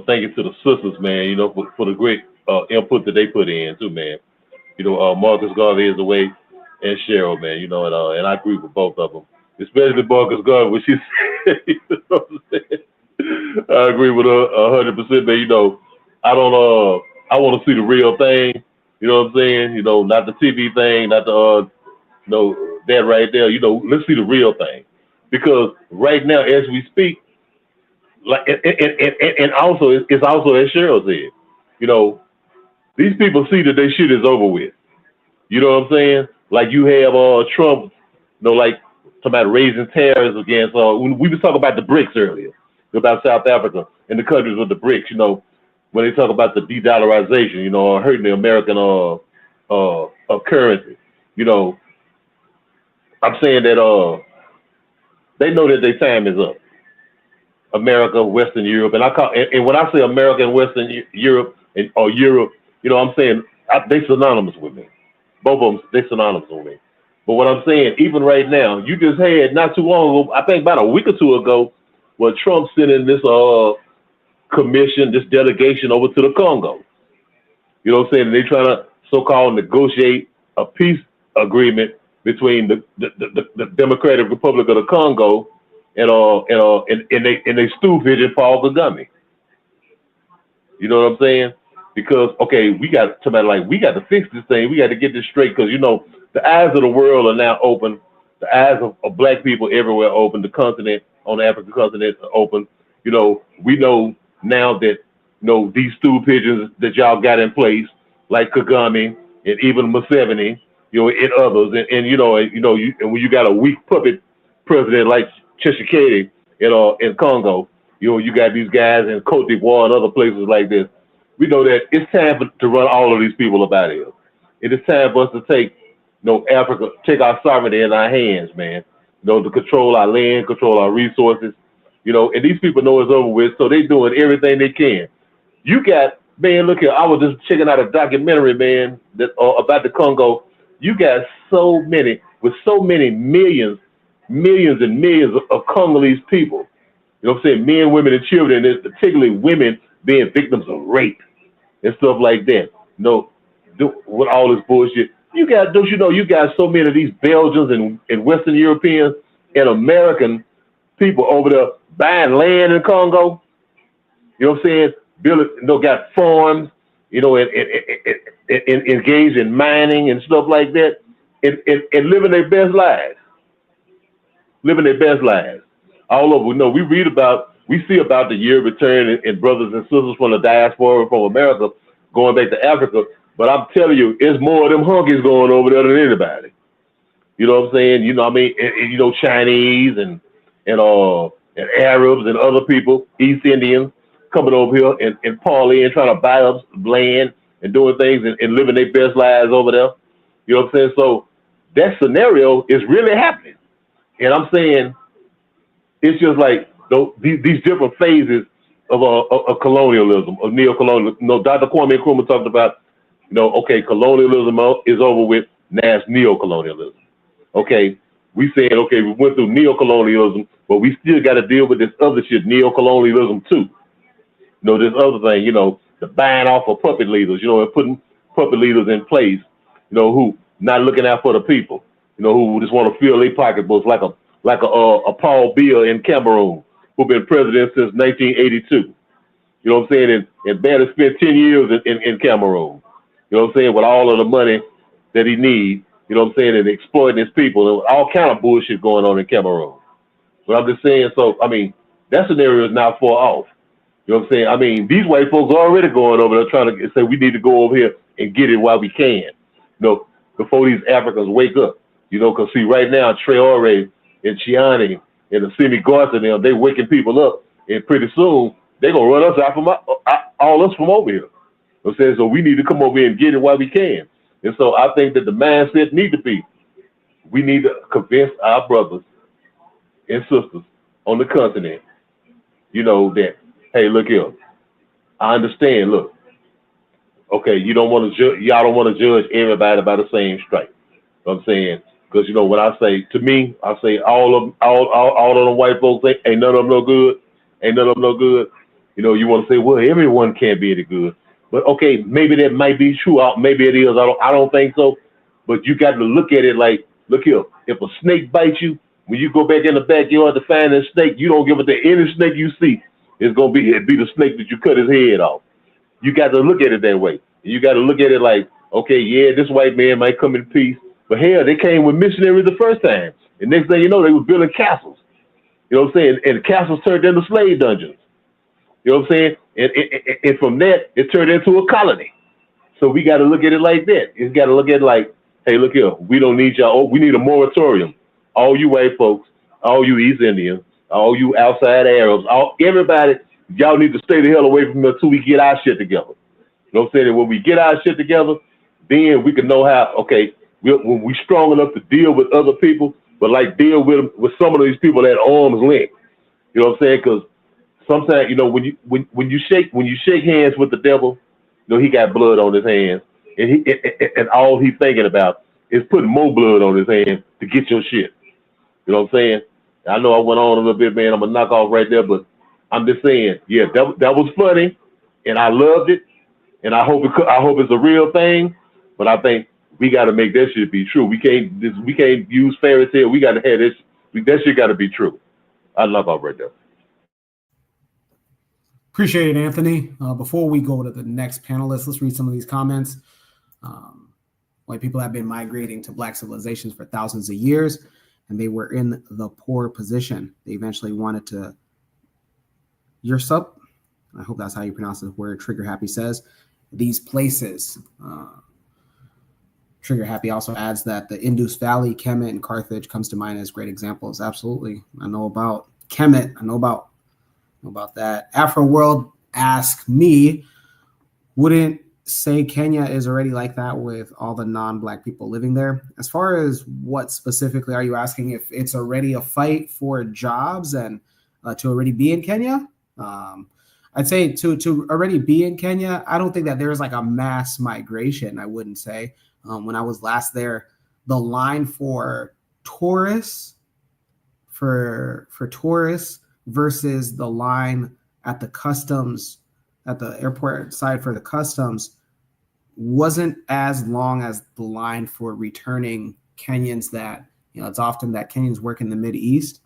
thank you to the sisters, man, for the great input that they put in too, man. Marcus Garvey is away, and Cheryl, man, and I agree with both of them, especially Marcus Garvey, when she said, you know what I'm saying? I agree with her 100%, man. I want to see the real thing, you know what I'm saying? Not the TV thing, not the, that right there, let's see the real thing. Because right now, as we speak, like, and also, it's also as Cheryl said, these people see that their shit is over with. You know what I'm saying? Like, you have Trump, like, talking about raising tariffs against. We was talking about the BRICS earlier, about South Africa and the countries with the BRICS. When they talk about the de-dollarization, hurting the American currency. I'm saying that they know that their time is up. America, Western Europe, and when I say America and Western Europe or Europe, I'm saying they synonymous with me. Both of them, they synonymous with me. But what I'm saying, even right now, you just had not too long ago, I think about a week or two ago, where Trump sent in this commission, this delegation over to the Congo. You know what I'm saying? They're trying to so-called negotiate a peace agreement between the Democratic Republic of the Congo and they stool pigeon Paul Kagame. You know what I'm saying? Because we got to fix this thing. We got to get this straight, because the eyes of the world are now open. The eyes of black people everywhere are open. The continent, on the African continent, are open. We know now that these stool pigeons that y'all got in place, like Kagame and even Museveni, and others, and when you got a weak puppet president like Tshisekedi in Congo, you got these guys in Cote d'Ivoire and other places like this. We know that it's time to run all of these people up out of here. It is time for us to take, Africa, take our sovereignty in our hands, man. To control our land, control our resources, and these people know it's over with, so they doing everything they can. You got, man, look here, I was just checking out a documentary, man, that about the Congo. You got so many millions and millions of Congolese people. You know what I'm saying? Men, women, and children, and particularly women being victims of rape and stuff like that. With all this bullshit. You got so many of these Belgians and Western Europeans and American people over there buying land in Congo. You know what I'm saying? Got farms, and engaged in mining and stuff like that, and living their best lives. All over. We see about the year return and brothers and sisters from the diaspora from America going back to Africa. But I'm telling you, it's more of them hunkies going over there than anybody. You know what I'm saying? Chinese and Arabs and other people, East Indians, coming over here and parlaying, trying to buy up land and doing things and living their best lives over there. You know what I'm saying? So that scenario is really happening. And I'm saying it's just like these different phases of colonialism, of neocolonialism. You know, Dr. Kwame Nkrumah talked about, you know, okay, colonialism is over with, now it's neocolonialism. Okay, we saying, okay, we went through neocolonialism, but we still got to deal with this other shit, neocolonialism too. You know, this other thing, you know, the buying off of puppet leaders, you know, and putting puppet leaders in place, you know, who not looking out for the people, you know, who just want to fill their pocketbooks like a Paul Biya in Cameroon, who been president since 1982. You know what I'm saying? And barely spent 10 years in Cameroon. You know what I'm saying? With all of the money that he needs, you know what I'm saying, and exploiting his people, and all kind of bullshit going on in Cameroon. But I'm just saying, so, I mean, that scenario is now far off. You know what I'm saying? I mean, these white folks are already going over there trying to say we need to go over here and get it while we can, you know, before these Africans wake up. You know, because see, right now, Traore and Chiani and the Simi Garza, they waking people up, and pretty soon they're going to run us out from all us from over here. You know what I'm saying? So we need to come over here and get it while we can. And so I think that the mindset need to be, we need to convince our brothers and sisters on the continent, you know, that, hey, look here, I understand, look, okay, you don't want to judge, y'all don't want to judge everybody by the same stripe. You know what I'm saying? Because, you know, when I say, to me, I say all of them white folks ain't none of them no good, ain't none of them no good. You know, you want to say, well, everyone can't be any good. But okay, maybe that might be true. Maybe it is. I don't think so. But you got to look at it like, look here. If a snake bites you, when you go back in the backyard to find that snake, you don't give it to any snake you see. It's gonna be the snake that you cut his head off. You got to look at it that way. You got to look at it like, okay, yeah, this white man might come in peace, but hell, they came with missionaries the first time, and next thing you know, they were building castles. You know what I'm saying? And the castles turned into slave dungeons. You know what I'm saying? And from that, it turned into a colony. So we got to look at it like that. You got to look at it like, hey, look here, we don't need y'all. We need a moratorium. All you white folks, all you East Indians, all you outside Arabs, everybody, y'all need to stay the hell away from us until we get our shit together. You know what I'm saying? And when we get our shit together, then we can know how, okay, when we strong enough to deal with other people, but like deal with some of these people at arm's length. You know what I'm saying? Because sometimes, you know, when you shake hands with the devil, you know, he got blood on his hands, and all he's thinking about is putting more blood on his hands to get your shit. You know what I'm saying? I know I went on a little bit, man. I'm gonna knock off right there, but I'm just saying, yeah, that was funny, and I loved it, and I hope it's a real thing. But I think we got to make that shit be true. We can't use fairy tale. We got to have this. That shit got to be true. I knock off right there. Appreciate it, Anthony. Before we go to the next panelist, let's read some of these comments. White people have been migrating to Black civilizations for thousands of years, and they were in the poor position. They eventually wanted to usurp. I hope that's how you pronounce the word. Trigger Happy says these places. Trigger Happy also adds that the Indus Valley, Kemet, and Carthage comes to mind as great examples. Absolutely, I know about Kemet. I know about that. Afro World asks me, wouldn't say Kenya is already like that with all the non-Black people living there? As far as what specifically are you asking, if it's already a fight for jobs and to already be in Kenya? I'd say to already be in Kenya, I don't think that there's like a mass migration, I wouldn't say. When I was last there, the line for tourists versus the line at the customs, at the airport side for the customs, wasn't as long as the line for returning Kenyans that, you know, it's often that Kenyans work in the Mideast.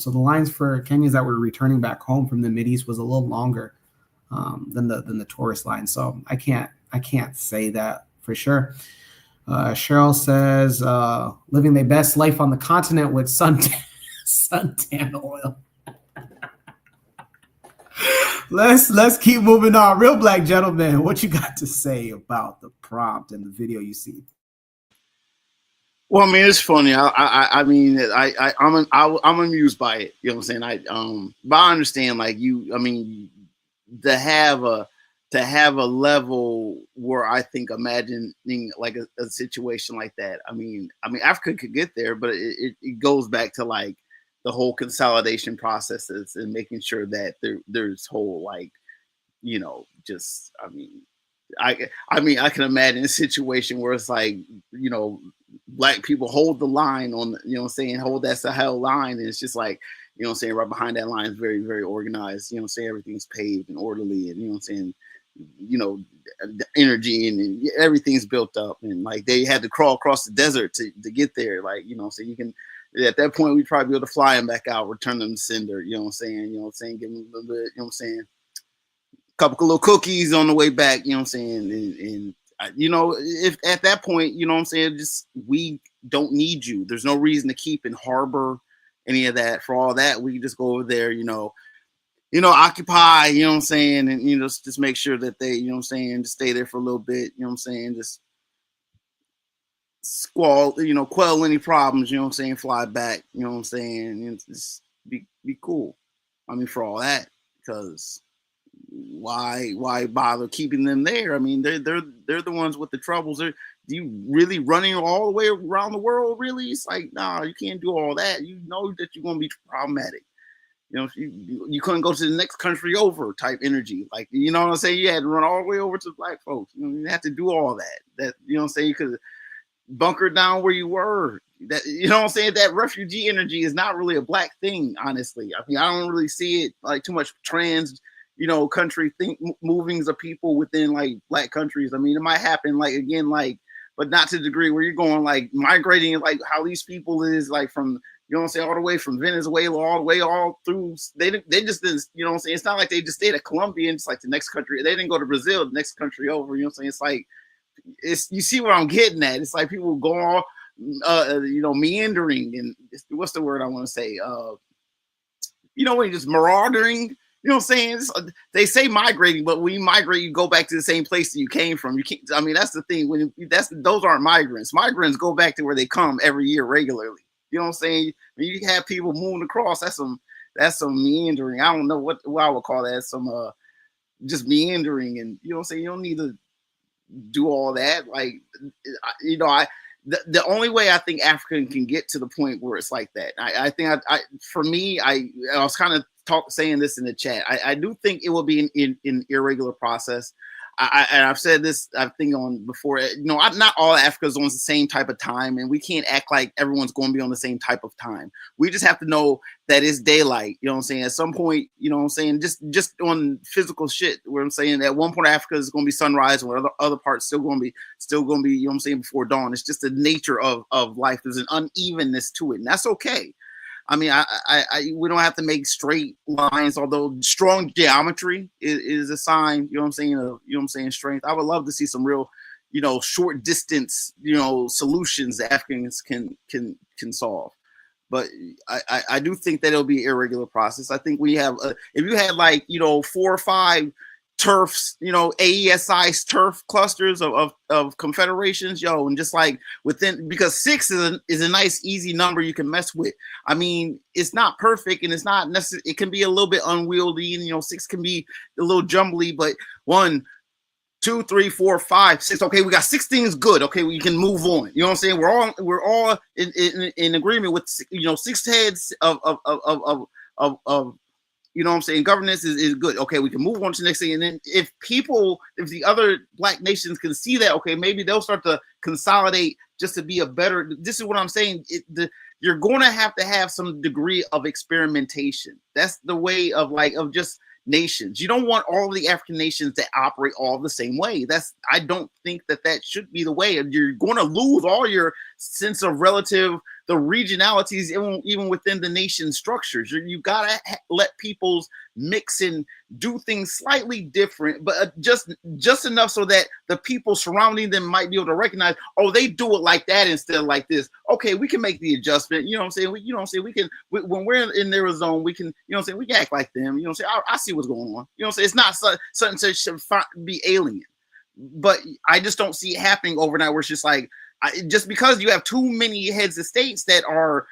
So the lines for Kenyans that were returning back home from the Mideast was a little longer than the tourist line. So I can't say that for sure. Cheryl says, living their best life on the continent with suntan oil. Let's keep moving on. Real Black Gentleman, what you got to say about the prompt and the video you see? Well, I mean, it's funny. I'm amused by it. You know what I'm saying? But I understand, like, to have a level where I think imagining like a situation like that. I mean, Africa could get there, but it goes back to like the whole consolidation processes and making sure that there's whole like, just I can imagine a situation where it's like, black people hold the line on, hold that Sahel line, and it's just like, right behind that line is very, very organized. Everything's paved and orderly, and the energy and everything's built up, and like they had to crawl across the desert to get there. Like, so you can, at that point, we'd probably be able to fly them back out, return them to sender. Give them a little bit, couple of little cookies on the way back, and if at that point, just we don't need you. There's no reason to keep and harbor any of that. For all that, we can just go over there, occupy, and just make sure that they, just stay there for a little bit, just quell any problems, fly back, and just be cool. I mean, for all that, because why bother keeping them there? I mean, they're the ones with the troubles. Are you really running all the way around the world? Really? It's like, nah, you can't do all that. You know that you're gonna be problematic. You couldn't go to the next country over type energy. Like, what I'm saying? You had to run all the way over to black folks. You had to do all that. That, what I'm saying? You could bunker down where you were. That, what I'm saying? That refugee energy is not really a black thing, honestly. I mean, I don't really see it like too much trans, country movings of people within like black countries. I mean, it might happen like, again, like, but not to the degree where you're going like migrating, like how these people is like from, all the way from Venezuela all the way all through. They just didn't, it's not like they just stayed at Colombia and it's like the next country. They didn't go to Brazil, the next country over. It's like, you see what I'm getting at. It's like people go all, meandering, and what's the word I want to say? When you just marauding. They say migrating, but when you migrate, you go back to the same place that you came from. You can't. I mean, that's the thing. Those aren't migrants. Migrants go back to where they come every year regularly. When you have people moving across, that's some meandering. I don't know what I would call that. Some just meandering, and you don't need to do all that. Like, the only way I think Africa can get to the point where it's like that. I think for me, I was kind of saying this in the chat. I do think it will be an irregular process. And I've said this, I think on before, not all Africa is on the same type of time, and we can't act like everyone's going to be on the same type of time. We just have to know that it's daylight. At some point, just on physical shit, where I'm saying at one point Africa is going to be sunrise, and other parts still going to be, before dawn. It's just the nature of life. There's an unevenness to it, and that's okay. I mean, we don't have to make straight lines, although strong geometry is a sign, of strength. I would love to see some real, short distance, solutions that Africans can solve. But I do think that it'll be an irregular process. I think we have, if you had like, 4 or 5 turfs, AESI turf clusters of confederations, and just like within, because 6 is a nice easy number you can mess with. I mean, it's not perfect, and it's not necessary. It can be a little bit unwieldy, and 6 can be a little jumbly, but 1, 2, 3, 4, 5, 6. Okay, we got 16 is good. Okay, we can move on. You know what I'm saying? We're all in agreement with 6 heads of governance is good. Okay, we can move on to the next thing. And then if the other black nations can see that, okay, maybe they'll start to consolidate just to be a better, this is what I'm saying. You're going to have some degree of experimentation. That's the way of just nations. You don't want all the African nations to operate all the same way. I don't think that should be the way. You're going to lose all your sense of relative, the regionalities, even within the nation structures. You got to let peoples mix and do things slightly different, but just enough so that the people surrounding them might be able to recognize, oh, they do it like that instead of like this. Okay, we can make the adjustment. You know what I'm saying? We can, when we're in their zone, we can, we can act like them. I see what's going on. It's not something that should be alien. But I just don't see it happening overnight where it's just like, just because you have too many heads of states that are,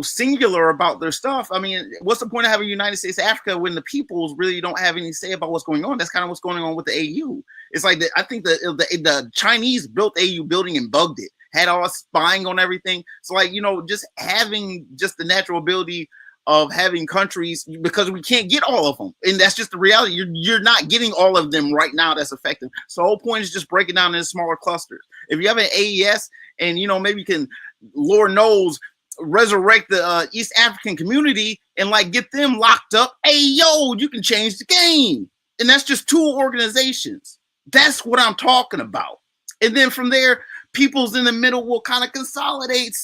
singular about their stuff. I mean, what's the point of having United States of Africa when the peoples really don't have any say about what's going on? That's kind of what's going on with the AU. It's like I think the Chinese built AU building and bugged it, had all spying on everything. So like, just having just the natural ability of having countries, because we can't get all of them, and that's just the reality. You're not getting all of them right now. That's effective. So the whole point is just breaking down into smaller clusters. If you have an AES, and maybe you can, Lord knows, resurrect the East African community and like get them locked up. Hey, yo, you can change the game. And that's just 2 organizations. That's what I'm talking about. And then from there, peoples in the middle will kind of consolidate,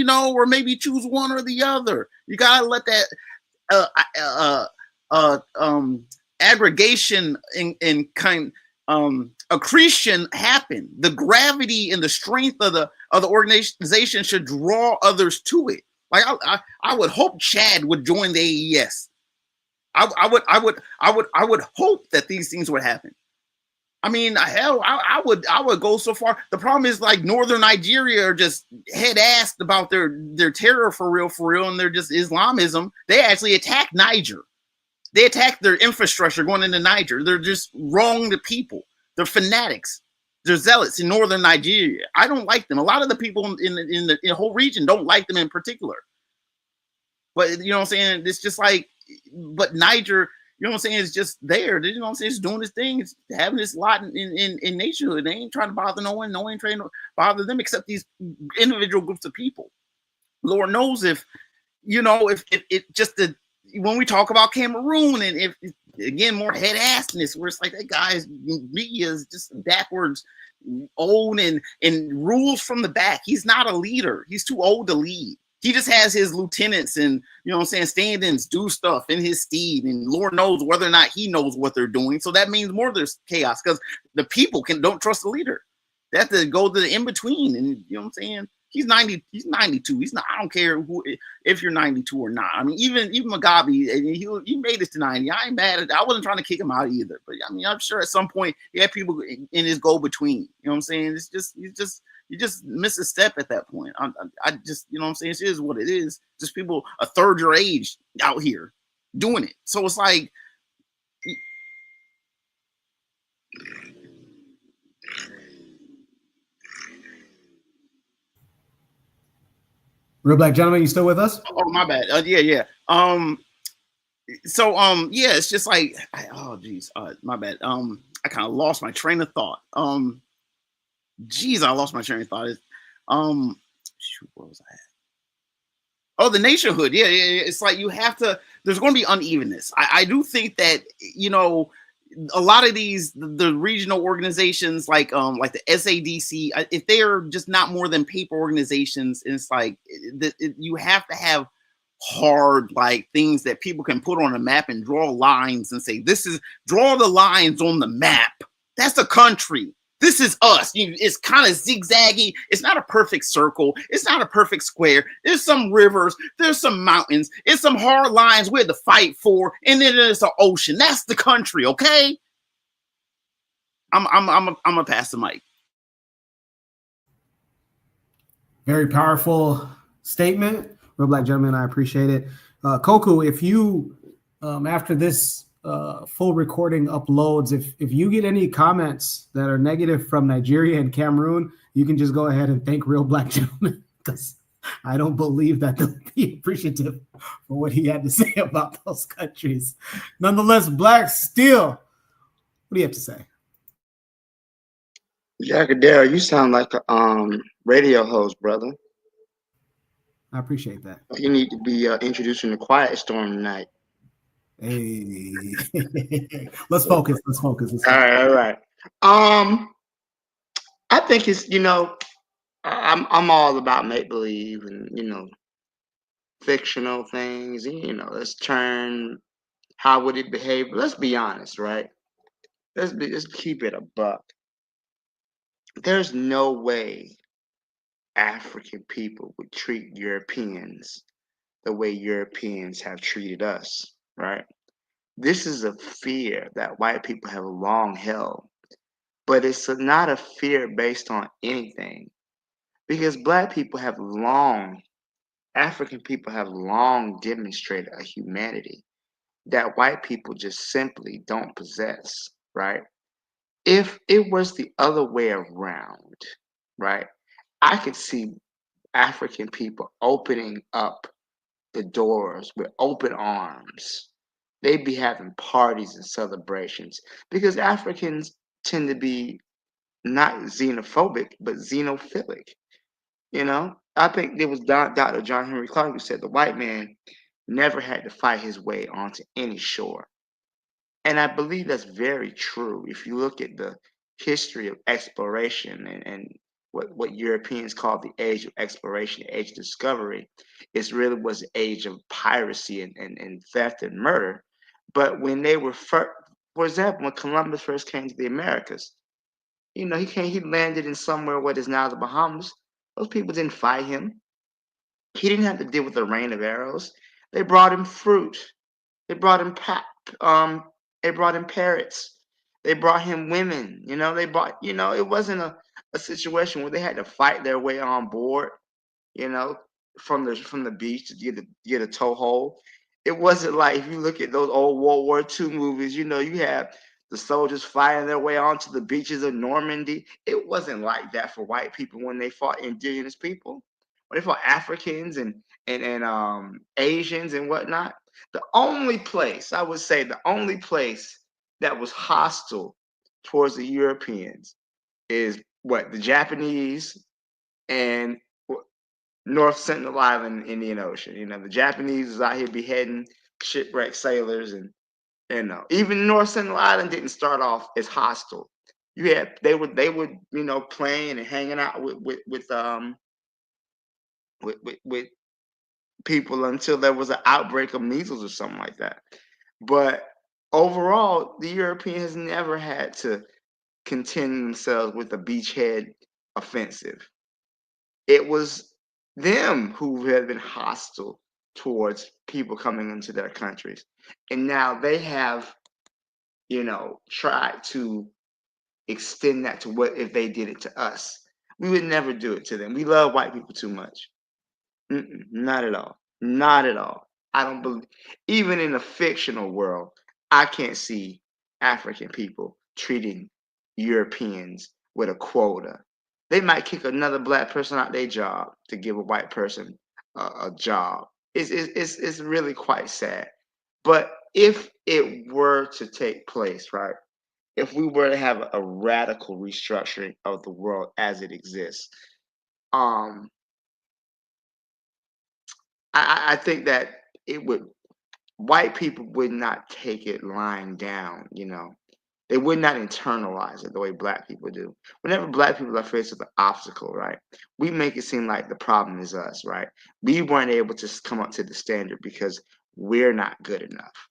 or maybe choose one or the other. You gotta let that aggregation and kind accretion happen. The gravity and the strength of the organization should draw others to it. Like I would hope Chad would join the AES. I would hope that these things would happen. I mean, hell, I would go so far. The problem is like northern Nigeria are just head-assed about their terror for real, and they're just Islamism. They actually attacked Niger. They attacked their infrastructure going into Niger. They're just wrong to people. They're fanatics. They're zealots in northern Nigeria. I don't like them. A lot of the people in the whole region don't like them in particular. But you know what I'm saying? It's just like, but Niger, you know what I'm saying, it's just there. You know what I'm saying? It's doing its thing. It's having this lot in nationhood. They ain't trying to bother no one. No one ain't trying to bother them except these individual groups of people. Lord knows if it just the, when we talk about Cameroon and if again more head-assness, where it's like that guy's media is just backwards, old and rules from the back. He's not a leader. He's too old to lead. He just has his lieutenants and, you know what I'm saying, stand-ins do stuff in his steed, and Lord knows whether or not he knows what they're doing. So that means more there's chaos because the people don't trust the leader. They have to go to the in-between, and you know what I'm saying? He's 90, he's 92. He's not, I don't care if you're 92 or not. I mean, even Mugabe, he made it to 90. I ain't mad at that. I wasn't trying to kick him out either. But I mean, I'm sure at some point he had people in his go-between. You know what I'm saying? It's just, you just miss a step at that point. I just, you know what I'm saying? It is what it is. Just people a third your age out here doing it. So it's like, Real Black Gentleman, you still with us? oh, my bad. Yeah. Yeah, it's just like, oh geez, my bad. I kind of lost my train of thought. Geez, I lost my train of thought. Shoot, where was I at? Oh, the nationhood. Yeah. It's like you have to. There's going to be unevenness. I do think that a lot of the regional organizations like the SADC, if they are just not more than paper organizations, it's like you have to have hard like things that people can put on a map and draw lines and say, draw the lines on the map. That's a country. This is us. It's kind of zigzaggy. It's not a perfect circle. It's not a perfect square. There's some rivers. There's some mountains. It's some hard lines we had to fight for, and then there's an ocean. That's the country, okay? I'm a pass the mic. Very powerful statement, Real Black Gentleman. I appreciate it. Koku, if you after this full recording uploads, if you get any comments that are negative from Nigeria and Cameroon, you can just go ahead and thank Real Black Gentleman, because I don't believe that they'll be appreciative for what he had to say about those countries. Nonetheless, Black Steel, what do you have to say? Jackadera, you sound like a radio host, brother. I appreciate that. You need to be introducing the Quiet Storm tonight. Hey, let's focus. All right. I think it's, I'm all about make believe and fictional things. And, let's turn. How would it behave? Let's be honest, right? Let's keep it a buck. There's no way African people would treat Europeans the way Europeans have treated us, right? This is a fear that white people have long held, but it's not a fear based on anything, because Black people have long African people have long demonstrated a humanity that white people just simply don't possess, right? If it was the other way around, right, I could see African people opening up the doors with open arms. They'd be having parties and celebrations because Africans tend to be not xenophobic, but xenophilic. You know, I think it was Dr. John Henry Clark who said the white man never had to fight his way onto any shore. And I believe that's very true. If you look at the history of exploration and what Europeans call the age of exploration, the age of discovery, it really was the age of piracy and theft and murder. But when they were first, for example, when Columbus first came to the Americas, you know, he landed in somewhere what is now the Bahamas. Those people didn't fight him. He didn't have to deal with the rain of arrows. They brought him fruit. They brought him um they brought him parrots. They brought him women. You know, they brought, you know, it wasn't a situation where they had to fight their way on board, you know, from the beach to get a toehold. It wasn't like if you look at those old World War II movies, you know, you have the soldiers fighting their way onto the beaches of Normandy. It wasn't like that for white people when they fought indigenous people, when they fought Africans and Asians and whatnot. The only place, I would say, the only place that was hostile towards the Europeans is what, the Japanese and North Sentinel Island, Indian Ocean. You know, the Japanese was out here beheading shipwrecked sailors, and you know, even North Sentinel Island didn't start off as hostile. You had they would you know, playing and hanging out with people until there was an outbreak of measles or something like that. But overall, the European has never had to contend themselves with a beachhead offensive. It was them who had been hostile towards people coming into their countries. And now they have, you know, tried to extend that to what if they did it to us. We would never do it to them. We love white people too much. Not at all. Not at all. I don't believe, even in a fictional world, I can't see African people treating Europeans with a quota. They might kick another black person out their job to give a white person a job. It's really quite sad. But if it were to take place, right? If we were to have a radical restructuring of the world as it exists, I think that it would, white people would not take it lying down, you know. They would not internalize it the way black people do. Whenever black people are faced with an obstacle, right, we make it seem like the problem is us, right? We weren't able to come up to the standard because we're not good enough,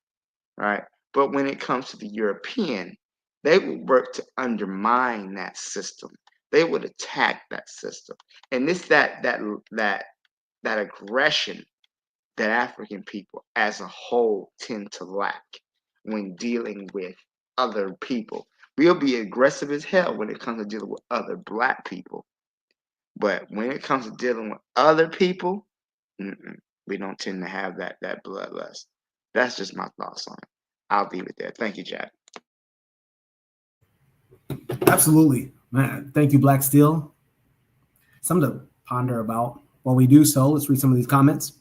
right? But when it comes to the European, they would work to undermine that system. They would attack that system. And it's that aggression that African people as a whole tend to lack when dealing with other people. We'll be aggressive as hell when it comes to dealing with other black people. But when it comes to dealing with other people, we don't tend to have that bloodlust. That's just my thoughts on it. I'll leave it there. Thank you, Jack. Absolutely, man. Thank you, Black Steel. Something to ponder about. While we do so, let's read some of these comments.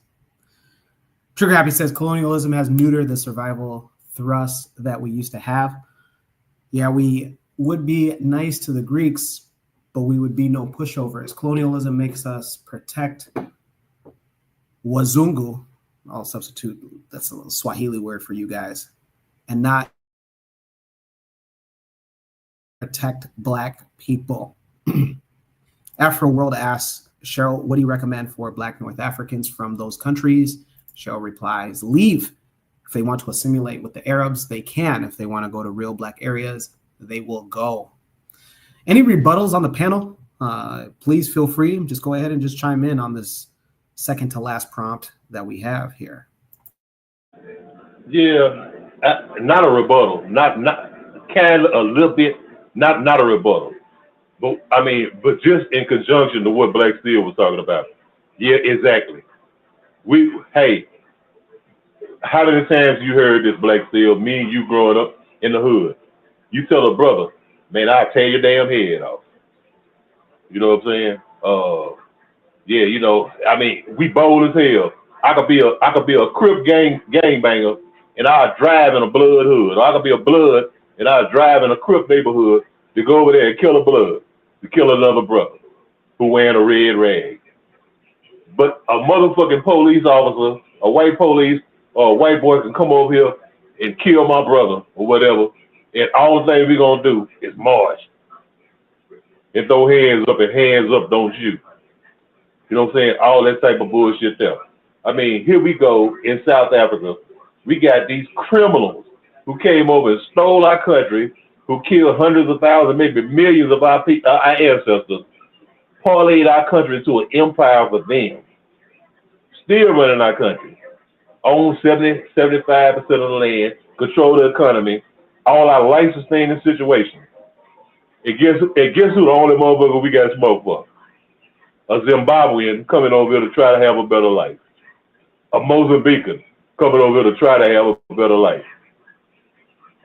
Trigger Happy says colonialism has neutered the survival thrust that we used to have. Yeah, we would be nice to the Greeks, but we would be no pushovers. Colonialism makes us protect Wazungu. I'll substitute, that's a little Swahili word for you guys, and not protect black people. Afro World asks, Cheryl, what do you recommend for black North Africans from those countries? Cheryl replies, leave. If they want to assimilate with the Arabs, they can. If they want to go to real black areas, they will go. Any rebuttals on the panel? Please feel free. Just go ahead and just chime in on this second to last prompt that we have here. Yeah, not a rebuttal. Not kind of a little bit. Not a rebuttal. But I mean, but just in conjunction to what Black Steel was talking about. Yeah, exactly. Hey, how many times you heard this, Black Steel? Me and you growing up in the hood. You tell a brother, man, I'll tear your damn head off. You know what I'm saying? Yeah, you know, I mean, we bold as hell. I could be a Crip gang banger, and I'll drive in a blood hood. Or I could be a blood, and I'll drive in a Crip neighborhood to go over there and kill a blood, to kill another brother who wearing a red rag. But a motherfucking police officer, a white police, or a white boy can come over here and kill my brother or whatever, and all the thing we gonna do is march and throw hands up and hands up, don't shoot. You know what I'm saying? All that type of bullshit there. I mean, here we go in South Africa. We got these criminals who came over and stole our country, who killed hundreds of thousands, maybe millions of our ancestors, parlayed our country into an empire for them. Still running our country. Own 70, 75% of the land, control the economy, all our life-sustaining situations. And guess who the only motherfucker we got smoke for? A Zimbabwean coming over here to try to have a better life. A Mozambican coming over here to try to have a better life.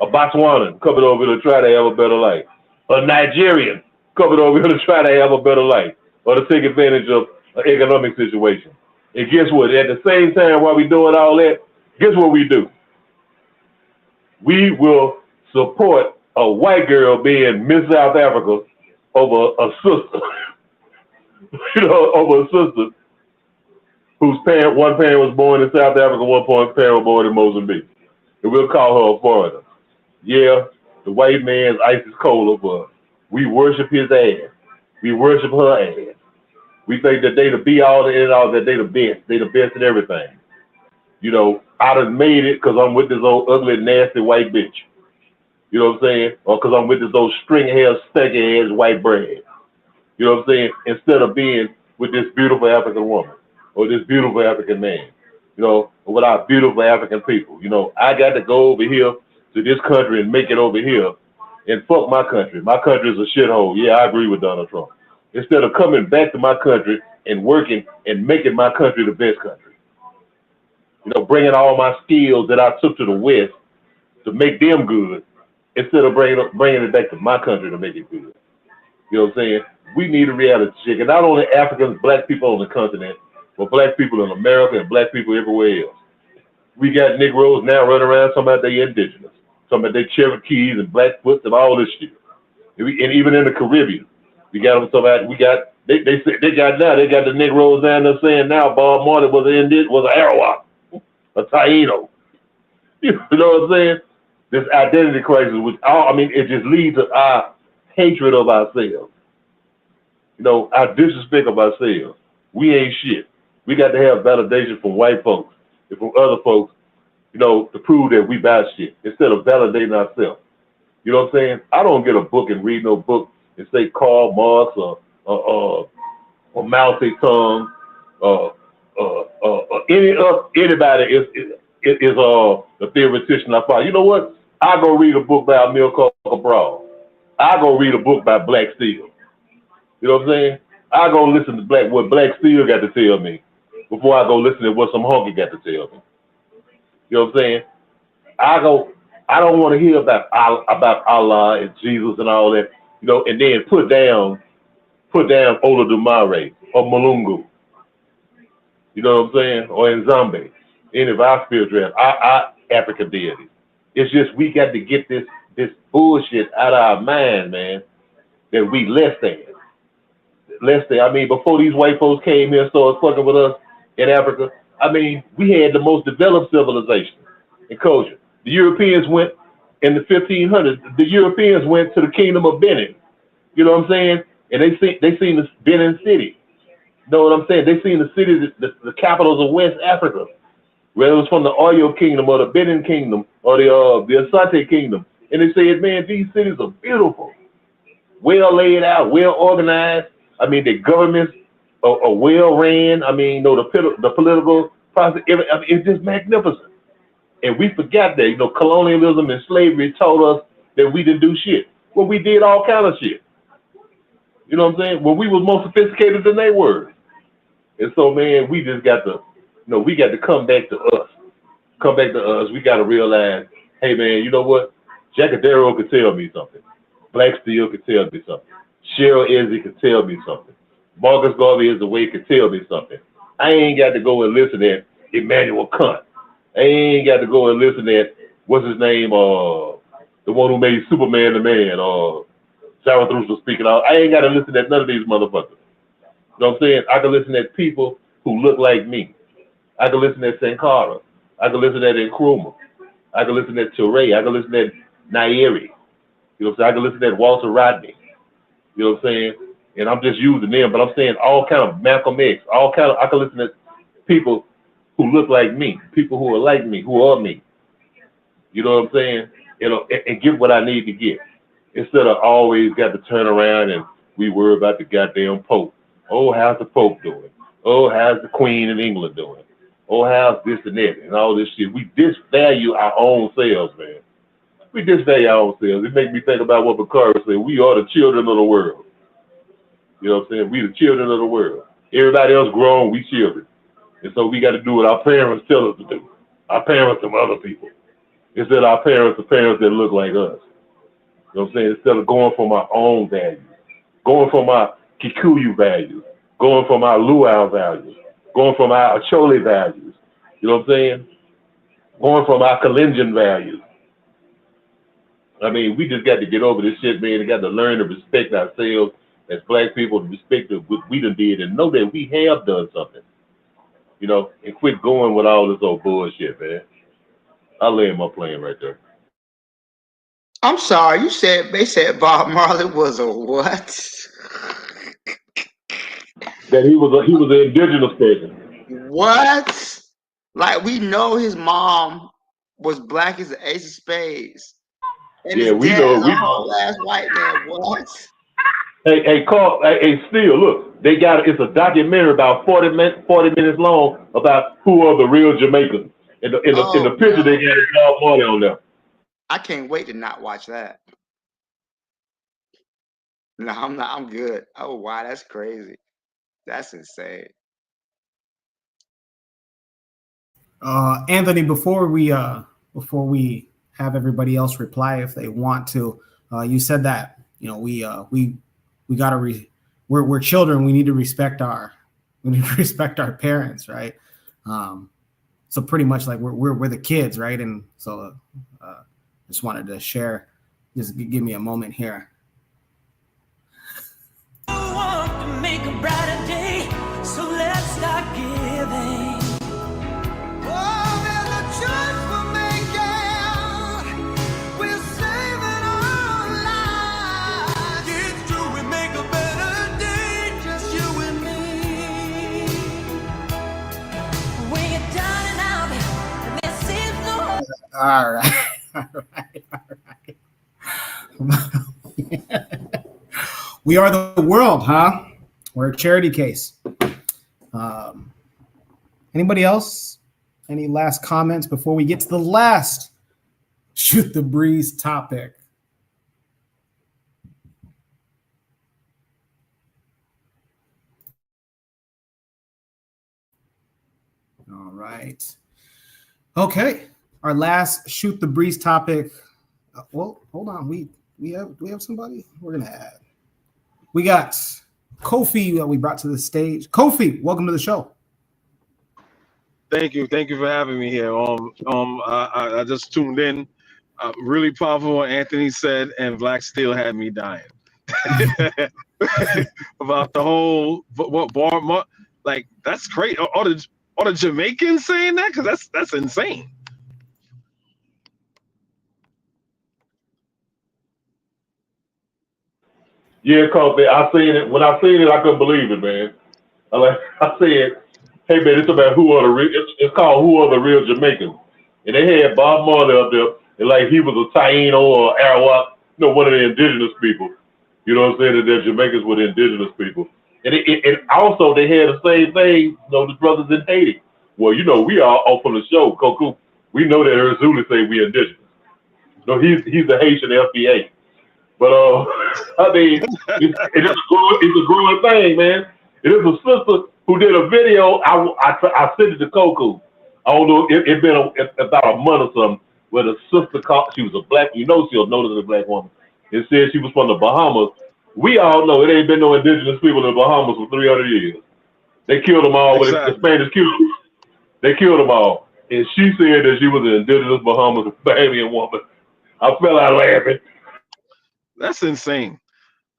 A Botswanan coming over here to try to have a better life. A Nigerian coming over here to try to have a better life or to take advantage of an economic situation. And guess what? At the same time, while we doing all that, guess what we do? We will support a white girl being Miss South Africa over a sister. You know, over a sister whose one parent was born in South Africa, one parent was born in Mozambique. And we'll call her a foreigner. Yeah, the white man's Isis Cola, but we worship his ass. We worship her ass. We think that they the be all and end all, that they the best. They the best at everything. You know, I done made it because I'm with this old ugly, nasty white bitch. You know what I'm saying? Or because I'm with this old string hair, sticky ass white bread. You know what I'm saying? Instead of being with this beautiful African woman or this beautiful African man, you know, or with our beautiful African people. You know, I got to go over here to this country and make it over here and fuck my country. My country is a shithole. Yeah, I agree with Donald Trump. Instead of coming back to my country and working and making my country the best country. You know, bringing all my skills that I took to the West to make them good instead of bringing it back to my country to make it good. You know what I'm saying? We need a reality check. And not only Africans, black people on the continent, but black people in America and black people everywhere else. We got Negroes now running around talking about they indigenous, talking about they Cherokees and Blackfoots and all this shit. And even in the Caribbean, we got them talking about, they got the Negroes down there saying now Bob Marley was an Arawak, a Taino. You know what I'm saying? This identity crisis, it just leads to our hatred of ourselves. You know, our disrespect of ourselves. We ain't shit. We got to have validation from white folks and from other folks, you know, to prove that we bad shit instead of validating ourselves. You know what I'm saying? I don't get a book and read no book and say Karl Marx or Mao Zedong anybody is a theoretician I follow. You know what? I go read a book by Amilcar Cabral. I go read a book by Black Steel. You know what I'm saying? I go listen to what Black Steel got to tell me before I go listen to what some honky got to tell me. You know what I'm saying? I don't want to hear about Allah and Jesus and all that, you know, and then put down Ola Dumare or Malungu. You know what I'm saying? Or Nzambe, any of our spiritual, our African deities. It's just we got to get this bullshit out of our mind, man, that we less than. I mean, before these white folks came here and started fucking with us in Africa, I mean, we had the most developed civilization and culture. The Europeans went in the 1500s. The Europeans went to the Kingdom of Benin. You know what I'm saying? And they seen the Benin city. You know what I'm saying? They seen the cities, the capitals of West Africa, whether it was from the Oyo Kingdom or the Benin Kingdom or the Asante Kingdom. And they said, man, these cities are beautiful, well laid out, well organized. I mean, the governments are well ran. I mean, you know, the political process, it's just magnificent. And we forgot that, you know, colonialism and slavery taught us that we didn't do shit. Well, we did all kind of shit. You know what I'm saying? Well, we was more sophisticated than they were. And so, man, we just got to No, we got to come back to us. Come back to us. We got to realize, hey man, you know what? Jackadero could tell me something. Black Steel could tell me something. Cheryl Izzy could tell me something. Marcus Garvey is the way could tell me something. I ain't got to go and listen at Immanuel Kant. I ain't got to go and listen at what's his name, the one who made Superman the Man, Zarathustra speaking out. I ain't got to listen at none of these motherfuckers. You know what I'm saying? I can listen at people who look like me. I can listen at Sankara. I can listen at Nkrumah. I can listen at Touré. I can listen at Nairi. You know what I'm saying? I can listen at Walter Rodney. You know what I'm saying? And I'm just using them, but I'm saying all kind of Malcolm X, all kind of, I can listen to people who look like me, people who are like me, who are me. You know what I'm saying? And get what I need to get. Instead of always got to turn around and we worry about the goddamn Pope. Oh, how's the Pope doing? Oh, how's the Queen in England doing? Oh, how's this and that and all this shit. We disvalue our own selves, man. We disvalue our own selves. It makes me think about what Bakari said. We are the children of the world. You know what I'm saying? We the children of the world. Everybody else grown, we children. And so we got to do what our parents tell us to do. Our parents and other people. Instead our parents are parents that look like us. You know what I'm saying? Instead of going for my own values, going for my Kikuyu values, going for my Luau values, going for my Acholi values. You know what I'm saying? Going for my Kalenjin values. I mean, we just got to get over this shit, man. We got to learn to respect ourselves as black people, to respect what we done did and know that we have done something. You know, and quit going with all this old bullshit, man. I'll land my plane right there. I'm sorry, they said Bob Marley was a what? That he was an indigenous person. What? Like, we know his mom was black as the ace of spades. And Yeah, his we dad know. is a whole ass white man. What? Hey, Carl, hey, Steel, look, it's a documentary about 40 minutes long about who are the real Jamaicans. In the picture they got Bob Marley on there. I can't wait to not watch that. No, I'm not. I'm good. Oh wow, that's crazy. That's insane. Anthony, before we have everybody else reply if they want to, you said that we gotta we're children. We need to respect our parents, right? So pretty much like we're the kids, right? And so just wanted to share. Just give me a moment here. Make a brighter day, so let's start giving. All right. We are the world, huh? We're a charity case. Anybody else? Any last comments before we get to the last Shoot the Breeze topic? All right. Okay. Our last Shoot the Breeze topic. Well, hold on. Do we have somebody? We're gonna add. We got Kofi that we brought to the stage. Kofi, welcome to the show. Thank you for having me here. I just tuned in. Really powerful what Anthony said, and Black Steel had me dying about the whole like that's great. All the Jamaicans saying that, because that's insane. Yeah, Kofi, I seen it. When I seen it, I couldn't believe it, man. I said, hey man, it's about who are the real. It's called Who Are the Real Jamaicans, and they had Bob Marley up there, and like he was a Taino or Arawak, one of the indigenous people. You know what I'm saying? That the Jamaicans were the indigenous people, and it also they had the same thing. The brothers in Haiti. Well, we are off on the show, Koku. We know that Erzuli say we indigenous. No, he's the Haitian FBA. But I mean, it's a growing thing, man. It is a sister who did a video. I sent it to Coco. I don't know. It been about a month or something. Where the sister called. She was a black. You know, she was noticed as a black woman. It said she was from the Bahamas. We all know it ain't been no indigenous people in the Bahamas for 300 years. They killed them all. When the Spanish killed them, they killed them all. And she said that she was an indigenous Bahamas Bahamian woman. I fell out laughing. That's insane.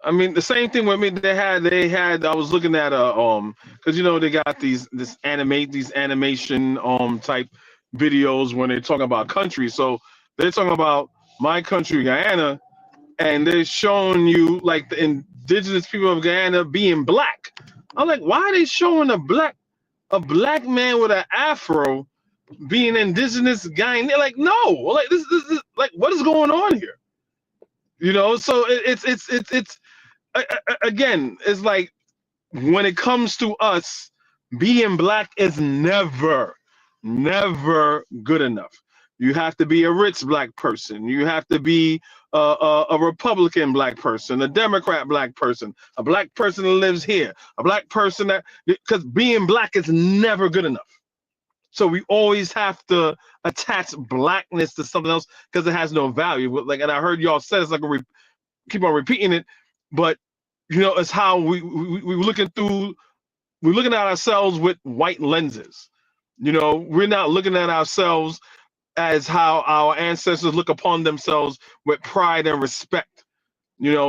I mean, the same thing with me. They had. I was looking at because they got these animation type videos when they're talking about countries. So they're talking about my country, Guyana, and they're showing you like the indigenous people of Guyana being black. I'm like, why are they showing a black man with an afro being indigenous Guyana? They're like, no, like this like what is going on here? So it's again, it's like when it comes to us, being black is never good enough. You have to be a rich black person. You have to be a Republican black person, a Democrat black person, a black person that lives here, a black person because being black is never good enough. So we always have to attach blackness to something else because it has no value. Like, and I heard y'all say it's like keep on repeating it, but it's how we're looking at ourselves with white lenses. We're not looking at ourselves as how our ancestors look upon themselves with pride and respect.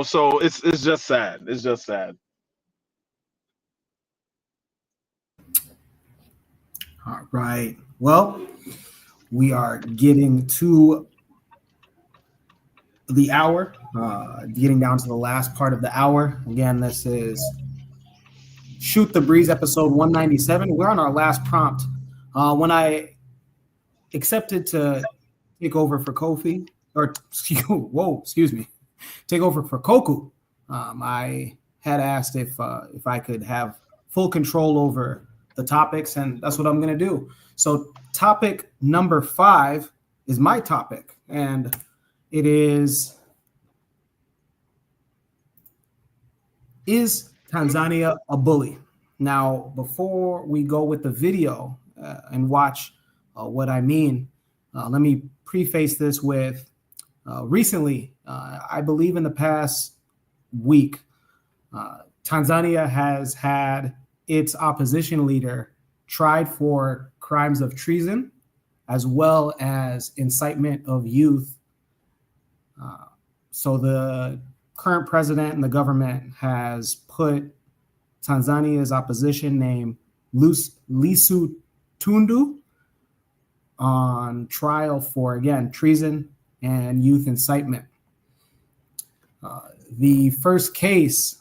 So it's just sad. It's just sad. All right. Well, we are getting to the hour, getting down to the last part of the hour. Again, this is Shoot the Breeze, episode 197. We're on our last prompt. When I accepted to take over for Kofi, take over for Koku, I had asked if I could have full control over the topics, and that's what I'm going to do. So topic number 5 is my topic, and it is Tanzania a bully? Now, before we go with the video and watch what I mean, let me preface this with recently, I believe in the past week, Tanzania has had its opposition leader tried for crimes of treason as well as incitement of youth. So the current president and the government has put Tanzania's opposition named Lisu Tundu on trial for, again, treason and youth incitement. The first case,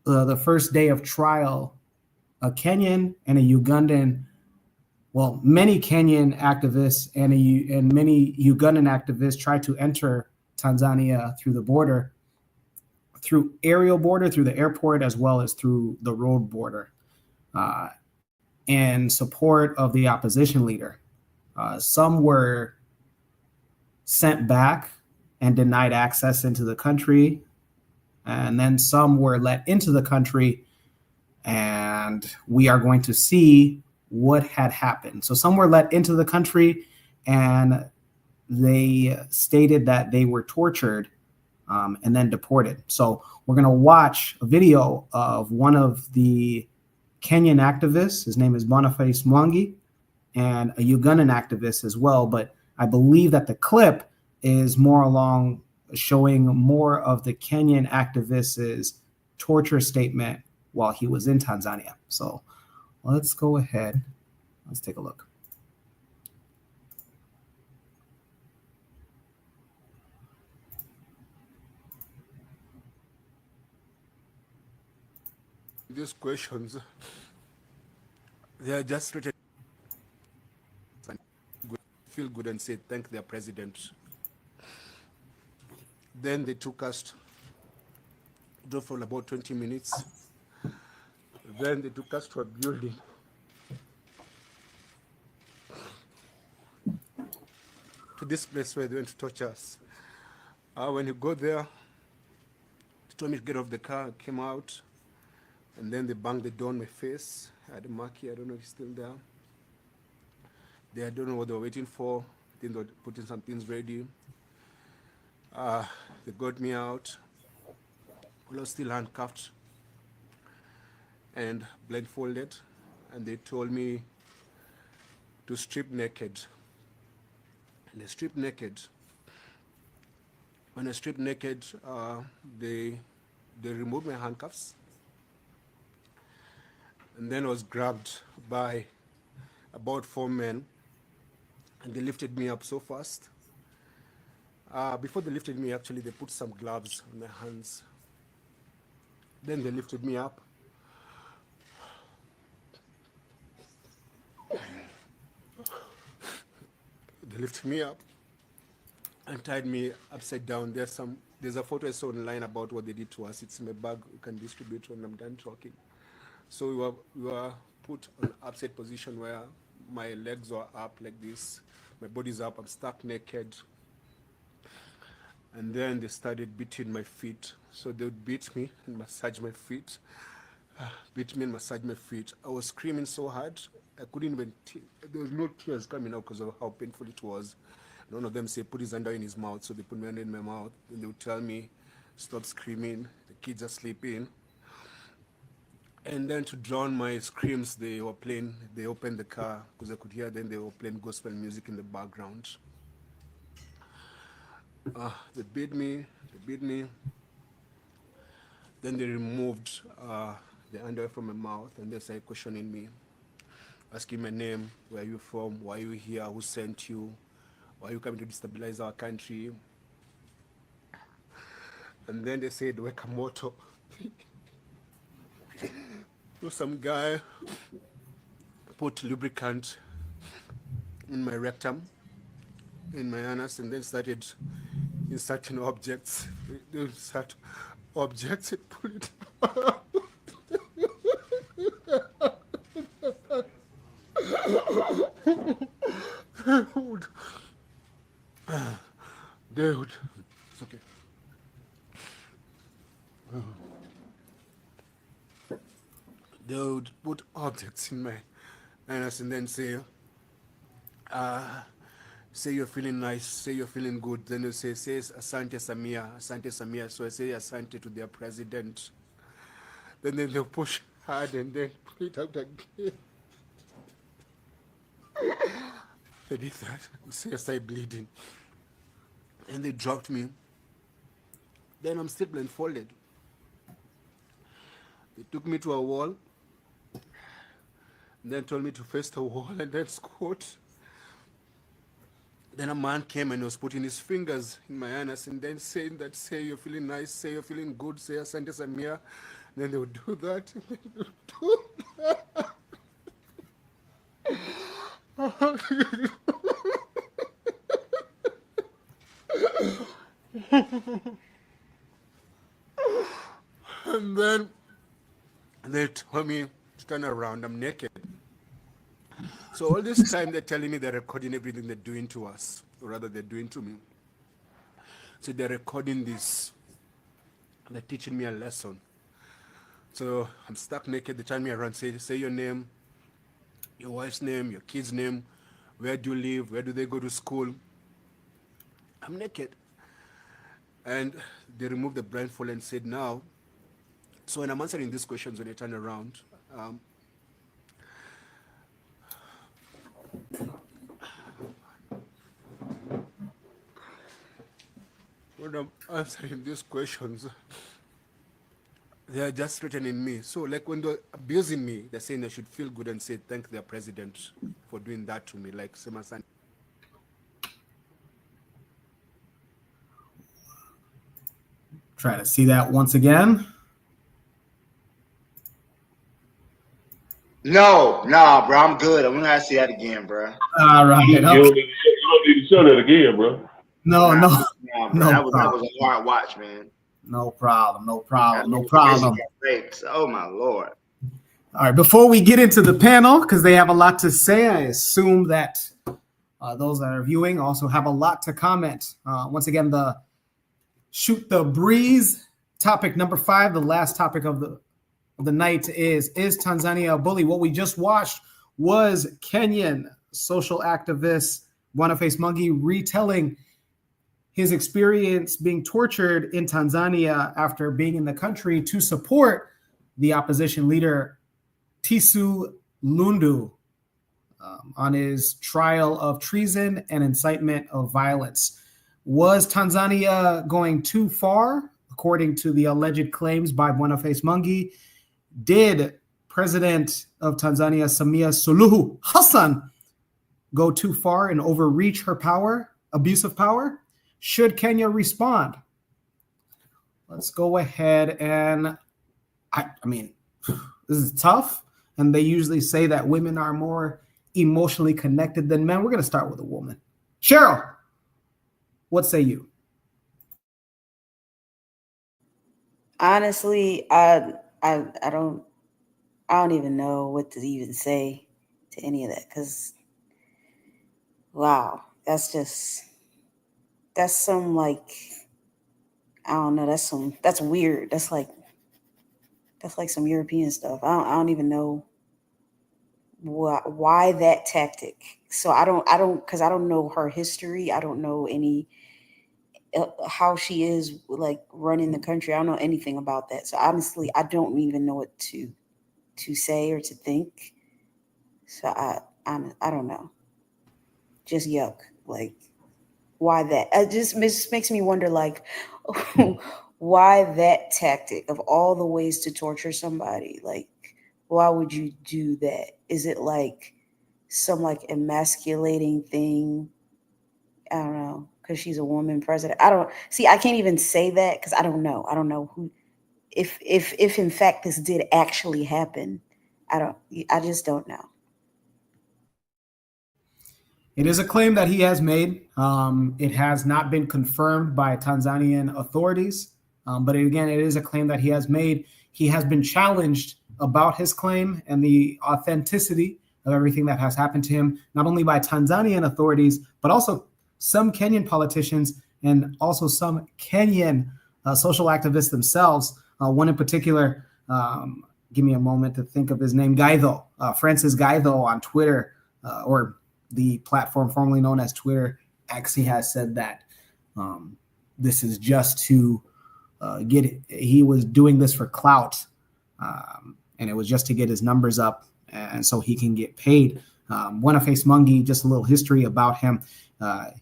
the first day of trial, a Kenyan and a Ugandan, well, many Kenyan activists and many Ugandan activists tried to enter Tanzania through the border, through aerial border, through the airport, as well as through the road border, in support of the opposition leader. Some were sent back and denied access into the country, and then some were let into the country, and we are going to see what had happened. So some were let into the country, and they stated that they were tortured and then deported. So we're going to watch a video of one of the Kenyan activists. His name is Boniface Mwangi, and a Ugandan activist as well. But I believe that the clip is more along showing more of the Kenyan activist's torture statement while he was in Tanzania. So let's go ahead. Let's take a look. These questions, they are just written. Feel good and say thank their president. Then they took us for about 20 minutes. Then they took us to a building. To this place where they went to torture us. When you go there, they told me to get off the car, came out. And then they banged the door on my face. I had a mark here. I don't know if it's still there. I don't know what they were waiting for. Then they were putting some things ready. They got me out. I was still handcuffed and blindfolded. And they told me to strip naked. And they stripped naked. When I stripped naked, they removed my handcuffs. And then I was grabbed by about 4 men, and they lifted me up so fast. Before they lifted me, actually, they put some gloves on my hands. Then they lifted me up. They lifted me up and tied me upside down. There's a photo I saw online about what they did to us. It's in my bag. You can distribute when I'm done talking. So we were put on upside position where my legs were up like this. My body's up. I'm stuck naked. And then they started beating my feet. So they would beat me and massage my feet. Beat me and massage my feet. I was screaming so hard. I couldn't even, there was no tears coming out because of how painful it was. And one of them said, put his hand in his mouth. So they put my hand in my mouth. And they would tell me, stop screaming. The kids are sleeping. And then to drown my screams, they opened the car because I could hear them. They were playing gospel music in the background. They beat me. Then they removed the underwear from my mouth, and they started questioning me, asking my name, where are you from, why are you here, who sent you, why are you coming to destabilize our country? And then they said, Wekamoto. So some guy put lubricant in my rectum, in my anus, and then started inserting objects. They insert objects and put it Dude, it's okay. They would put objects in my anus and then say you're feeling nice, say you're feeling good. Then you say Asante Samia, Asante Samia. So I say Asante to their president. Then they'll push hard and then put it out again. They did that. Say I started bleeding. And they dropped me. Then I'm still blindfolded. They took me to a wall. And then told me to face the wall and then squat. Then a man came and was putting his fingers in my anus and then saying that, say you're feeling nice, say you're feeling good, say Asante Samia. Then they would do that. And then they would do that. And then they told me to turn around. I'm naked. So all this time they're telling me they're recording everything they're doing to us, or rather they're doing to me. So they're recording this. They're teaching me a lesson. So I'm stuck naked. They turn me around, say your name, your wife's name, your kid's name, where do you live, where do they go to school. I'm naked. And they removed the blindfold and said, now, so when I'm answering these questions, when I turn around, when I'm answering these questions, they are just threatening me. So like when they're abusing me, they're saying I should feel good and say thank their president for doing that to me, like Semasan. Try to see that once again. No, bro, I'm good. I'm gonna see that again, bro. All right. You don't need to show that again, bro. No. Bro. That was a hard watch, man. No problem. Oh my Lord. All right, before we get into the panel, because they have a lot to say, I assume that those that are viewing also have a lot to comment. Once again, the Shoot the Breeze topic number 5, the last topic of of the night is Tanzania a bully? What we just watched was Kenyan social activist Boniface Mungi retelling his experience being tortured in Tanzania after being in the country to support the opposition leader Tisu Lundu on his trial of treason and incitement of violence. Was Tanzania going too far, according to the alleged claims by Boniface Mungi? Did President of Tanzania, Samia Suluhu Hassan, go too far and overreach her power, abuse of power? Should Kenya respond? Let's go ahead and, I mean, this is tough. And they usually say that women are more emotionally connected than men. We're going to start with a woman. Cheryl, what say you? Honestly, I don't even know what to even say to any of that, because wow, that's some, like, I don't know, that's weird. That's like some European stuff. I don't even know why that tactic. So I don't because I don't know her history. I don't know any how she is, like, running the country. I don't know anything about that. So honestly, I don't even know what to say or to think. So I don't know. Just yuck. Like, why that? It just makes me wonder, like, why that tactic of all the ways to torture somebody? Like, why would you do that? Is it like some, like, emasculating thing? I don't know, because she's a woman president. I can't even say that because I don't know. I don't know who, if in fact this did actually happen. I just don't know. It is a claim that he has made. It has not been confirmed by Tanzanian authorities. But again, it is a claim that he has made. He has been challenged about his claim and the authenticity of everything that has happened to him, not only by Tanzanian authorities, but also some Kenyan politicians and also some Kenyan social activists themselves. One in particular, give me a moment to think of his name, Gaidho, Francis Gaidho on Twitter, or the platform formerly known as Twitter. Actually has said that this is just to he was doing this for clout, and it was just to get his numbers up and so he can get paid. Boniface Mungi, just a little history about him.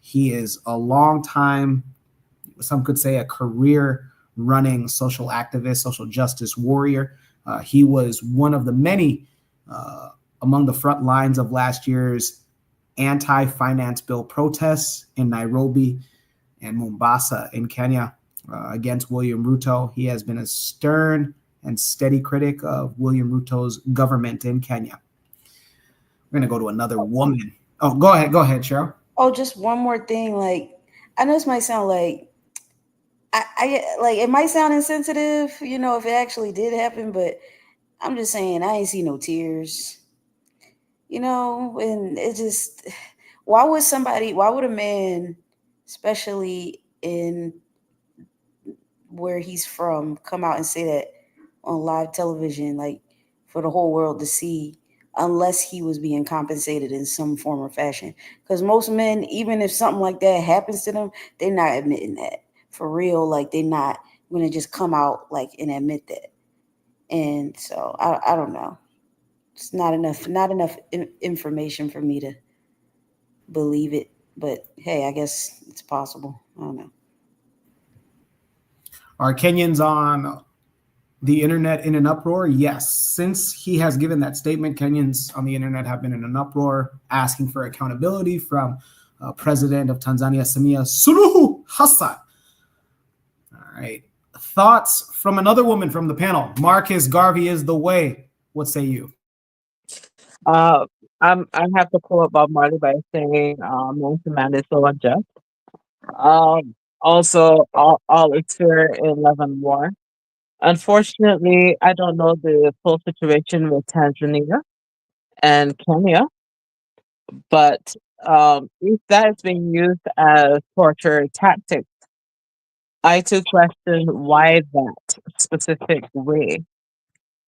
He is a long time, some could say a career running social activist, social justice warrior. He was one of the many among the front lines of last year's anti-finance bill protests in Nairobi and Mombasa in Kenya against William Ruto. He has been a stern and steady critic of William Ruto's government in Kenya. We're going to go to another woman. Oh, go ahead, Cheryl. Oh, just one more thing. Like, I know this might sound like, I like, it might sound insensitive, if it actually did happen, but I'm just saying, I ain't see no tears, and it just, why would a man, especially in where he's from, come out and say that on live television, like, for the whole world to see, unless he was being compensated in some form or fashion? Because most men, even if something like that happens to them, they're not admitting that for real. Like, they're not going to just come out, like, and admit that. And so I don't know. It's not enough information for me to believe it. But hey, I guess it's possible. I don't know. Are Kenyans on the internet in an uproar? Yes. Since he has given that statement, Kenyans on the internet have been in an uproar, asking for accountability from President of Tanzania, Samia Suluhu Hassan. All right. Thoughts from another woman from the panel. Marcus Garvey is the way. What say you? I have to quote Bob Marley by saying, "Man to man is so unjust." Also, all is fair in love and war. Unfortunately, I don't know the full situation with Tanzania and Kenya, but if that is being used as torture tactics, I too question why that specific way.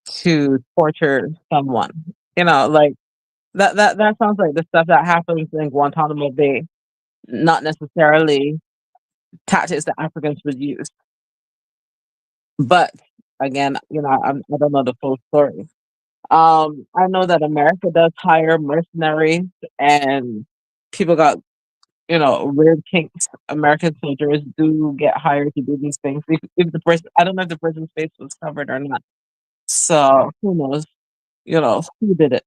to torture someone. You know, like that sounds like the stuff that happens in Guantanamo Bay, not necessarily tactics that Africans would use. But again, you know, I don't know the full story. I know that America does hire mercenaries, and people got, you know, weird kinks. American soldiers do get hired to do these things. If the person, I don't know if the person's face was covered or not. So who knows? You know, who did it?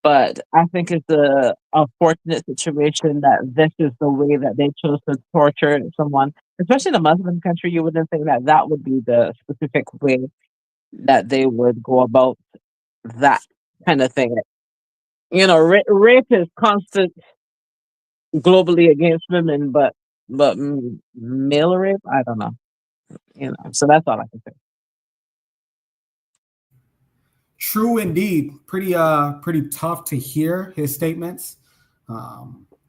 But I think it's a unfortunate situation that this is the way that they chose to torture someone, especially in a Muslim country. You wouldn't think that that would be the specific way that they would go about that kind of thing. You know, rape is constant globally against women, but male rape, I don't know. You know, so that's all I can say. True indeed. Pretty tough to hear his statements.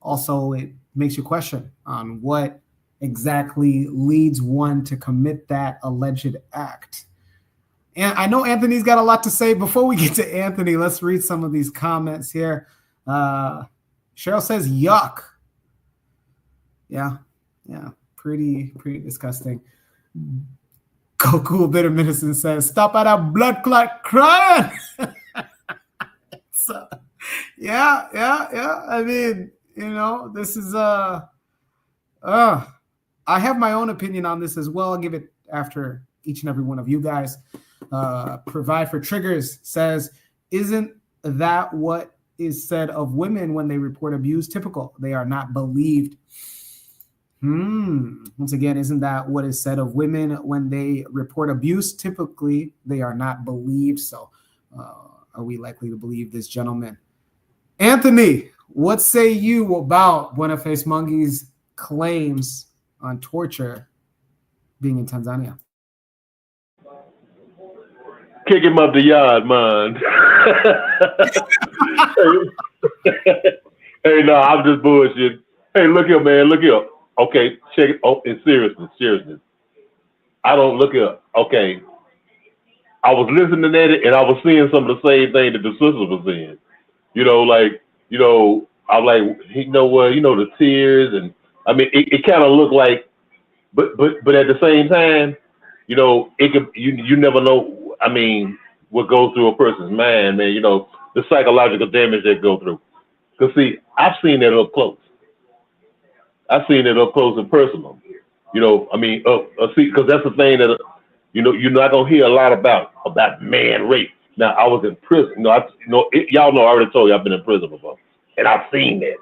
Also, it makes you question on what exactly leads one to commit that alleged act. And I know Anthony's got a lot to say. Before we get to Anthony, let's read some of these comments here. Cheryl says, yuck. Yeah, pretty disgusting. Goku Bitter Medicine says, stop at a blood clot crying. So, yeah. I mean, you know, this is I have my own opinion on this as well. I'll give it after each and every one of you guys. Provide for Triggers says, isn't that what is said of women when they report abuse? Typical. They are not believed. Once again, isn't that what is said of women when they report abuse? Typically, they are not believed. So are we likely to believe this gentleman? Anthony, what say you about Boniface Mungi's claims on torture being in Tanzania? Kick him up the yard, man. Hey, no, I'm just bullshit. Hey, look here, man. Look here. Okay, check it. Oh, in seriousness. I don't look here. Okay. I was listening at it and I was seeing some of the same thing that the sister was saying. You know, like, you know, I'm like, you know what, you know, the tears, and I mean it kind of looked like, but at the same time, you know, it could, you never know, I mean, what goes through a person's mind, man, you know, the psychological damage they go through. Because see, I've seen that up close. I've seen it up close and personal. You know, I mean, see, because that's the thing that, you know, you're not gonna hear a lot about man rape. Now, I was in prison. Y'all know I already told you I've been in prison before, and I've seen that.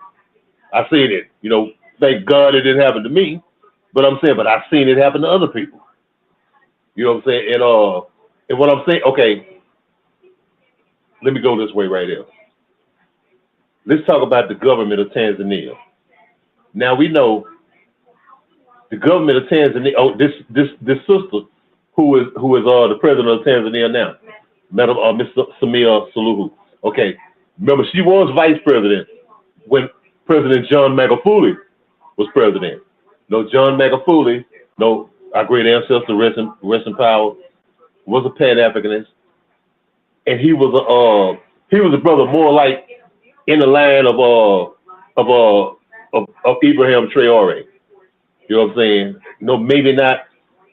I've seen it. You know, thank God it didn't happen to me, but I'm saying, but I've seen it happen to other people. You know what I'm saying? And what I'm saying, okay, let me go this way right here. Let's talk about the government of Tanzania. Now we know the government of Tanzania. Oh, this sister who is the president of Tanzania now, Madam Ms. Samia Suluhu. Okay, remember she was vice president when President John Magufuli was president. No, John Magufuli, no, our great ancestor, rest in power, was a Pan-Africanist, and he was a brother more like in the line of Ibrahim Traore. You know what I'm saying? No, maybe not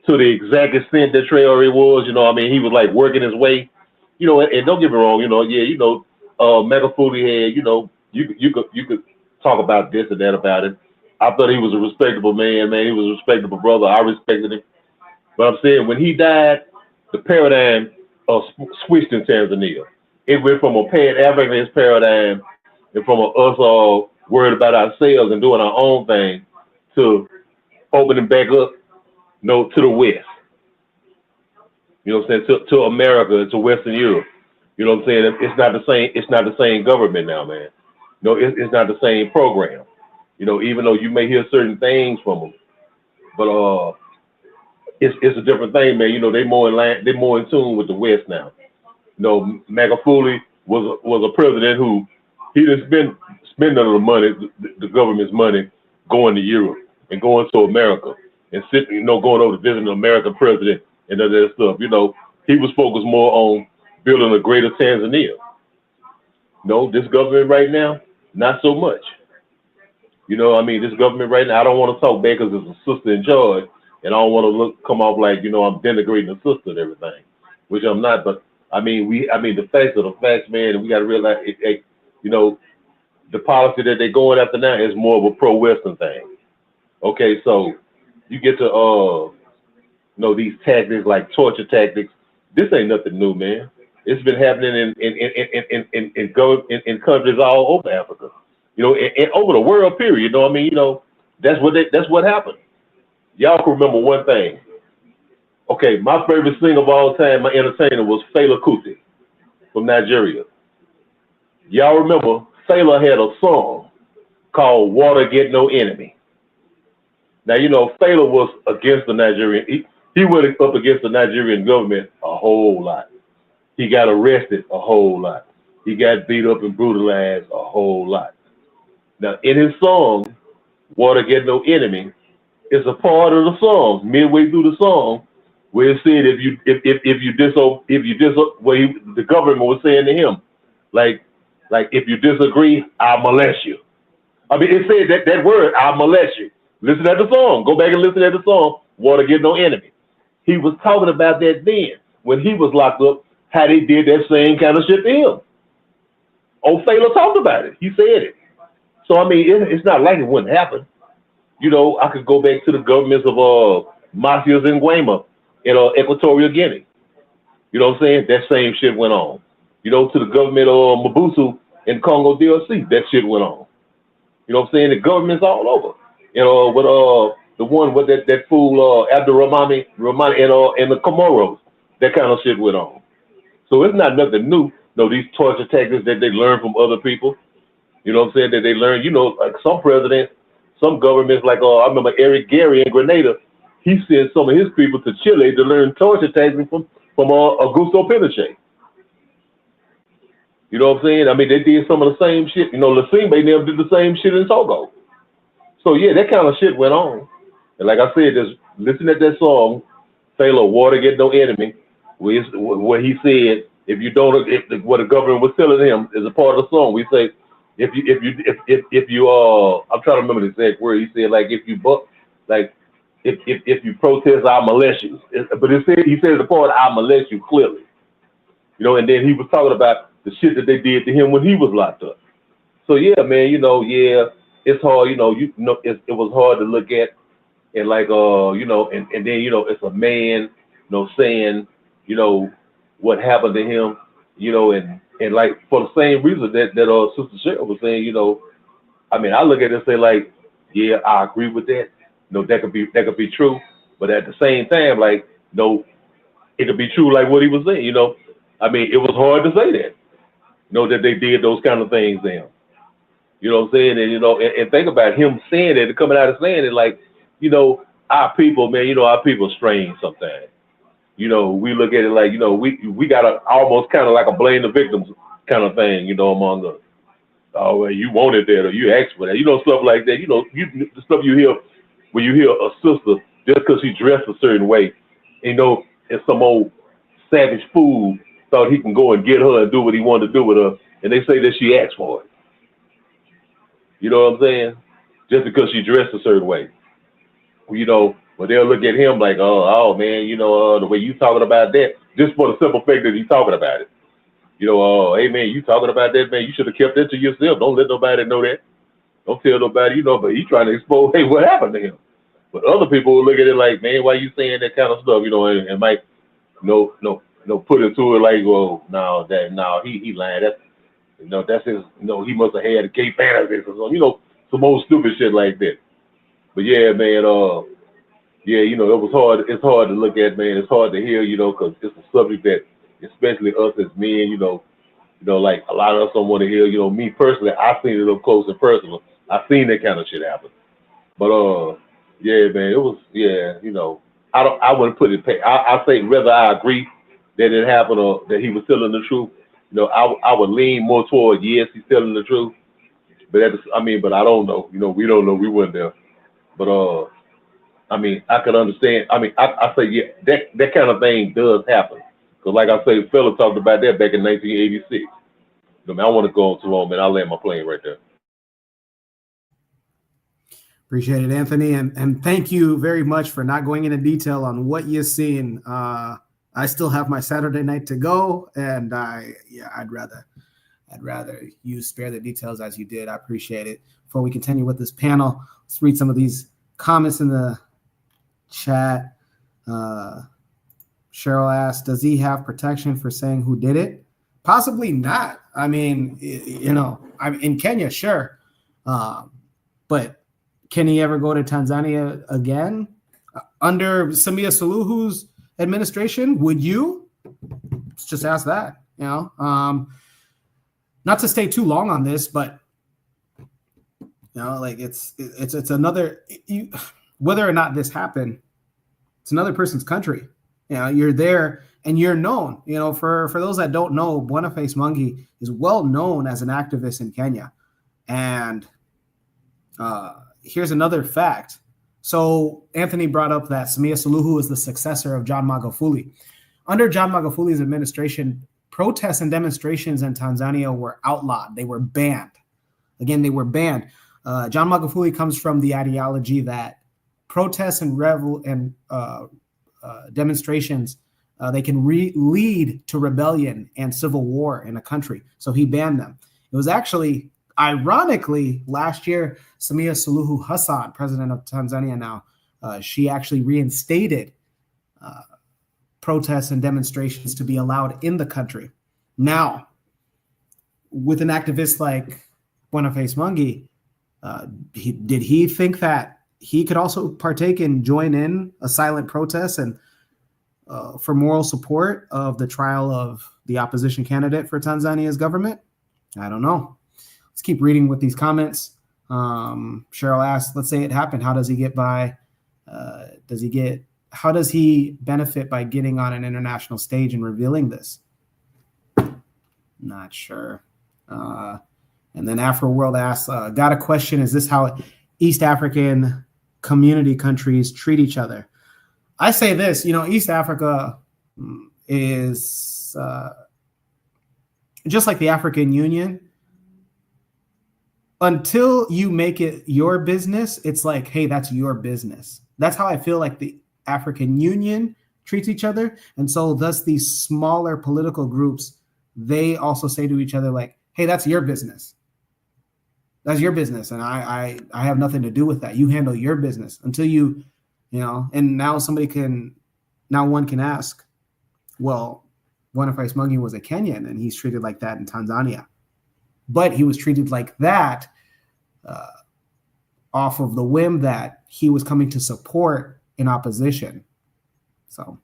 to the exact extent that Traore was. You know, I mean, he was like working his way. You know, and don't get me wrong. You know, yeah, you know, Magufuli had. You know, you could talk about this and that about it. I thought he was a respectable man. Man, he was a respectable brother. I respected him. But I'm saying when he died, the paradigm switched in Tanzania. It went from a Pan-Africanist paradigm and from us all worried about ourselves and doing our own thing to opening back up, you know, to the West. You know what I'm saying? To America, to Western Europe. You know what I'm saying? It's not the same. It's not the same government now, man. No, it's not the same program. You know, even though you may hear certain things from them, but it's a different thing, man. You know, they're more in tune with the West now. You know, Magufuli was a president who he didn't spend none of the money, the government's money, going to Europe and going to America and sitting, you know, going over to visit an American president and all that stuff. You know, He was focused more on building a greater Tanzania. No, this government right now, not so much. You know, I mean, this government right now, I don't want to talk bad because there's a sister in charge, and I don't want to come off like, you know, I'm denigrating the sister and everything, which I'm not. But I mean, the facts are the facts, man, and we got to realize, you know, the policy that they're going after now is more of a pro-Western thing. Okay, so you get to, you know, these tactics like torture tactics. This ain't nothing new, man. It's been happening in countries all over Africa. You know, and over the world, period. You know what I mean? You know, that's what happened. Y'all can remember one thing. Okay, my favorite singer of all time, my entertainer, was Fela Kuti from Nigeria. Y'all remember Fela had a song called "Water Get No Enemy." Now, you know, Fela was against the Nigerian. He went up against the Nigerian government a whole lot. He got arrested a whole lot. He got beat up and brutalized a whole lot. Now, in his song, "Water Get No Enemy," it's a part of the song, midway through the song, where it said the government was saying to him, like if you disagree, I'll molest you. I mean, it said that word, I'll molest you. Listen to the song. Go back and listen to the song, "Water Get No Enemy." He was talking about that then, when he was locked up, how they did that same kind of shit to him. Old Fela talked about it. He said it. So, I mean, it's not like it wouldn't happen. You know, I could go back to the governments of Macias and Guayma in Equatorial Guinea. You know what I'm saying? That same shit went on. You know, to the government of Mobutu in Congo DRC, that shit went on. You know what I'm saying? The government's all over. You know, with the one with that fool Abdurrahmani in the Comoros, that kind of shit went on. So it's not nothing new. No, these torture tactics that they learn from other people. You know what I'm saying? That they learn, you know, like some presidents, some governments, like I remember Eric Gary in Grenada, he sent some of his people to Chile to learn torture tactics from Augusto Pinochet. You know what I'm saying? I mean, they did some of the same shit. You know, Lasimbe never did the same shit in Togo. So yeah, that kind of shit went on. And like I said, just listen to that song, Fela, "Water Get No Enemy," where he said, if what the government was telling him is a part of the song, we say, if you I'm trying to remember the exact word. He said, like, if you protest, I'll molest you. But he said the part, I'll molest you, clearly. You know, and then he was talking about the shit that they did to him when he was locked up. So yeah, man, you know, yeah, it's hard, it was hard to look at, and like and then, it's a man, saying, what happened to him, and like for the same reason that Sister Cheryl was saying, I mean, I look at it and say, like, yeah, I agree with that. That could be true, but at the same time, like, it could be true, like what he was saying. I mean, it was hard to say that, that they did those kind of things to him. You know what I'm saying? And and think about him saying it, coming out and saying it, like, our people, man, our people strange sometimes. We look at it like, we gotta almost kind of like a blame the victims kind of thing, among us. Oh, well, you wanted that, or you asked for that, stuff like that. The stuff you hear when you hear a sister just because she dressed a certain way, and some old savage fool thought he can go and get her and do what he wanted to do with her, and they say that she asked for it. You know what I'm saying? Just because she dressed a certain way. But they'll look at him like, oh man, the way you talking about that, just for the simple fact that he's talking about it. Hey man, you talking about that, man, you should have kept that to yourself. Don't let nobody know that. Don't tell nobody, but he's trying to expose, hey, what happened to him? But other people will look at it like, man, why you saying that kind of stuff, and might put it to it like, well, no, he lying. That's his, he must have had a gay fantasy or something, some old stupid shit like that. But yeah, man, yeah, it was hard. It's hard to look at, man. It's hard to hear, because it's a subject that, especially us as men, like a lot of us don't want to hear. Me personally, I've seen it up close and personal. I've seen that kind of shit happen. But yeah, man, it was, yeah, I wouldn't put it. I say whether I agree that it happened or that he was telling the truth. I would lean more toward yes, he's telling the truth. But but I don't know. We don't know. We weren't there. But I mean, I could understand. I mean, I say yeah, that kind of thing does happen. Because like I say, fella talked about that back in 1986. I want to go on too long, man. I'll land my plane right there. Appreciate it, Anthony, and thank you very much for not going into detail on what you've seen. I still have my Saturday night to go, and I'd rather you spare the details as you did. I appreciate it. Before we continue with this panel, let's read some of these comments in the chat. Cheryl asked, "Does he have protection for saying who did it?" Possibly not. I mean, I'm in Kenya, sure, but can he ever go to Tanzania again under Samia Suluhu's administration? Would you? Let's just ask that. Not to stay too long on this, but like it's another. Whether or not this happened, it's another person's country. You're there and you're known. For those that don't know, Boniface Mwangi is well known as an activist in Kenya, and here's another fact. So Anthony brought up that Samia Suluhu is the successor of John Magufuli. Under John Magufuli's administration, protests and demonstrations in Tanzania were outlawed. They were banned. Again, they were banned. John Magufuli comes from the ideology that protests and demonstrations, they can lead to rebellion and civil war in a country. So he banned them. It was actually, ironically, last year, Samia Suluhu Hassan, president of Tanzania now, she actually reinstated protests and demonstrations to be allowed in the country. Now, with an activist like Boniface Mwangi, did he think that he could also partake and join in a silent protest and for moral support of the trial of the opposition candidate for Tanzania's government? I don't know. Let's keep reading with these comments. Cheryl asked, let's say it happened. How does he get by? How does he benefit by getting on an international stage and revealing this? Not sure. And then Afro-World asks, got a question. Is this how East African community countries treat each other? I say this, East Africa is just like the African Union. Until you make it your business, it's like, hey, that's your business. That's how I feel like the African Union treats each other. And so thus these smaller political groups, they also say to each other like, hey, that's your business. That's your business. And I have nothing to do with that. You handle your business until and now one can ask, well, Boniface Mwangi was a Kenyan and he's treated like that in Tanzania. But he was treated like that off of the whim that he was coming to support in opposition. So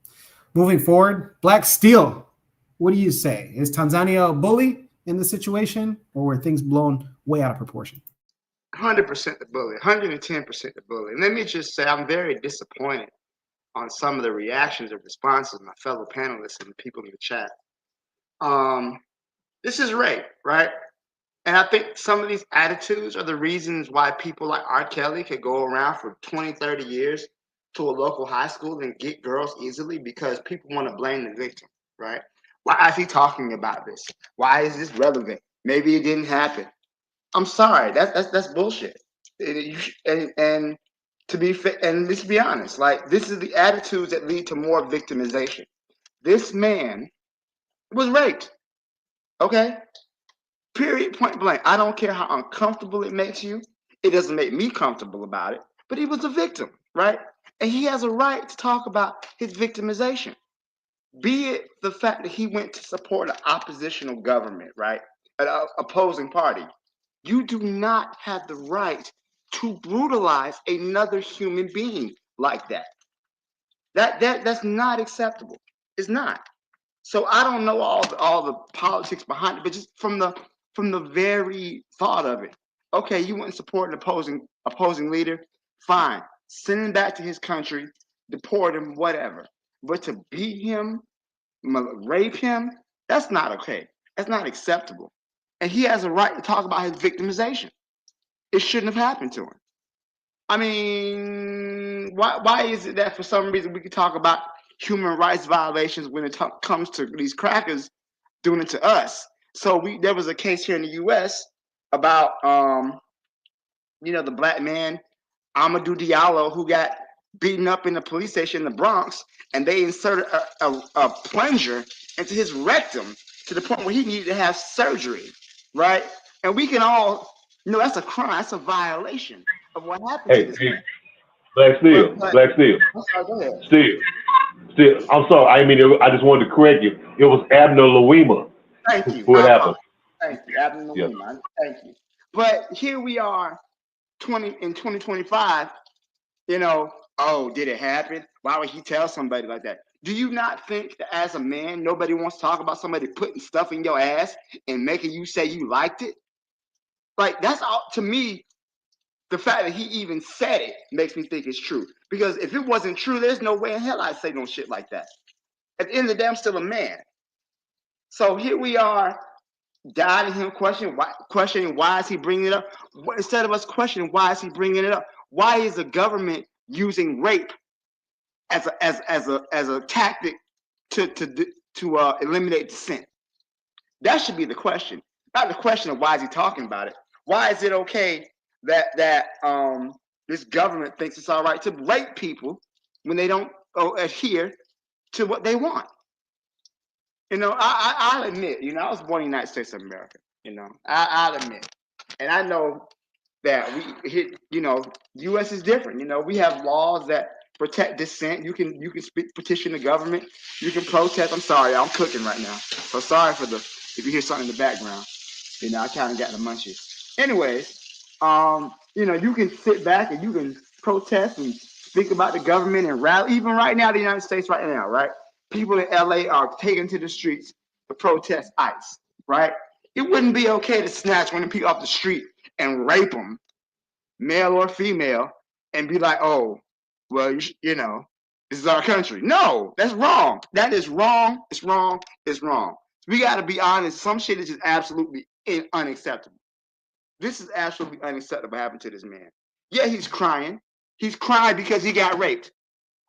moving forward, Black Steel, what do you say? Is Tanzania a bully in the situation, or were things blown way out of proportion? 100% the bully, 110% the bully. And let me just say, I'm very disappointed on some of the reactions or responses of my fellow panelists and the people in the chat. This is rape, right? And I think some of these attitudes are the reasons why people like R. Kelly could go around for 20, 30 years to a local high school and get girls easily, because people want to blame the victim, right? Why is he talking about this? Why is this relevant? Maybe it didn't happen. I'm sorry, that's bullshit. And to be fair, and let's be honest, like, this is the attitudes that lead to more victimization. This man was raped, okay? Period, point blank. I don't care how uncomfortable it makes you. It doesn't make me comfortable about it, but he was a victim, right? And he has a right to talk about his victimization. Be it the fact that he went to support an oppositional government, right? An opposing party. You do not have the right to brutalize another human being like that. That's not acceptable. It's not. So I don't know all the politics behind it, but just from the very thought of it. Okay, you went and support an opposing leader, fine. Send him back to his country, deport him, whatever. But to beat him, rape him, that's not okay. That's not acceptable. And he has a right to talk about his victimization. It shouldn't have happened to him. I mean, why is it that for some reason we can talk about human rights violations when it comes to these crackers doing it to us. So there was a case here in the U.S. about the black man Amadou Diallo, who got beaten up in the police station in the Bronx, and they inserted a plunger into his rectum to the point where he needed to have surgery, right? And we can all know that's a crime, that's a violation of what happened to this man. Black Steel, Black Steel, I'm sorry, go ahead. Steel. I'm sorry. I just wanted to correct you. It was Abner Louima. Thank you. What happened? Thank you, Abner Yeah. Louima. Thank you. But here we are, in 2025. Oh, did it happen? Why would he tell somebody like that? Do you not think that as a man, nobody wants to talk about somebody putting stuff in your ass and making you say you liked it? Like, that's all, to me, the fact that he even said it makes me think it's true. Because if it wasn't true, there's no way in hell I'd say no shit like that. At the end of the day, I'm still a man. So here we are, doubting him, questioning why is he bringing it up? Instead of us questioning why is he bringing it up? Why is the government using rape as a tactic to eliminate dissent? That should be the question, not the question of why is he talking about it. Why is it okay that this government thinks it's all right to rape people when they don't adhere to what they want? I'll admit, I was born in the United States of America. I'll admit, and I know that U.S. is different. We have laws that protect dissent. You can petition the government. You can protest. I'm sorry, I'm cooking right now, so sorry if you hear something in the background. I kind of got the munchies. Anyways, you can sit back and you can protest and speak about the government and rally. Even right now, the United States right now, right? People in LA are taken to the streets to protest ICE, right? It wouldn't be okay to snatch one of the people off the street and rape them, male or female, and be like, oh, well, this is our country. No, that's wrong. That is wrong. It's wrong. It's wrong. We got to be honest. Some shit is just absolutely unacceptable. This is absolutely unacceptable happened to this man. Yeah, he's crying. He's crying because he got raped.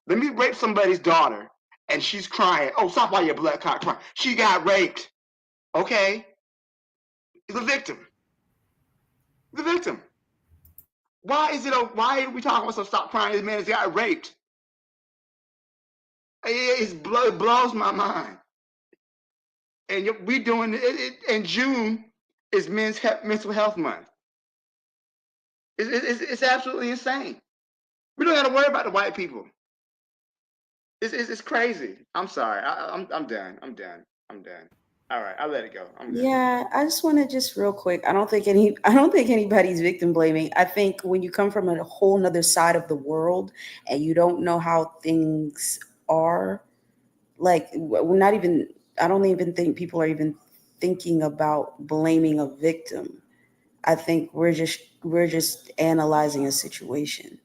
Let me rape somebody's daughter, and she's crying. Oh, stop while your blood clot crying. She got raped. Okay? The victim. The victim. Why are we talking about some stop crying? This man has got raped. It blows my mind. And we doing it in June is mental health month. It's absolutely insane. We don't got to worry about the white people. It's crazy. I'm sorry. I'm done. I'm done. All right, I'll let it go. Yeah, I just want to just real quick. I don't think anybody's victim blaming. I think when you come from a whole nother side of the world and you don't know how things are, like I don't even think people are even thinking about blaming a victim. I think we're just analyzing a situation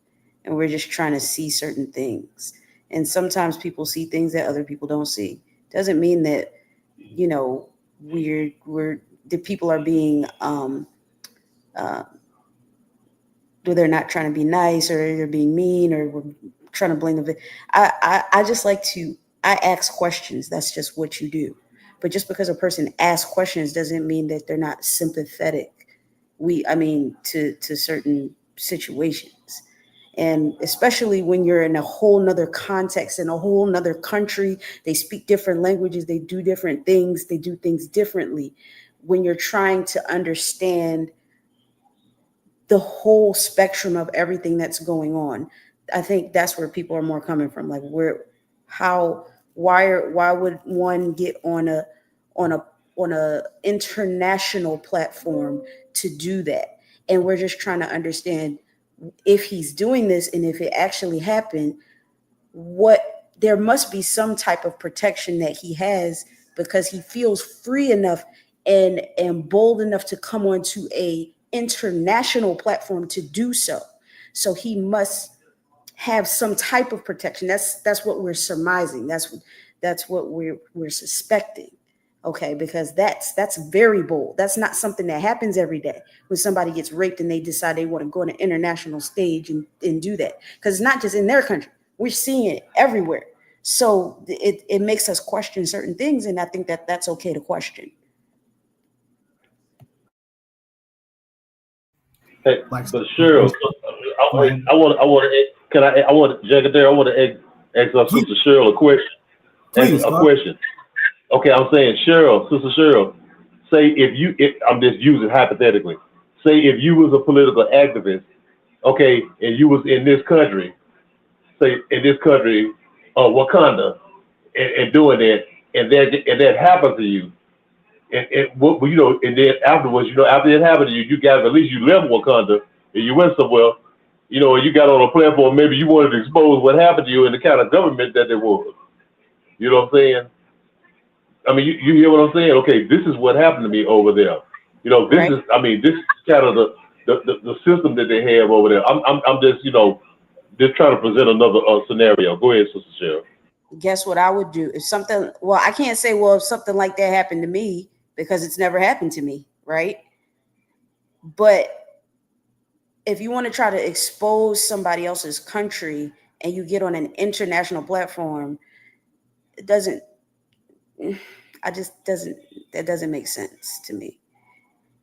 and we're just trying to see certain things. And sometimes people see things that other people don't see. Doesn't mean that the people are being they're not trying to be nice or they're being mean or we're trying to blame the I just like to ask questions. That's just what you do. But just because a person asks questions doesn't mean that they're not sympathetic. To certain situations. And especially when you're in a whole nother context, in a whole nother country, they speak different languages, they do different things, they do things differently. When you're trying to understand the whole spectrum of everything that's going on, I think that's where people are more coming from. Like why would one get on a international platform to do that? And we're just trying to understand if he's doing this and if it actually happened, there must be some type of protection that he has because he feels free enough and bold enough to come onto a international platform to do so. So he must have some type of protection. That's what we're surmising. That's what we're suspecting. Okay, because that's very bold. That's not something that happens every day when somebody gets raped and they decide they want to go on an international stage and do that. Because it's not just in their country. We're seeing it everywhere. So it makes us question certain things, and I think that that's okay to question. Hey, but Cheryl, I want to, can I want to, Jack there, I want to ask our sister Cheryl a question. Please, a question. Okay, I'm saying, Sister Cheryl, say I'm just using hypothetically. Say if you was a political activist, okay, and you was in this country, say in this country, Wakanda, and doing that, and that happened to you, and what you know, and then afterwards, you know, after it happened to you, you got at least you left Wakanda and you went somewhere, you know, and you got on a platform. Maybe you wanted to expose what happened to you and the kind of government that there was. You know what I'm saying? I mean, you hear what I'm saying? Okay, this is what happened to me over there. You know, this is, I mean, this is kind of the system that they have over there. I'm just, you know, just trying to present another scenario. Go ahead, Sister Cheryl. Guess what I would do if something, well, I can't say, well, if something like that happened to me, because it's never happened to me, right? But if you want to try to expose somebody else's country and you get on an international platform, it doesn't, that doesn't make sense to me.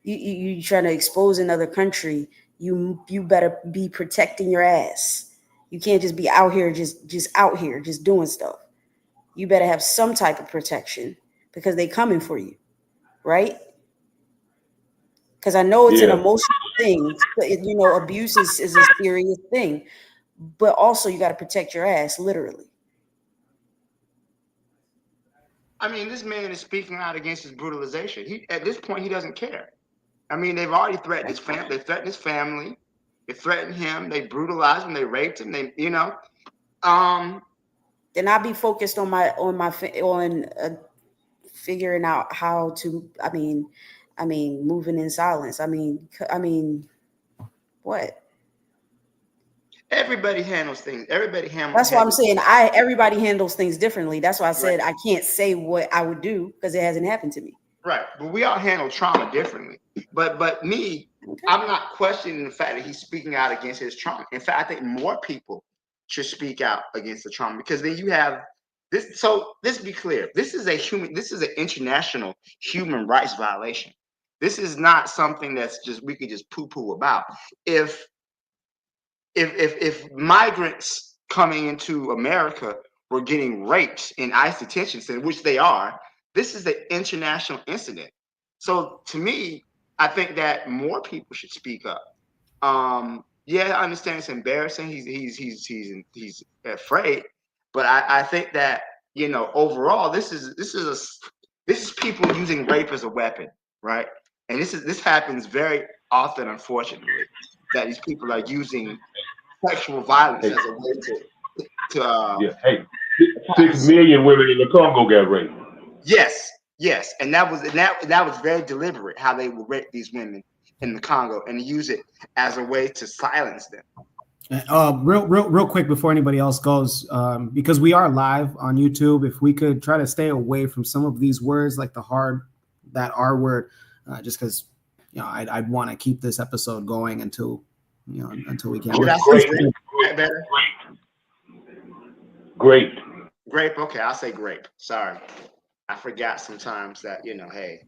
You trying to expose another country, you better be protecting your ass. You can't just be out here, just out here, just doing stuff. You better have some type of protection because they coming for you, right? Because I know it's an emotional thing. You know, abuse is a serious thing, but also you got to protect your ass, literally. I mean, this man is speaking out against his brutalization. At this point, he doesn't care. I mean, they've already threatened his family. They threatened his family. They threatened him. They brutalized him. They raped him. They, you know. Then I'll be focused on figuring out how to. I mean, moving in silence. I mean, what? Everybody handles things. That's why I'm saying everybody handles things differently. That's why I said I can't say what I would do because it hasn't happened to me. Right, but we all handle trauma differently. But me, I'm not questioning the fact that he's speaking out against his trauma. In fact, I think more people should speak out against the trauma because then you have this. So let's be clear: this is an international human rights violation. This is not something that's just we could just poo-poo about. If migrants coming into America were getting raped in ICE detention centers, which they are, this is an international incident. So to me, I think that more people should speak up. Yeah, I understand it's embarrassing. He's afraid, but I think that, you know, overall, this is people using rape as a weapon, right? And this happens very often, unfortunately, that these people are using sexual violence as a way to Hey, 6 million women in the Congo got raped. Yes, and that was very deliberate how they would rape these women in the Congo and use it as a way to silence them. Real quick before anybody else goes, because we are live on YouTube, if we could try to stay away from some of these words like that R word, just because, you know, I'd want to keep this episode going until we can. Grape. Grape. Okay, I'll say grape. Sorry, I forgot sometimes that, you know. Hey.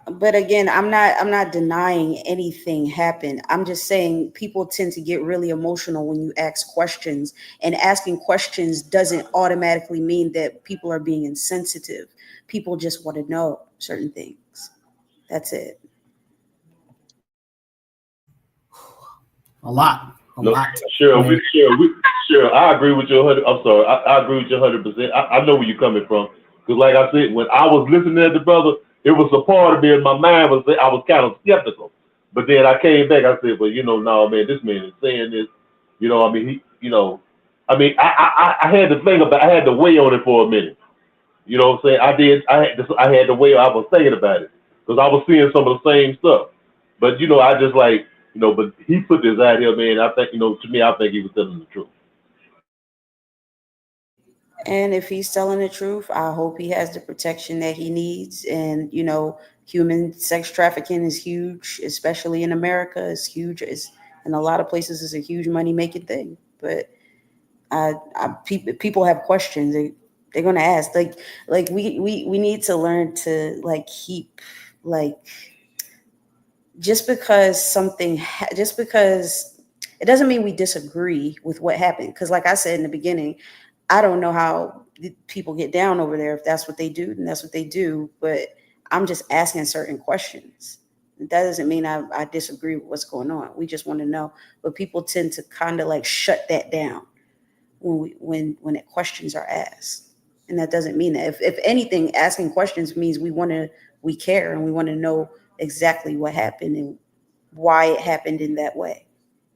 But again, I'm not denying anything happened. I'm just saying people tend to get really emotional when you ask questions, and asking questions doesn't automatically mean that people are being insensitive. People just want to know certain things. That's it. A lot. Sure, I agree with you 100. I'm sorry, I agree with you 100%. I know where you're coming from, because like I said, when I was listening to the brother, it was a part of me in my mind I was kind of skeptical, but then I came back. I said, well, you know, no, man, this man is saying this. You know, I mean, I had to think about. I had to weigh on it for a minute. You know what I'm saying? I had to weigh. I was thinking about it because I was seeing some of the same stuff, but you know, I just like. You know, but he put this out here, man. I think, you know, to me, I think he was telling the truth. And if he's telling the truth, I hope he has the protection that he needs. And, you know, human sex trafficking is huge, especially in America. It's huge. In a lot of places, it's a huge money-making thing. But People have questions. They're gonna ask. Like we need to learn to like keep like just because it doesn't mean we disagree with what happened. Because like I said in the beginning, I don't know how people get down over there. If that's what they do, then that's what they do. But I'm just asking certain questions. That doesn't mean I disagree with what's going on. We just want to know. But people tend to kind of like shut that down when questions are asked. And that doesn't mean that. If anything, asking questions means we care and we want to know exactly what happened and why it happened in that way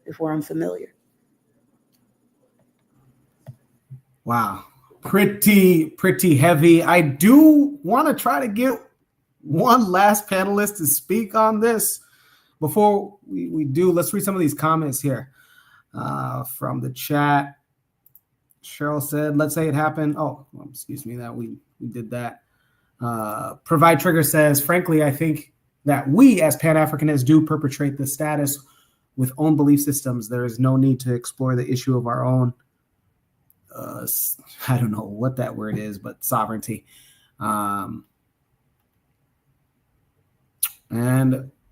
if we're unfamiliar. Wow. Pretty heavy. I do want to try to get one last panelist to speak on this. Before we do, let's read some of these comments here from the chat. Cheryl said, let's say it happened. Oh, well, excuse me, that we did that. Provide Trigger says, frankly, I think that we as Pan-Africanists do perpetrate the status with own belief systems. There is no need to explore the issue of our own, I don't know what that word is, but sovereignty. And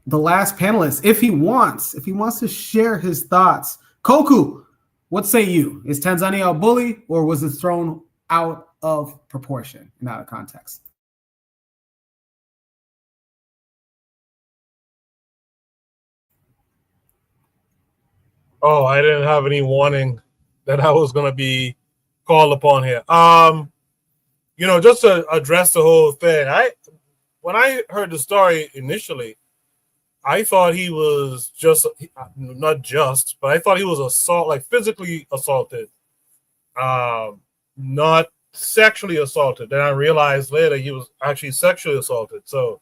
the last panelist, if he wants to share his thoughts. Koku, what say you? Is Tanzania a bully, or was it thrown out of proportion and out of context? Oh, I didn't have any warning that I was going to be called upon here. Just to address the whole thing, when I heard the story initially, I thought he was but I thought he was physically assaulted, not sexually assaulted. Then I realized later he was actually sexually assaulted. So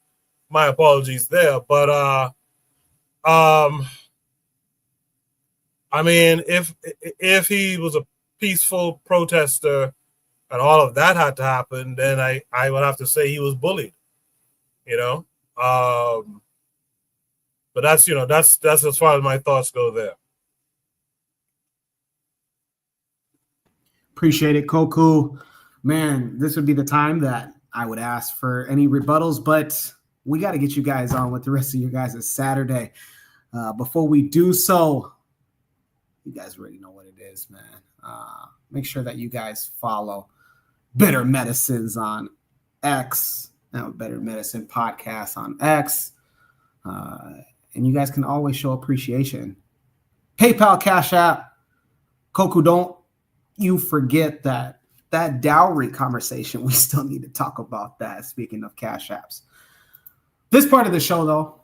my apologies there. But I mean, if he was a peaceful protester and all of that had to happen, then I would have to say he was bullied, but that's as far as my thoughts go there. Appreciate it, Koku. Man, this would be the time that I would ask for any rebuttals, but we got to get you guys on with the rest of you guys this Saturday. Before we do so, you guys already know what it is, man. Make sure that you guys follow Better Medicines on X, now Better Medicine Podcast on X. And you guys can always show appreciation. PayPal, Cash App. Koku, don't you forget that dowry conversation. We still need to talk about that, speaking of Cash Apps. This part of the show, though,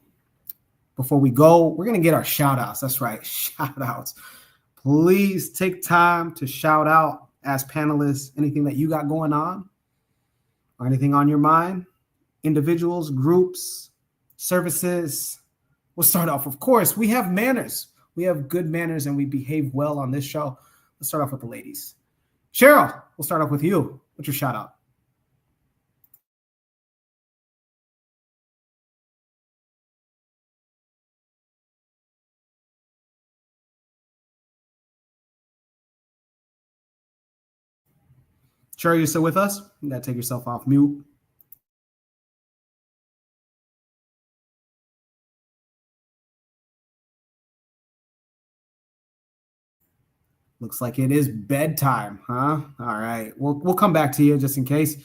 before we go, we're going to get our shout-outs. That's right, shout-outs. Please take time to shout out as panelists anything that you got going on or anything on your mind. Individuals, groups, services. We'll start off, of course, we have manners. We have good manners and we behave well on this show. Let's start off with the ladies. Cheryl, we'll start off with you. What's your shout out? Cheryl, you still with us? You gotta take yourself off mute. Looks like it is bedtime, huh? All right. We'll come back to you just in case.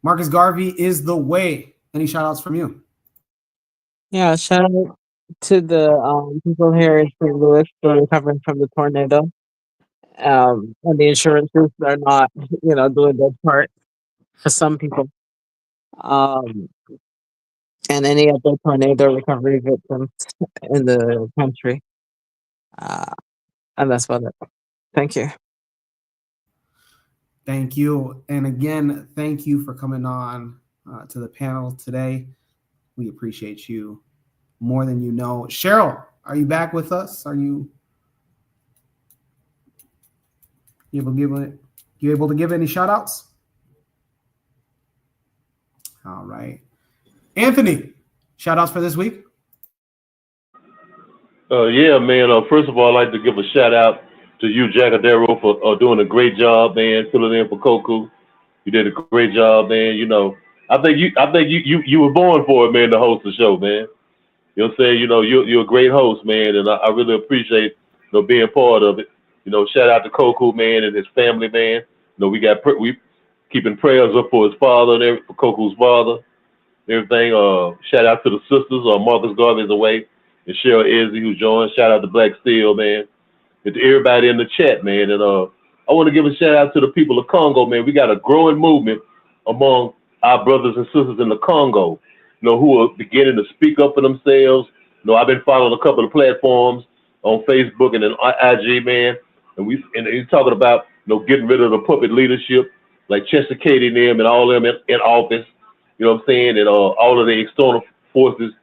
Marcus Garvey is the way. Any shout outs from you? Yeah, shout out to the people here in St. Louis who are recovering from the tornado. And the insurances are not, doing their part for some people. And any other tornado recovery victims in the country. And that's about it. Thank you. Thank you. And again, thank you for coming on to the panel today. We appreciate you more than you know. Cheryl, are you back with us? Are you able to give any shout outs? All right. Anthony, shout outs for this week? Yeah, man. First of all, I'd like to give a shout out to you, Jacadero, for doing a great job, man, filling in for Koku. You did a great job, man. You know, I think you were born for it, man, to host the show, man. You know what I'm saying? You know, you're a great host, man, and I really appreciate, being part of it. You know, shout out to Koku, man, and his family, man. You know, we keeping prayers up for his father and for Koku's father, and everything. Shout out to the sisters, Marcus Garvey's away, and Cheryl Izzy who joined. Shout out to Black Steel, man, and to everybody in the chat, man. And I want to give a shout out to the people of Congo, man. We got a growing movement among our brothers and sisters in the Congo, who are beginning to speak up for themselves. I've been following a couple of platforms on Facebook and then IG, man, and he's talking about, getting rid of the puppet leadership, like Chester Katie and them and all of them in office, you know what I'm saying, and all of the external forces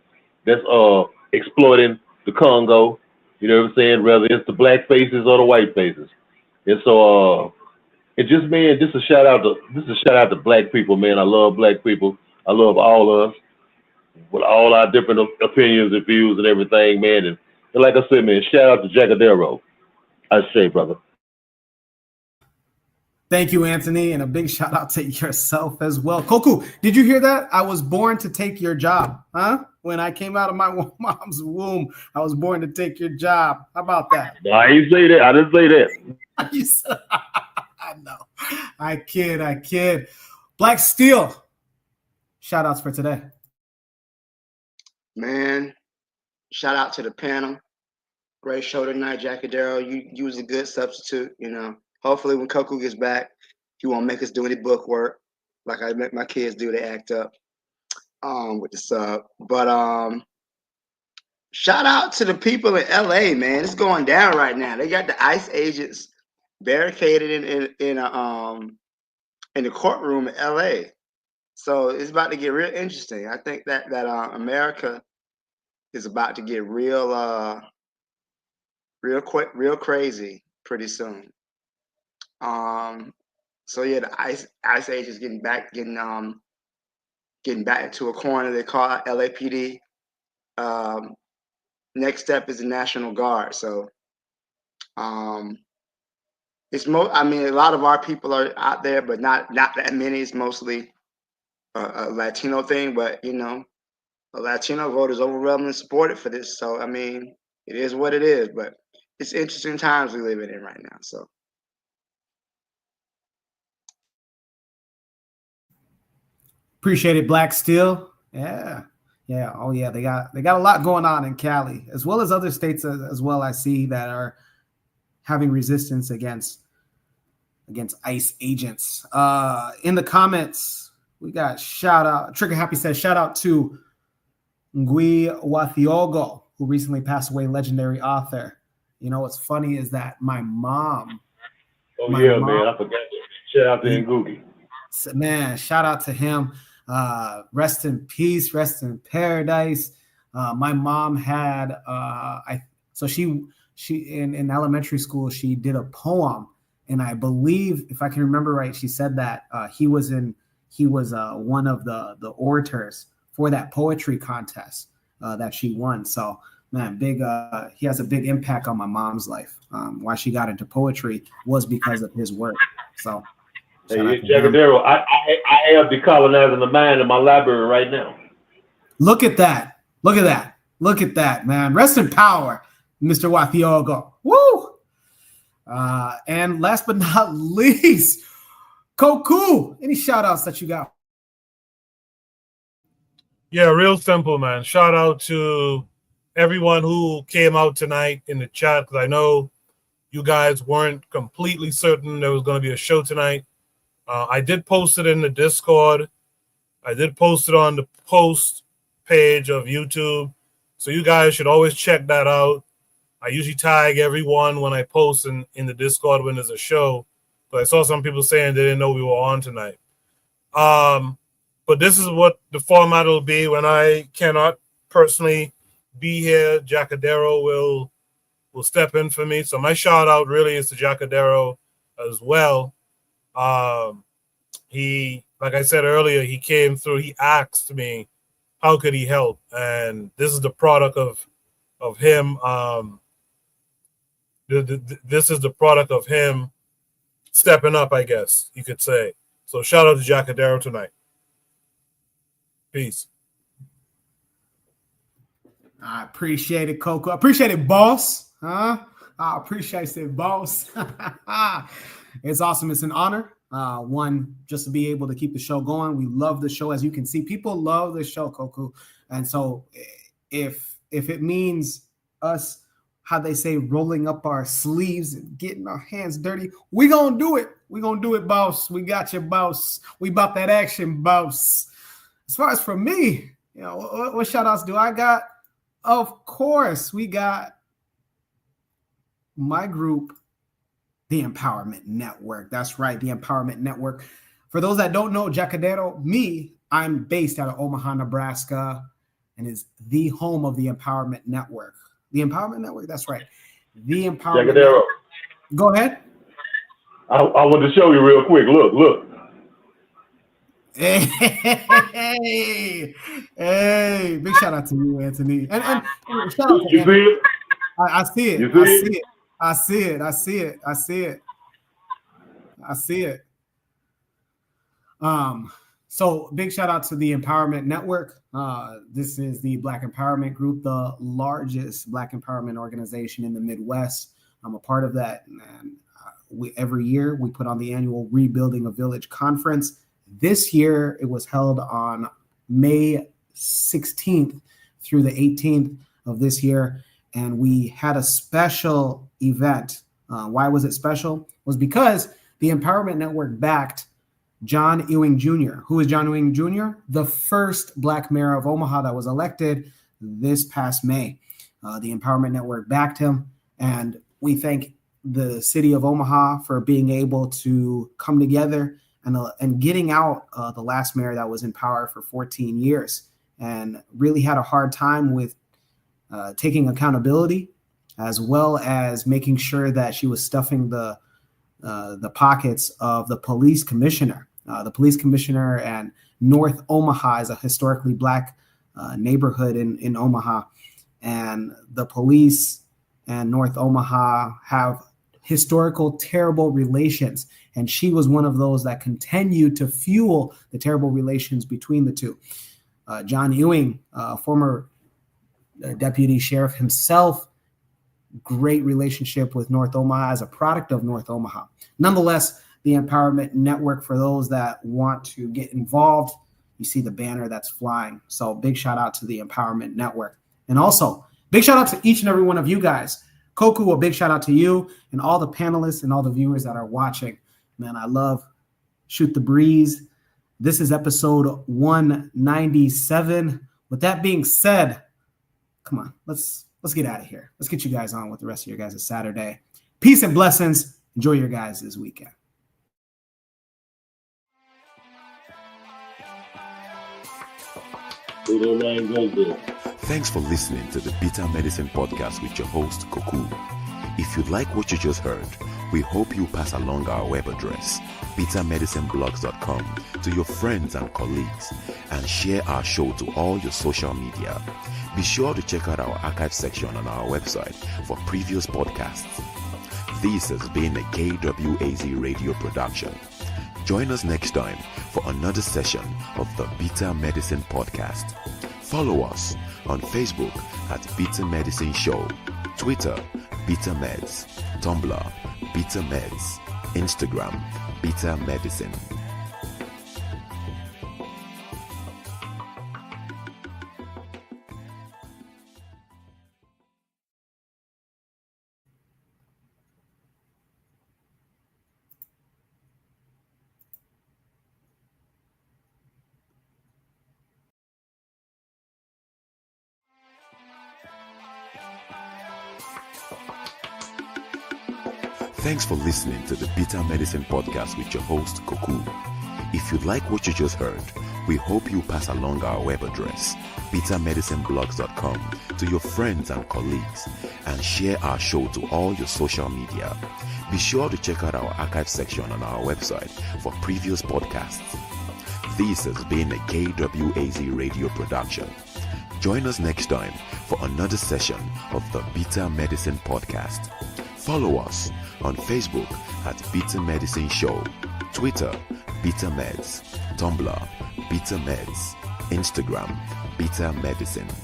that's exploiting the Congo, you know what I'm saying, whether it's the black faces or the white faces. And so, just a shout out to black people, man. I love black people. I love all of us with all our different opinions and views and everything, man. And like I said, man, shout out to Jacadero. I say, brother. Thank you, Anthony, and a big shout out to yourself as well. Koku, did you hear that? I was born to take your job, huh? When I came out of my mom's womb, I was born to take your job. How about that? I didn't say that. I didn't say that. I know. I kid. Black Steel, shout outs for today. Man, shout out to the panel. Great show tonight, Jacadero. You was a good substitute, Hopefully when Koku gets back, he won't make us do any book work like I make my kids do. They act up with the sub. But shout out to the people in LA, man. It's going down right now. They got the ICE agents barricaded in the courtroom in LA. So it's about to get real interesting. I think that America is about to get real crazy pretty soon. So yeah, the ICE agents getting back into a corner. They call it LAPD. Next step is the National Guard. So it's a lot of our people are out there, but not that many. It's mostly a Latino thing, but the Latino vote is overwhelmingly supported for this. So it is what it is, but it's interesting times we live in right now. So Appreciate it, Black Steel. Yeah. Oh yeah, they got a lot going on in Cali, as well as other states as well. I see that are having resistance against ICE agents. In the comments, we got shout out. Trigger Happy says shout out to Ngui Wathiogo, who recently passed away, legendary author. What's funny is that my mom. Man, I forgot. Shout out to Ngugi. Man, shout out to him. Rest in peace, rest in paradise. My mom had she in elementary school, she did a poem, and I believe, if I can remember right, she said that he was one of the orators for that poetry contest that she won. So man, he has a big impact on my mom's life. Why she got into poetry was because of his work. So hey, Jacadero, I have Decolonizing the Mind in my library right now. Look at that, man. Rest in power, Mr. Wathiogo. Woo! And last but not least, Koku, any shout outs that you got? Yeah, real simple, man. Shout out to everyone who came out tonight in the chat, because I know you guys weren't completely certain there was going to be a show tonight. I did post it in the Discord. I did post it on the post page of YouTube. So you guys should always check that out. I usually tag everyone when I post in the Discord when there's a show. But I saw some people saying they didn't know we were on tonight. But this is what the format will be when I cannot personally be here. Jacadero will step in for me. So my shout out really is to Jacadero as well. He, like I said earlier, he came through, he asked me how could he help, and this is the product of him this is the product of him stepping up, I guess you could say. So shout out to Jacadero tonight. Peace. I appreciate it, Coco. I appreciate it, boss. Huh? I appreciate it, boss. It's awesome. It's an honor. One, just to be able to keep the show going. We love the show. As you can see, people love the show, Coco. And so if it means us, how they say, rolling up our sleeves and getting our hands dirty, we gonna do it. We gonna do it, boss. We got you, boss. We about that action, boss. As far as for me, you know, what shout outs do I got? Of course, we got my group, the Empowerment Network. That's right, the Empowerment Network. For those that don't know, Jacadero, I'm based out of Omaha, Nebraska, and is the home of the Empowerment Network. The Empowerment Network, that's right. The Empowerment Jacadero. Network. Go ahead. I want to show you real quick. Look. Hey, big shout out to you, Anthony. And shout out to you Anthony. see it? I see it. You see it. So big shout out to the Empowerment Network. This is the Black Empowerment Group, the largest Black empowerment organization in the Midwest. I'm a part of that. And every year we put on the annual Rebuilding a Village conference. This year it was held on May 16th through the 18th of this year. And we had a special event. Why was it special? It was because the Empowerment Network backed John Ewing Jr. Who is John Ewing Jr.? The first Black mayor of Omaha that was elected this past May. The Empowerment Network backed him, and we thank the city of Omaha for being able to come together and getting out the last mayor that was in power for 14 years and really had a hard time with taking accountability, as well as making sure that she was stuffing the pockets of the police commissioner. The police commissioner, and North Omaha is a historically Black neighborhood in Omaha, and the police and North Omaha have historical terrible relations, and she was one of those that continued to fuel the terrible relations between the two. John Ewing, former deputy sheriff himself, great relationship with North Omaha as a product of North Omaha. Nonetheless, the Empowerment Network, for those that want to get involved, you see the banner that's flying. So big shout out to the Empowerment Network. And also, big shout out to each and every one of you guys. Koku, a big shout out to you and all the panelists and all the viewers that are watching. Man, I love Shoot the Breeze. This is episode 197. With that being said, come on, let's get out of here. Let's get you guys on with the rest of your guys' Saturday. Peace and blessings. Enjoy your guys this weekend. Thanks for listening to the Bitter Medicine Podcast with your host, Koku. If you like what you just heard, we hope you pass along our web address, bittermedicineblogs.com, to your friends and colleagues, and share our show to all your social media. Be sure to check out our archive section on our website for previous podcasts. This has been a KWAZ radio production. Join us next time for another session of the Bitter Medicine Podcast. Follow us on Facebook at Bitter Medicine Show, Twitter, Bitter Meds, Tumblr, Bitter Meds, Instagram, Bitter Medicine. Thanks for listening to the Bitter Medicine Podcast with your host, Koku. If you like what you just heard, we hope you pass along our web address, bittermedicineblogs.com, to your friends and colleagues, and share our show to all your social media. Be sure to check out our archive section on our website for previous podcasts. This has been a KWAZ radio production. Join us next time for another session of the Bitter Medicine Podcast. Follow us on Facebook at Bitter Medicine Show, Twitter, Bitter Meds, Tumblr, Bitter Meds, Instagram, Bitter Medicine.